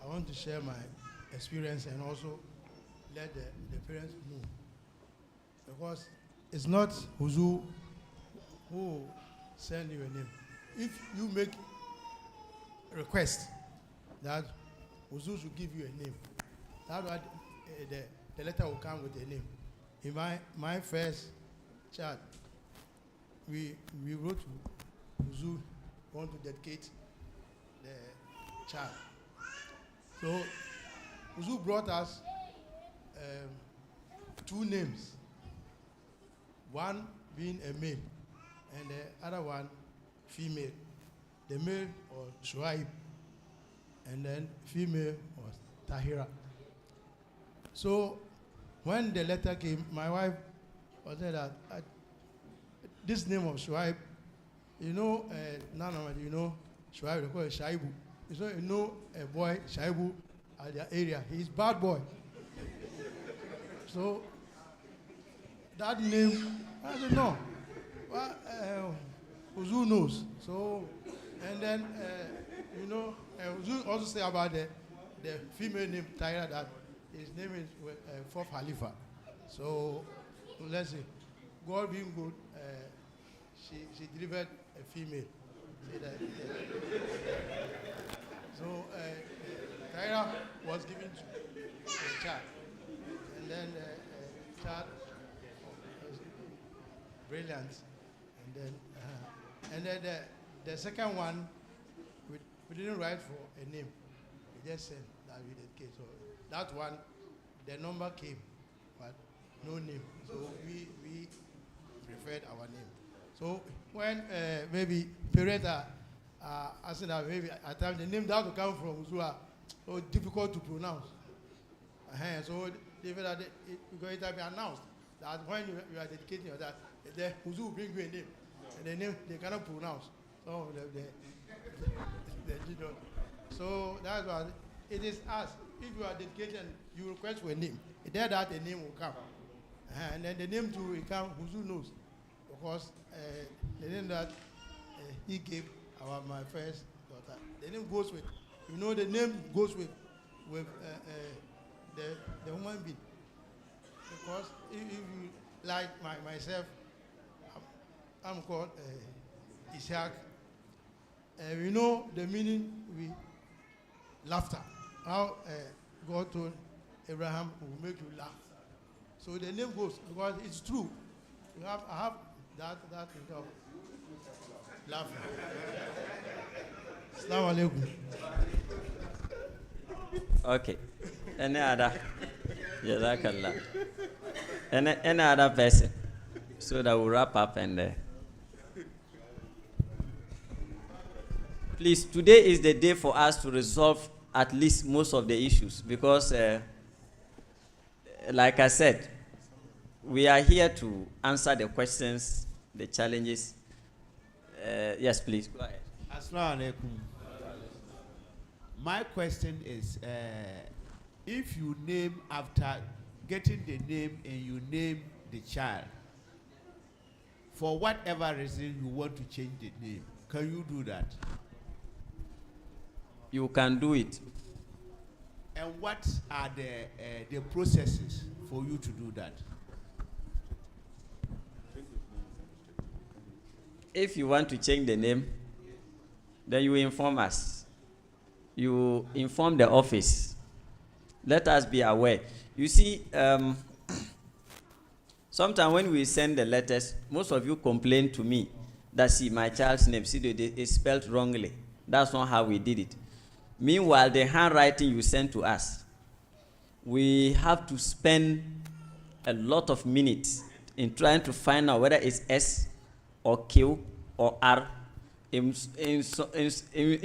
I want to share my experience and also let the parents know. Because it's not Huzu who send you a name. If you make a request that Huzu should give you a name, that's why the letter will come with a name. In my first child, we wrote to Huzu, want to dedicate the child. So Huzu brought us 2 names, one being a male and the other one female. The male was Shuaib and then female was Tahira. So when the letter came, my wife was said that this name of Shuaib, you know, Shuaib, they call it Shaibu. So you know a boy, Shaibu, at the area. He's bad boy. So that name, I said, no. Well, Huzu knows. So, and then, Huzu also say about the female name, Tyra, that his name is Fourth Khalifa. So, let's see. God being good, she delivered a female. So, Tyra was given to a child. And then the child was brilliant. And then the second one, we didn't write for a name. We just said that we dedicate. So that one, the number came, but no name. So we preferred our name. So when maybe parents are asking that maybe at times the name that will come from Uzua, so difficult to pronounce. So because it has been announced that when you are dedicating that, the Uzu will bring you a name. And the name they cannot pronounce. So so that's why it is us. If you are dedicated, you request for a name. There that a name will come. And then the name too will come, Uzu knows. Because the name that he gave my first daughter, the name goes with, the name goes with the human being. Because if you, like myself, I'm called Ishaq. We know the meaning with laughter. How God told Abraham will make you laugh. So the name goes because it's true. I have that thing of laughing. Assalamu alaikum. Okay. Any other? Jazakallah. Any other person? So that we'll wrap up and please, today is the day for us to resolve at least most of the issues because like I said, we are here to answer the questions, the challenges. Yes, please, go ahead. Assalamu alaikum. My question is, if you name after getting the name and you name the child, for whatever reason you want to change the name, can you do that? You can do it. And what are the processes for you to do that? If you want to change the name, then you inform us. You inform the office. Let us be aware. You see, sometimes when we send the letters, most of you complain to me that, see, my child's name, see, it's spelled wrongly. That's not how we did it. Meanwhile, the handwriting you send to us, we have to spend a lot of minutes in trying to find out whether it's S or Q or R. In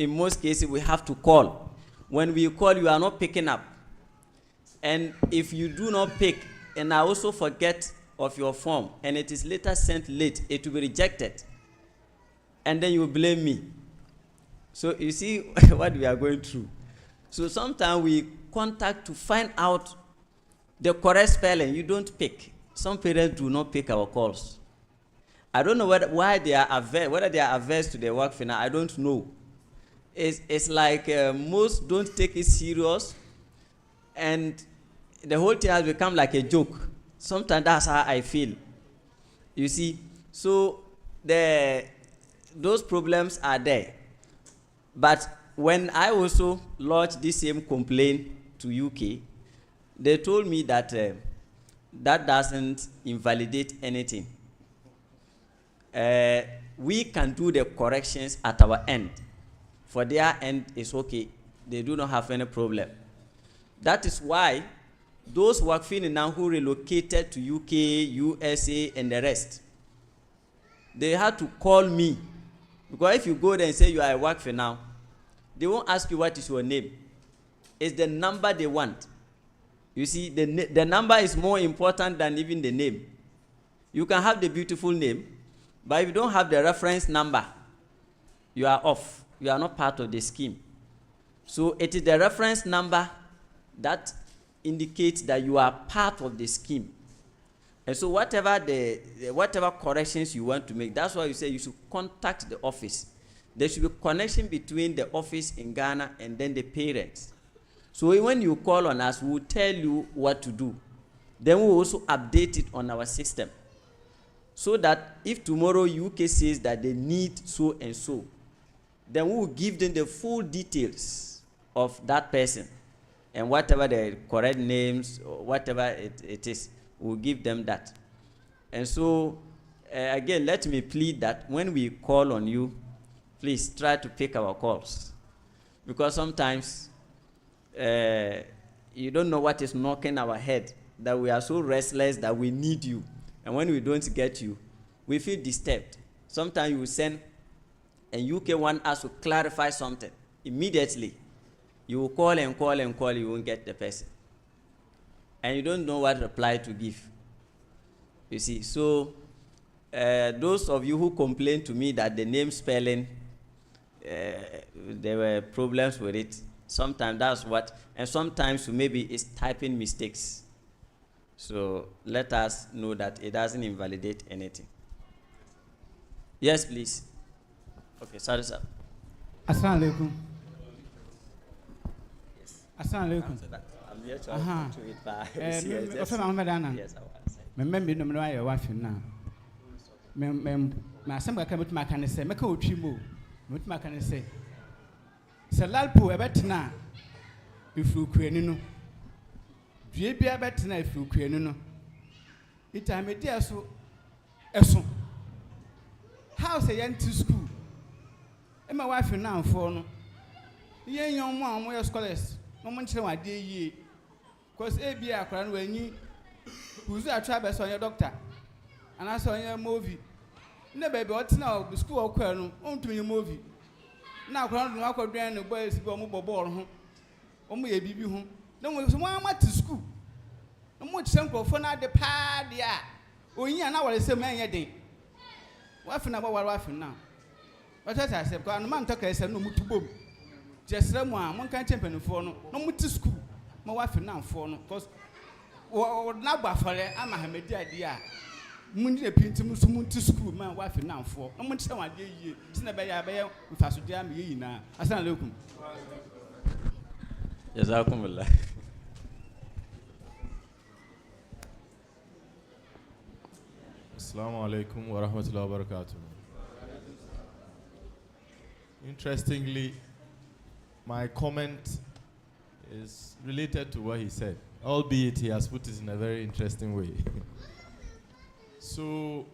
most cases, we have to call. When we call, you are not picking up. And if you do not pick, and I also forget of your form, and it is later sent late, it will be rejected. And then you will blame me. So you see what we are going through. So sometimes we contact to find out the correct spelling. You don't pick. Some parents do not pick our calls. I don't know why they are averse, whether they are averse to the Waqf now, I don't know. It's like most don't take it serious, and the whole thing has become like a joke. Sometimes that's how I feel. You see, so those problems are there. But when I also lodged this same complaint to UK, they told me that that doesn't invalidate anything. We can do the corrections at our end. For their end, it's okay. They do not have any problem. That is why those Waqfin now who relocated to UK, USA, and the rest, they had to call me. Because if you go there and say you are a Waqf now, they won't ask you what is your name. It's the number they want. You see, the number is more important than even the name. You can have the beautiful name, but if you don't have the reference number, you are off. You are not part of the scheme. So it is the reference number that indicates that you are part of the scheme. And so whatever corrections you want to make, that's why you say you should contact the office. There should be connection between the office in Ghana and then the parents. So when you call on us, we'll tell you what to do. Then we'll also update it on our system. So that if tomorrow UK says that they need so and so, then we will give them the full details of that person. And whatever the correct names, or whatever it is, we'll give them that. And so, again, let me plead that when we call on you, please try to pick our calls. Because sometimes you don't know what is knocking our head, that we are so restless that we need you. And when we don't get you, we feel disturbed. Sometimes you will send, and UK want us to clarify something. Immediately, you will call and call and call, you won't get the person. And you don't know what reply to give. You see, so those of you who complain to me that the name spelling, there were problems with it. Sometimes that's what, and sometimes maybe it's typing mistakes. So let us know that it doesn't invalidate anything. Yes, please. Okay, sorry, sir. Assalamu alaikum. Assalamu alaikum. I'm here to it, but yes, yes, I was. Remember, no matter your wife now. My son can put my can say, make a chimo, what my can say. Salalpo, a better if you can. Be a better if you can. It I made dear so. How's a young to school? And my wife now for no. Young mom, where scholars, no one shall my dear ye. Cause a be a crown when you who's a travel on your doctor. And I saw your movie. No baby, what's now the school of Colonel, on to your movie. Now, Crown walk or grand the boys go mobile ball home. Only a baby home. No one went to school. No much simple for not the pad, yeah. Oh, yeah, now I say, man, ya day. What for now? What wife now? But as I said, God, man, talk as a no to boom. Just someone can't champion for no more to school. My wife now for no, because now, Buffalo, I'm a Hamid idea. Mundi pinti musumu to school, my wife now for. No much time I gave you. It's never a with us to jam ye now. Assalamu alaikum. Jazakumullah. Assalamu alaikum wa rahmatullahi wa barakatuh. Interestingly, my comment is related to what he said, albeit he has put it in a very interesting way. So,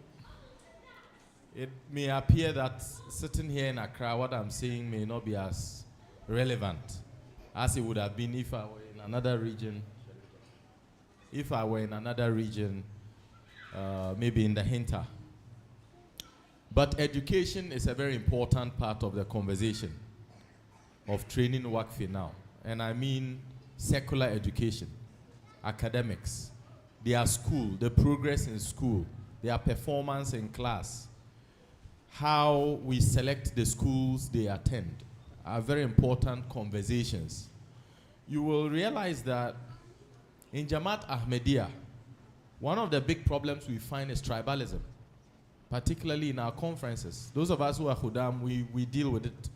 it may appear that sitting here in Accra, what I'm saying may not be as relevant as it would have been if I were in another region. Maybe in the Hinter. But education is a very important part of the conversation of training Waqf now. And I mean secular education, academics, their school, the progress in school, their performance in class, how we select the schools they attend are very important conversations. You will realize that in Jamaat Ahmadiyya, one of the big problems we find is tribalism, particularly in our conferences. Those of us who are Khudam, we deal with it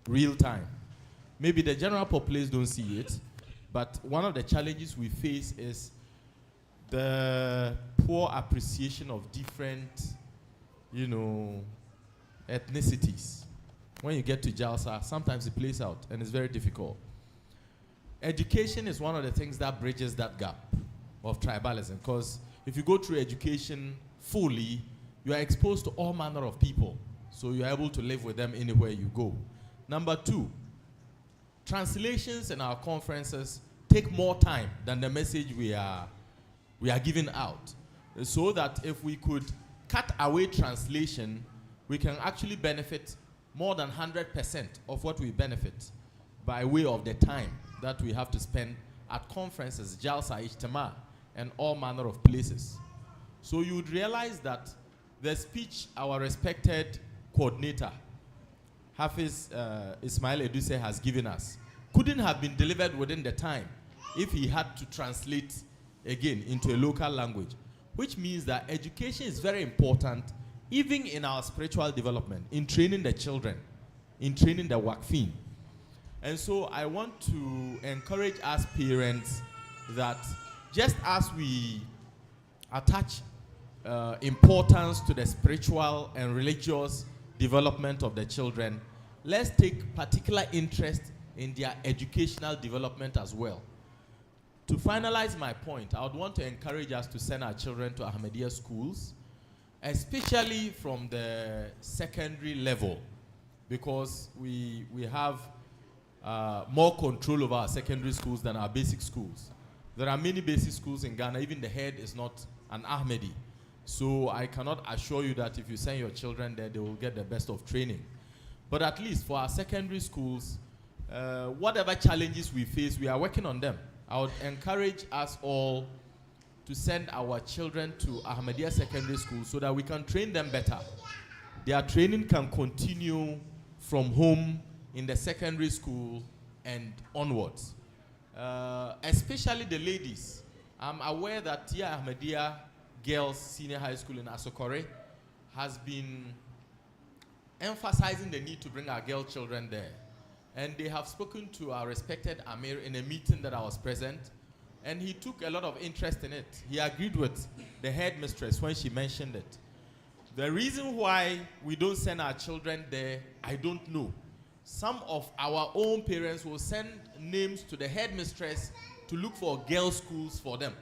real time. Maybe the general populace don't see it, but one of the challenges we face is the poor appreciation of different, ethnicities. When you get to Jalsa, sometimes it plays out, and it's very difficult. Education is one of the things that bridges that gap of tribalism, because if you go through education fully, you are exposed to all manner of people, so you are able to live with them anywhere you go. Number two, translations in our conferences take more time than the message we are giving out, so that if we could cut away translation, we can actually benefit more than 100% of what we benefit by way of the time that we have to spend at conferences, Jalsa, Ijtima, and all manner of places. So you would realize that the speech our respected coordinator, Hafiz Ismail Eduse, has given us couldn't have been delivered within the time if he had to translate again into a local language, which means that education is very important even in our spiritual development, in training the children, in training the Waqfin. And so I want to encourage us parents that just as we attach importance to the spiritual and religious development of the children, let's take particular interest in their educational development as well. To finalize my point, I would want to encourage us to send our children to Ahmadiyya schools, especially from the secondary level, because we have more control over our secondary schools than our basic schools. There are many basic schools in Ghana, even the head is not an Ahmadi. So I cannot assure you that if you send your children there, they will get the best of training. But at least for our secondary schools, whatever challenges we face, we are working on them. I would encourage us all to send our children to Ahmadiyya secondary school so that we can train them better. Their training can continue from home in the secondary school and onwards. Especially the ladies. I'm aware that Tia Ahmadiyya Girls Senior High School in Asokore has been emphasizing the need to bring our girl children there. And they have spoken to our respected Amir in a meeting that I was present, and he took a lot of interest in it. He agreed with the headmistress when she mentioned it. The reason why we don't send our children there, I don't know. Some of our own parents will send names to the headmistress to look for girls' schools for them.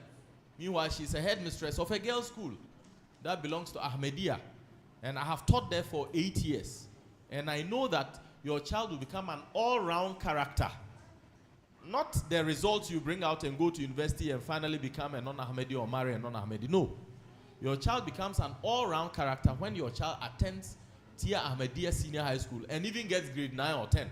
Meanwhile, she's a headmistress of a girls' school that belongs to Ahmadiyya. And I have taught there for 8 years. And I know that your child will become an all-round character. Not the results you bring out and go to university and finally become a non-Ahmadi or marry a non-Ahmadi. No. Your child becomes an all-round character when your child attends Tia Ahmadiyya Senior High School and even gets grade 9 or 10.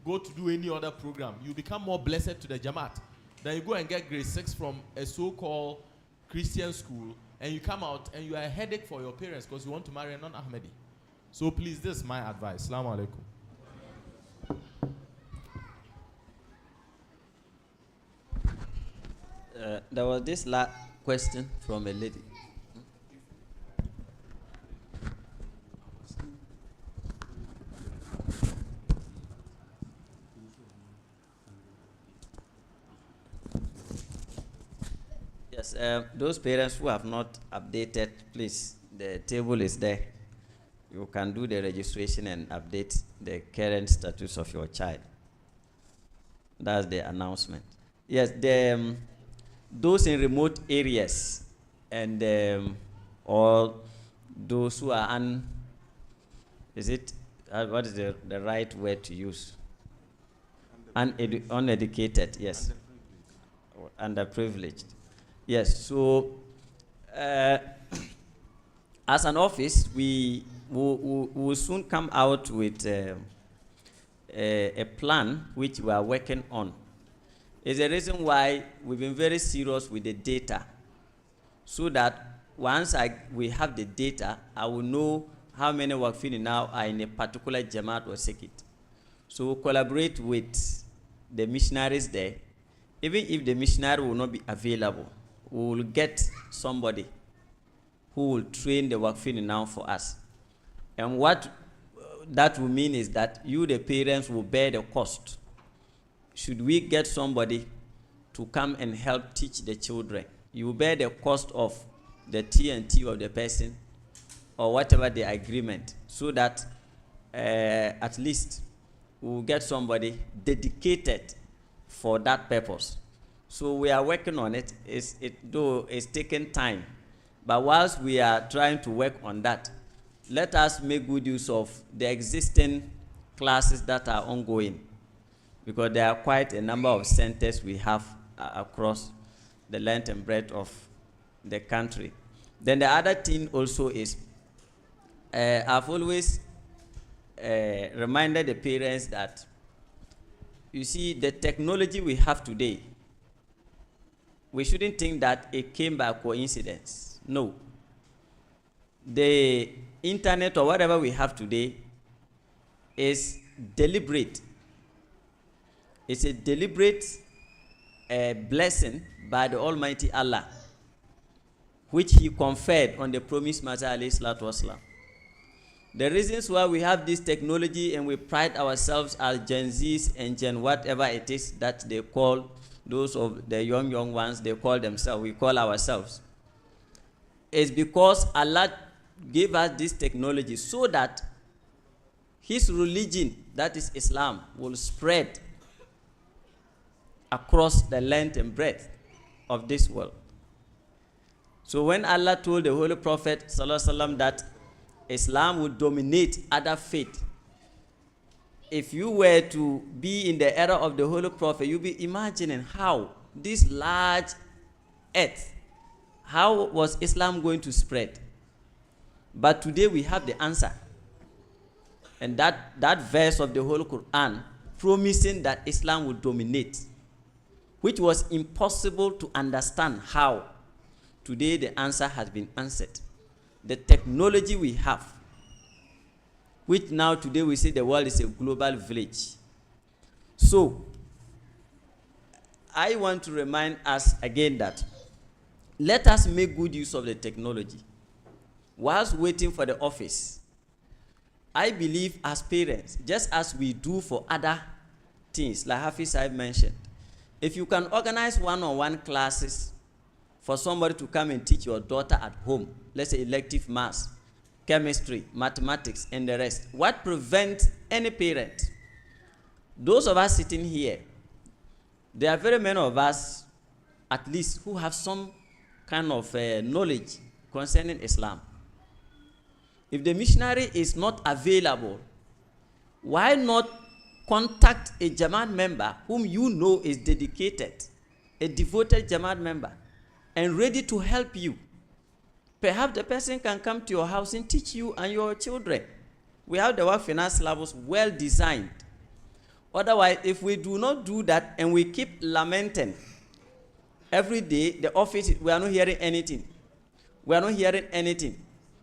Go to do any other program. You become more blessed to the Jamaat. Then you go and get grade 6 from a so-called Christian school, and you come out and you are a headache for your parents because you want to marry a non-Ahmadi. So please, this is my advice. Assalamu alaikum. There was this last question from a lady. Yes, those parents who have not updated, please, the table is there. You can do the registration and update the current status of your child. That's the announcement. Yes, the those in remote areas and or those who are what is the right word to use? Uneducated, yes. Underprivileged. Yes, so as an office, we we'll soon come out with a plan which we are working on. It's the reason why we've been very serious with the data, so that once we have the data, I will know how many Waqfini now are in a particular Jamaat or Sekit. So we'll collaborate with the missionaries there. Even if the missionary will not be available, we will get somebody who will train the Waqfini now for us. And what that will mean is that you, the parents, will bear the cost. Should we get somebody to come and help teach the children, you will bear the cost of the T&T of the person or whatever the agreement, so that at least we will get somebody dedicated for that purpose. So we are working on it. Though it's taking time, but whilst we are trying to work on that, let us make good use of the existing classes that are ongoing, because there are quite a number of centers we have across the length and breadth of the country. Then the other thing also is, I've always reminded the parents that, you see, the technology we have today, we shouldn't think that it came by coincidence. No. The internet or whatever we have today is deliberate. It's a deliberate blessing by the Almighty Allah, which He conferred on the promised Master alayhi salatu wasalam. The reasons why we have this technology and we pride ourselves as Gen Zs and Gen whatever it is that they call, those of the young ones, they call themselves, we call ourselves, is because Allah gave us this technology so that His religion, that is Islam, will spread across the length and breadth of this world. So when Allah told the Holy Prophet ﷺ that Islam would dominate other faith, if you were to be in the era of the Holy Prophet, you'd be imagining how this large earth, how was Islam going to spread? But today we have the answer. And that verse of the Holy Quran promising that Islam would dominate, which was impossible to understand how. Today the answer has been answered. The technology we have, which now today we say the world is a global village. So, I want to remind us again that let us make good use of the technology. Whilst waiting for the office, I believe as parents, just as we do for other things, like Hafiz Saib mentioned, if you can organize one-on-one classes for somebody to come and teach your daughter at home, let's say elective maths, chemistry, mathematics, and the rest, what prevents any parent? Those of us sitting here, there are very many of us, at least, who have some kind of knowledge concerning Islam. If the missionary is not available, why not contact a Jamaat member whom you know is dedicated, a devoted Jamaat member, and ready to help you? Perhaps the person can come to your house and teach you and your children. We have the Waqf finance syllabus well designed. Otherwise, if we do not do that and we keep lamenting every day, the office, we are not hearing anything. We are not hearing anything.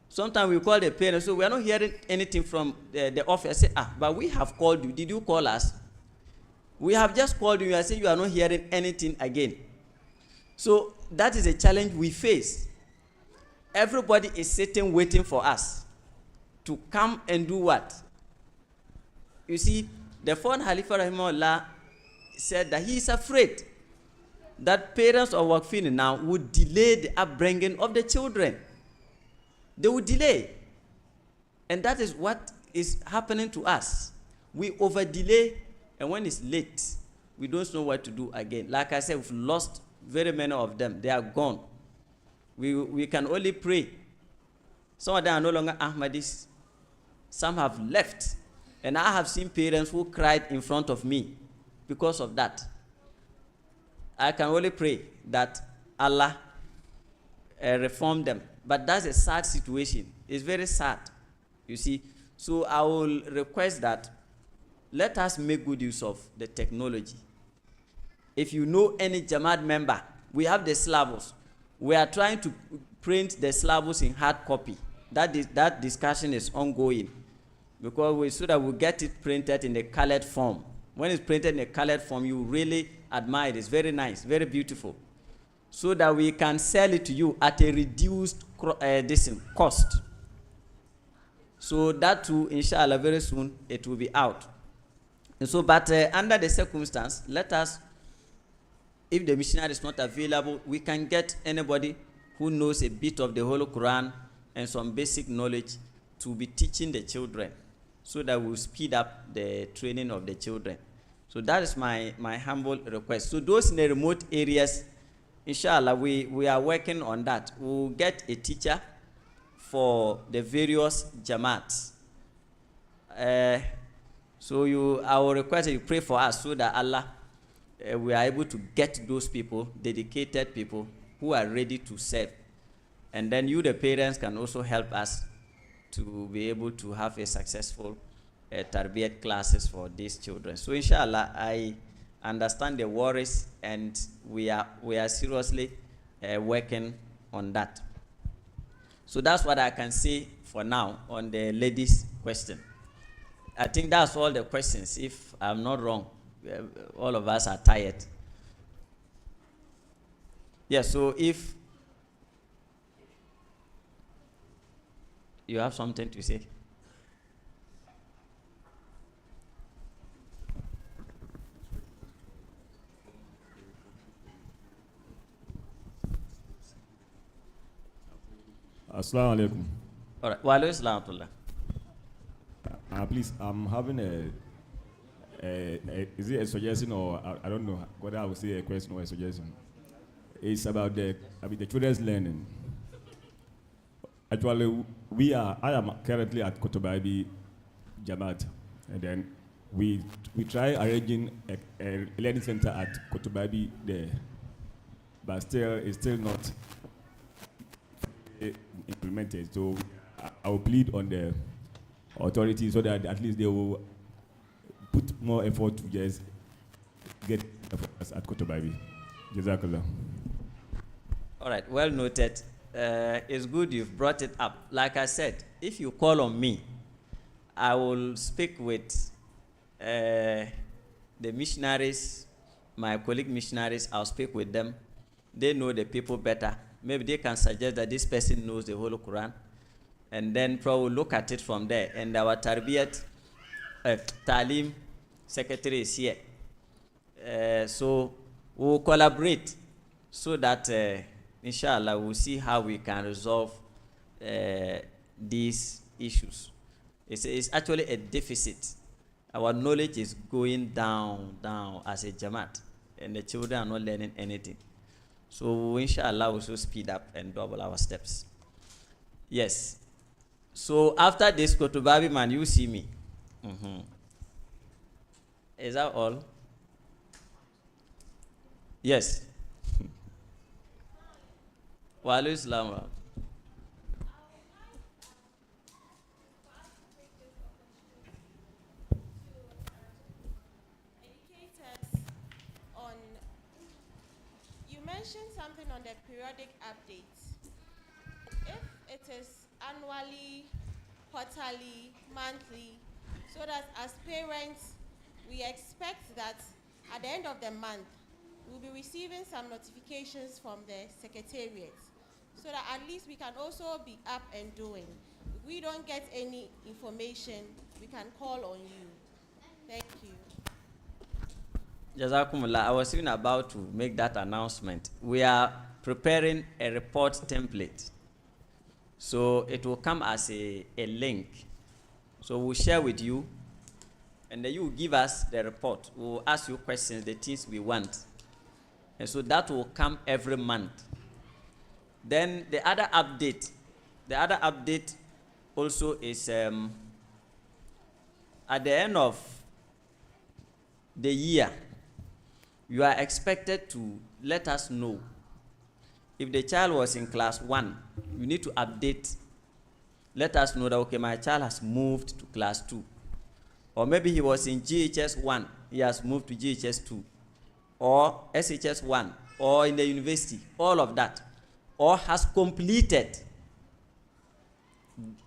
Sometimes we call the parents, so we are not hearing anything from the office. Say, but we have called you. Did you call us? We have just called you. I say you are not hearing anything again. So that is a challenge we face. Everybody is sitting waiting for us to come and do what? You see, the fourth Khalifa Rahimahullah said that he is afraid that parents of Waqfini now would delay the upbringing of the children. They would delay. And that is what is happening to us. We over delay, and when it's late, we don't know what to do again. Like I said, we've lost very many of them. They are gone. We can only pray. Some of them are no longer Ahmadis. Some have left. And I have seen parents who cried in front of me because of that. I can only pray that Allah reform them. But that's a sad situation. It's very sad. You see, so I will request that let us make good use of the technology. If you know any Jamaat member, we have the syllabus. We are trying to print the syllabus in hard copy. That discussion is ongoing, because so that we get it printed in a colored form. When it's printed in a colored form, you really admire it. It's very nice, very beautiful, so that we can sell it to you at a reduced cost. So that too, inshallah, very soon it will be out. And so, but under the circumstance, let us, if the missionary is not available, we can get anybody who knows a bit of the Holy Quran and some basic knowledge to be teaching the children, so that we'll speed up the training of the children. So that is my humble request. So those in the remote areas, inshallah, we are working on that. We'll get a teacher for the various Jamaats. So I will request that you pray for us, so that Allah, we are able to get those people, dedicated people, who are ready to serve. And then you, the parents, can also help us to be able to have a successful tarbiyat classes for these children. So inshallah, I understand the worries, and we are seriously working on that. So that's what I can say for now on the ladies' question. I think that's all the questions. If I'm not wrong, all of us are tired. Yes, so if you have something to say. Assalamu alaikum. All right. Wa alaikum salam. Please, I'm having is it a suggestion, or I don't know whether I would say a question or a suggestion. It's about the children's learning. Actually, I am currently at Kotobabi Jamaat, and then we try arranging a learning center at Kotobabi there, but it's still not implemented. So I will plead on the authorities, so that at least they will put more effort to just get us at Kotobabi. Jazakallah. All right, well noted. It's good you've brought it up. Like I said, if you call on me, I will speak with the missionaries, my colleague missionaries. I'll speak with them. They know the people better. Maybe they can suggest that this person knows the Holy Quran, and then probably look at it from there. And our Tarbiyat Talim secretary is here. So we'll collaborate, so that inshallah we'll see how we can resolve these issues. It's actually a deficit. Our knowledge is going down as a Jamaat, and the children are not learning anything. So inshallah we'll also speed up and double our steps. Yes. So after this Kotobabi man, you see me. Is that all? Yes. Wa alaikum salam. Mentioned something on the periodic updates. If it is annually, quarterly, monthly, so that as parents, we expect that at the end of the month, we'll be receiving some notifications from the secretariat, so that at least we can also be up and doing. If we don't get any information, we can call on you. Thank you. Jazakumullah. I was even about to make that announcement. We are preparing a report template. So it will come as a link. So we'll share with you, and then you will give us the report. We'll ask you questions, the things we want. And so that will come every month. Then the other update also is at the end of the year, you are expected to let us know if the child was in class 1, you need to update let us know that, okay, my child has moved to class 2. Or maybe he was in GHS 1, he has moved to GHS 2. Or SHS 1, or in the university, all of that. Or has completed.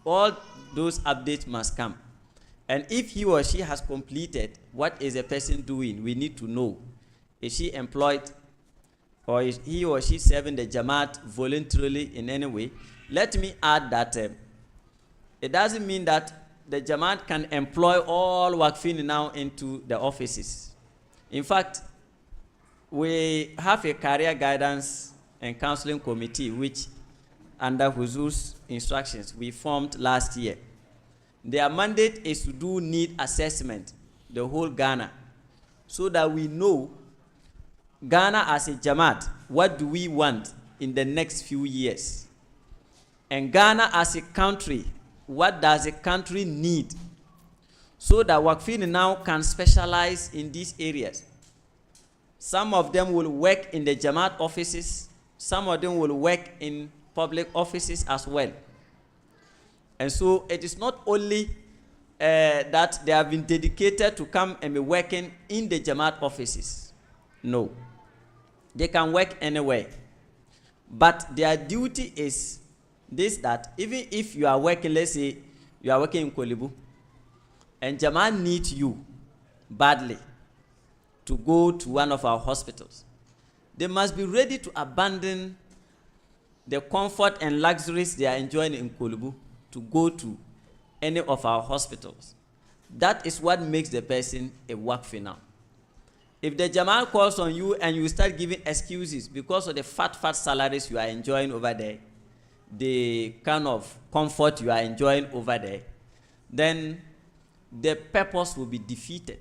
All those updates must come. And if he or she has completed, what is the person doing? We need to know. Is she employed? Or is he or she serving the Jamaat voluntarily in any way? Let me add that it doesn't mean that the Jamaat can employ all Waqfin now into the offices. In fact, we have a career guidance and counseling committee which, under Huzur's instructions, we formed last year. Their mandate is to do need assessment, the whole Ghana, so that we know Ghana as a Jamaat, what do we want in the next few years? And Ghana as a country, what does the country need? So that Waqfin now can specialize in these areas. Some of them will work in the Jamaat offices, some of them will work in public offices as well. And so it is not only that they have been dedicated to come and be working in the Jamaat offices. No. They can work anywhere. But their duty is this, that even if you are working, let's say you are working in Kolibu, and Jamaat needs you badly to go to one of our hospitals, they must be ready to abandon the comfort and luxuries they are enjoying in Kolibu to go to any of our hospitals. That is what makes the person a Waqf now. If the Jamaat calls on you and you start giving excuses because of the fat salaries you are enjoying over there, the kind of comfort you are enjoying over there, then the purpose will be defeated.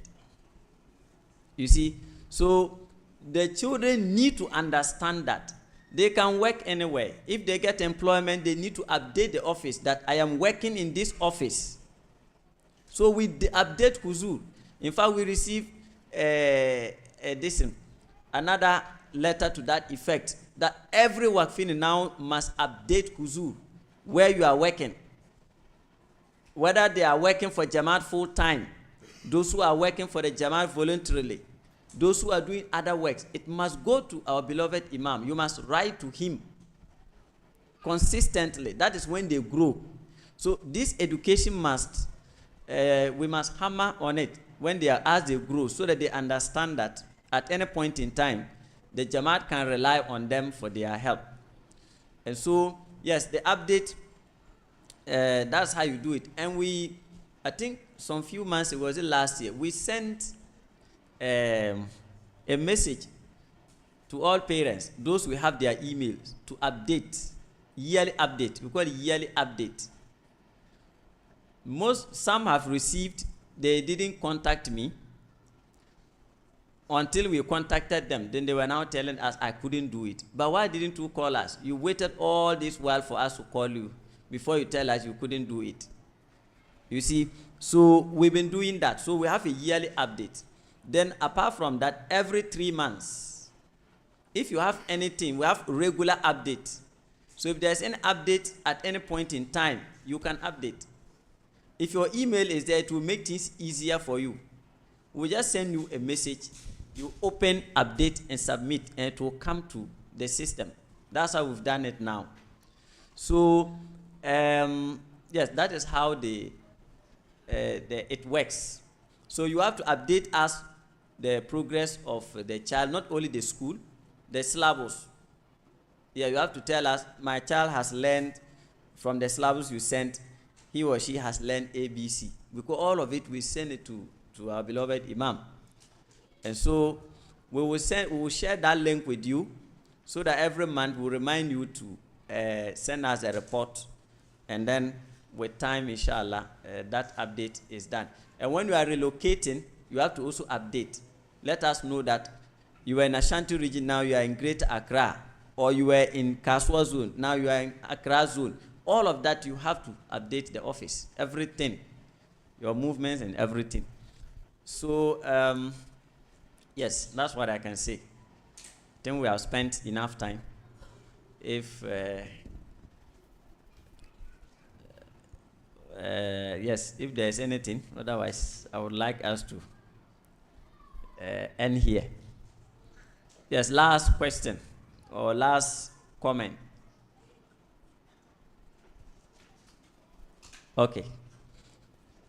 You see, so the children need to understand that they can work anywhere. If they get employment, they need to update the office that I am working in this office. So we update Huzur. In fact, we receive another letter to that effect, that every Waqfin now must update Huzur where you are working. Whether they are working for Jamaat full time, those who are working for the Jamaat voluntarily, those who are doing other works, it must go to our beloved Imam. You must write to him consistently. That is when they grow. So this education must, we must hammer on it when they are, as they grow, so that they understand that at any point in time, the Jamaat can rely on them for their help. And so, yes, the update, that's how you do it. And we, I think some few months, it was last year, we sent a message to all parents, those who have their emails, to update, yearly update. We call it yearly update. Some have received, they didn't contact me until we contacted them. Then they were now telling us, I couldn't do it. But why didn't you call us? You waited all this while for us to call you before you tell us you couldn't do it. You see, so we've been doing that. So we have a yearly update. Then apart from that, every 3 months, if you have anything, we have regular updates. So if there's any update at any point in time, you can update. If your email is there, it will make things easier for you. We'll just send you a message, you open, update, and submit, and it will come to the system. That's how we've done it now. So, yes, that is how it works. So you have to update us the progress of the child, not only the school, the syllabus. Yeah, you have to tell us, my child has learned from the syllabus you sent, he or she has learned ABC. Because all of it, we send it to our beloved Imam. And so we will share that link with you, so that every month we'll remind you to send us a report. And then with time, inshallah, that update is done. And when you are relocating, you have to also update. Let us know that you were in Ashanti region, now you are in Greater Accra. Or you were in Kaswa zone, now you are in Accra zone. All of that, you have to update the office. Everything. Your movements and everything. So, yes, that's what I can say. I think we have spent enough time. If yes, if there's anything, otherwise I would like us to end here. Yes, last question or last comment. Okay.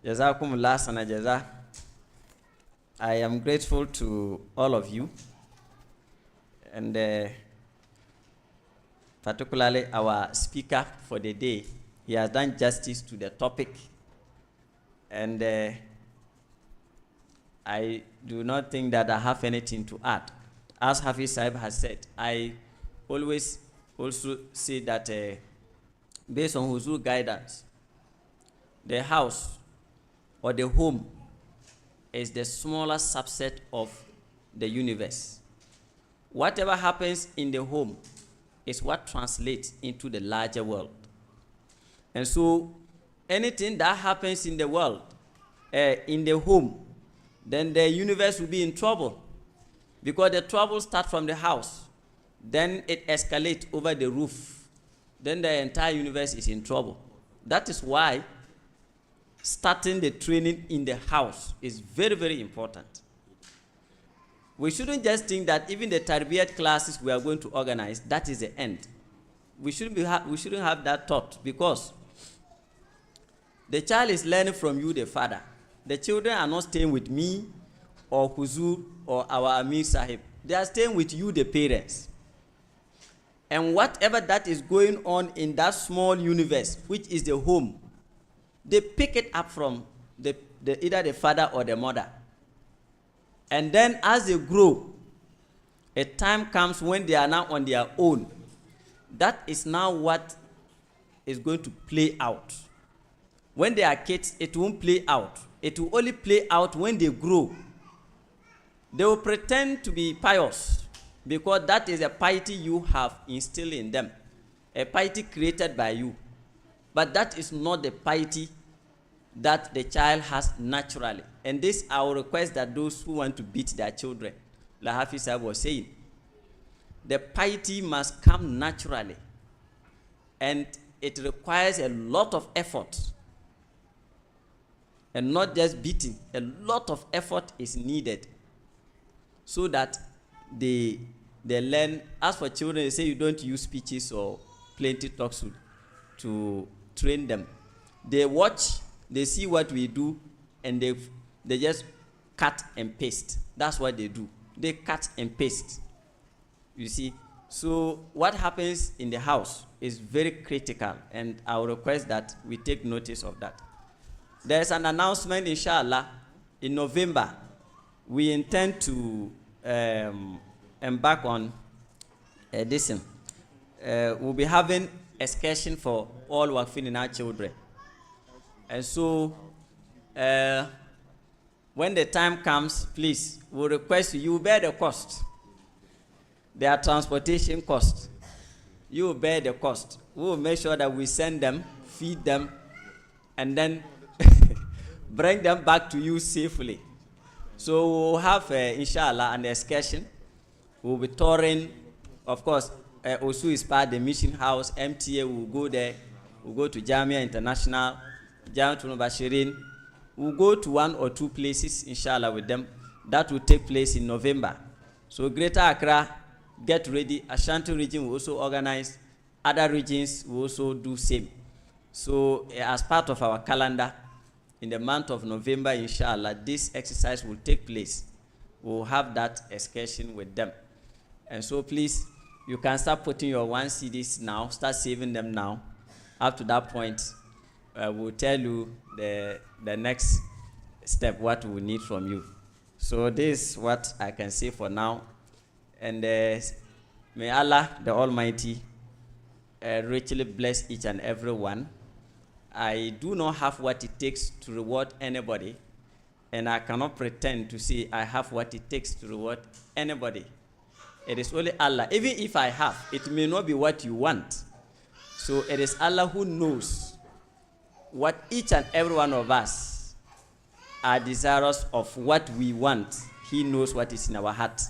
Jazakumullah sana jaza. I am grateful to all of you, and particularly our speaker for the day. He has done justice to the topic, and I do not think that I have anything to add. As Hafiz Saib has said, I always also say that based on Huzur guidance, the house or the home is the smaller subset of the universe. Whatever happens in the home is what translates into the larger world. And so anything that happens in the world, in the home, then the universe will be in trouble, because the trouble starts from the house, then it escalates over the roof, then the entire universe is in trouble. That is why starting the training in the house is very, very important. We shouldn't just think that even the tarbiyat classes we are going to organize, that is the end. We shouldn't have that thought, because the child is learning from you, the father. The children are not staying with me or Huzur or our Amir Sahib. They are staying with you, the parents. And whatever that is going on in that small universe, which is the home, they pick it up from either the father or the mother. And then as they grow, a time comes when they are now on their own. That is now what is going to play out. When they are kids, it won't play out. It will only play out when they grow. They will pretend to be pious, because that is a piety you have instilled in them, a piety created by you. But that is not the piety that the child has naturally. And this, I will request that those who want to beat their children, like Hafiz Sahib was saying, the piety must come naturally. And it requires a lot of effort. And not just beating. A lot of effort is needed so that they learn. As for children, they say you don't use speeches or plenty talks to train them. They watch, they see what we do, and they just cut and paste. That's what they do. They cut and paste. You see? So what happens in the house is very critical, and I will request that we take notice of that. There's an announcement, inshallah, in November. We intend to embark on this. We'll be having excursion for all Waqfin in our children. And so, when the time comes, please, we'll request you bear the cost. Their transportation cost. You bear the cost. We will make sure that we send them, feed them, and then bring them back to you safely. So we'll have, inshallah, an excursion. We'll be touring. Of course, Osu is part of the mission house. MTA will go there. We'll go to Jamia International, Jamia Bashirin. We'll go to 1 or 2 places, inshallah, with them. That will take place in November. So Greater Accra, get ready. Ashanti region will also organize. Other regions will also do same. So as part of our calendar, in the month of November, inshallah, this exercise will take place. We'll have that excursion with them. And so please, you can start putting your 1 CDs now, start saving them now. Up to that point, we'll tell you the next step, what we need from you. So this is what I can say for now. And may Allah, the Almighty, richly bless each and every one. I do not have what it takes to reward anybody, and I cannot pretend to say I have what it takes to reward anybody. It is only Allah. Even if I have, it may not be what you want. So it is Allah who knows what each and every one of us are desirous of, what we want. He knows what is in our heart.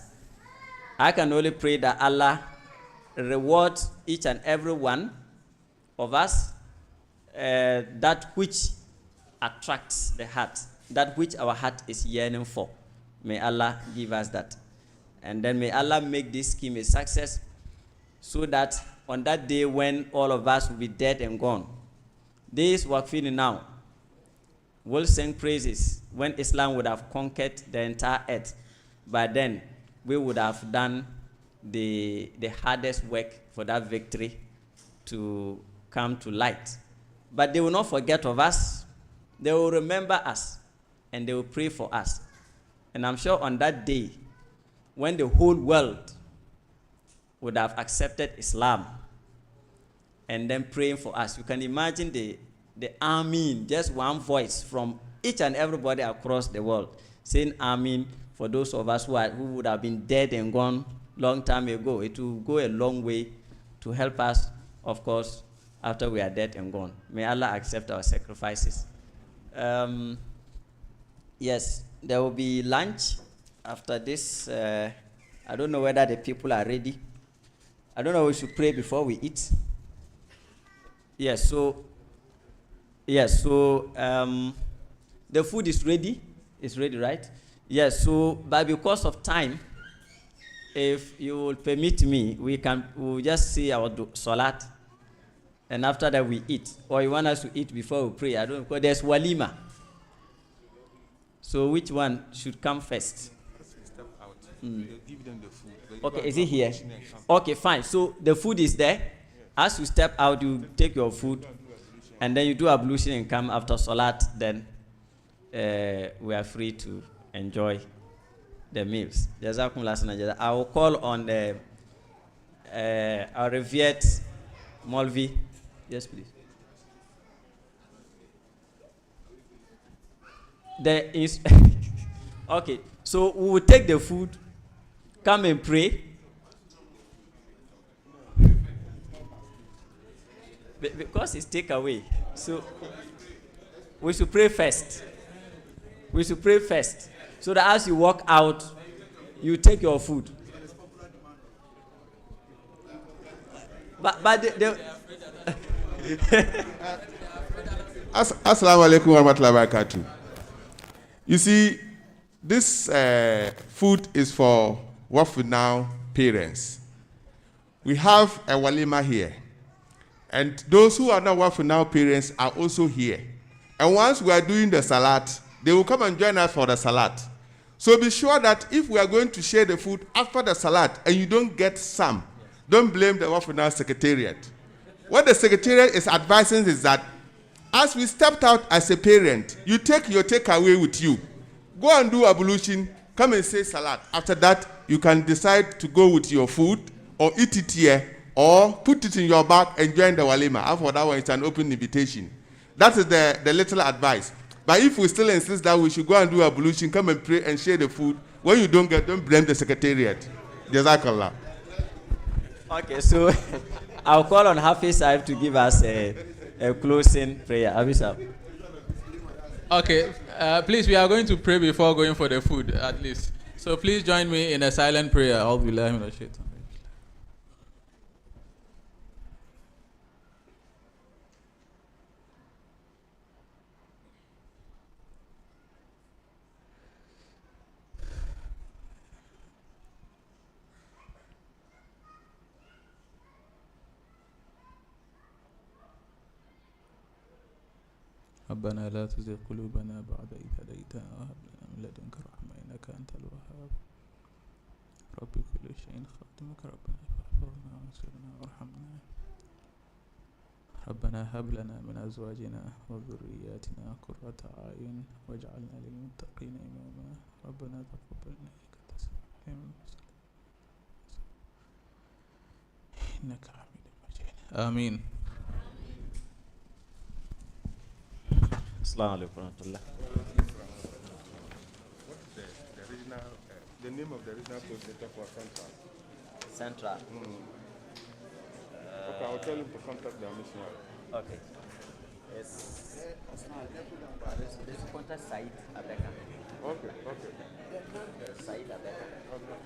I can only pray that Allah reward each and every one of us that which attracts the heart, that which our heart is yearning for. May Allah give us that. And then may Allah make this scheme a success, so that on that day when all of us will be dead and gone, this Waqfini now will sing praises when Islam would have conquered the entire earth. But then we would have done the hardest work for that victory to come to light. But they will not forget of us. They will remember us, and they will pray for us. And I'm sure on that day, when the whole world would have accepted Islam and then praying for us, you can imagine the Amin, just one voice from each and everybody across the world saying Amin for those of us who would have been dead and gone long time ago. It will go a long way to help us, of course, after we are dead and gone. May Allah accept our sacrifices. Yes, there will be lunch after this. I don't know whether the people are ready. I don't know, we should pray before we eat. Yes, so the food is ready. It's ready, right? Yes, so but because of time, if you will permit me, we'll just say our salat, and after that we eat. Or you want us to eat before we pray? I don't know, because there's walima. So which one should come first? Give them the food. Okay, is it here? Okay, fine. So the food is there. As you step out, you take your food, and then you do ablution and come after salat. Then we are free to enjoy the meals. I will call on our revered Molvi. Yes, please. Okay, so we will take the food, come and pray. Because it's takeaway, so we should pray first. We should pray first, so that as you walk out, you take your food. But Assalamu alaikum wa rahmatullahi wa barakatuh. You see, this food is for Waqf Now parents. We have a walima here. And those who are not Waqf Now parents are also here. And once we are doing the salat, they will come and join us for the salat. So be sure that if we are going to share the food after the salat and you don't get some, don't blame the Waqf Now secretariat. What the secretariat is advising is that as we stepped out as a parent, you take your takeaway with you. Go and do ablution, come and say salat. After that, you can decide to go with your food or eat it here, or put it in your bag and join the walima. After that one, it's an open invitation. That is the little advice. But if we still insist that we should go and do ablution, come and pray and share the food, when you don't get, don't blame the secretariat. Jazakallah. Okay, so I'll call on Hafiz Saib to give us a closing prayer. Hafiz Saib. Okay, please, we are going to pray before going for the food, at least. So please join me in a silent prayer. ربنا لا تزغ قلوبنا بعد إذ هديتنا وهب لنا من لدنك رحمة إنك أنت الوهاب رب كل شيء خادمك ربنا فاحفظنا وانصرنا وارحمنا ربنا هب لنا من أزواجنا وذرياتنا قرة أعين واجعلنا للمتقين إماما ربنا تقبل إنك أنت السميع إنك حميد مجيد آمين. Assalamu alaikum warahmatullah. The name of the regional coordinator for Central. Central. Okay, I'll tell him to contact the missionary. Okay. It's contact Said Abeka. Okay. Said Abeka. Okay.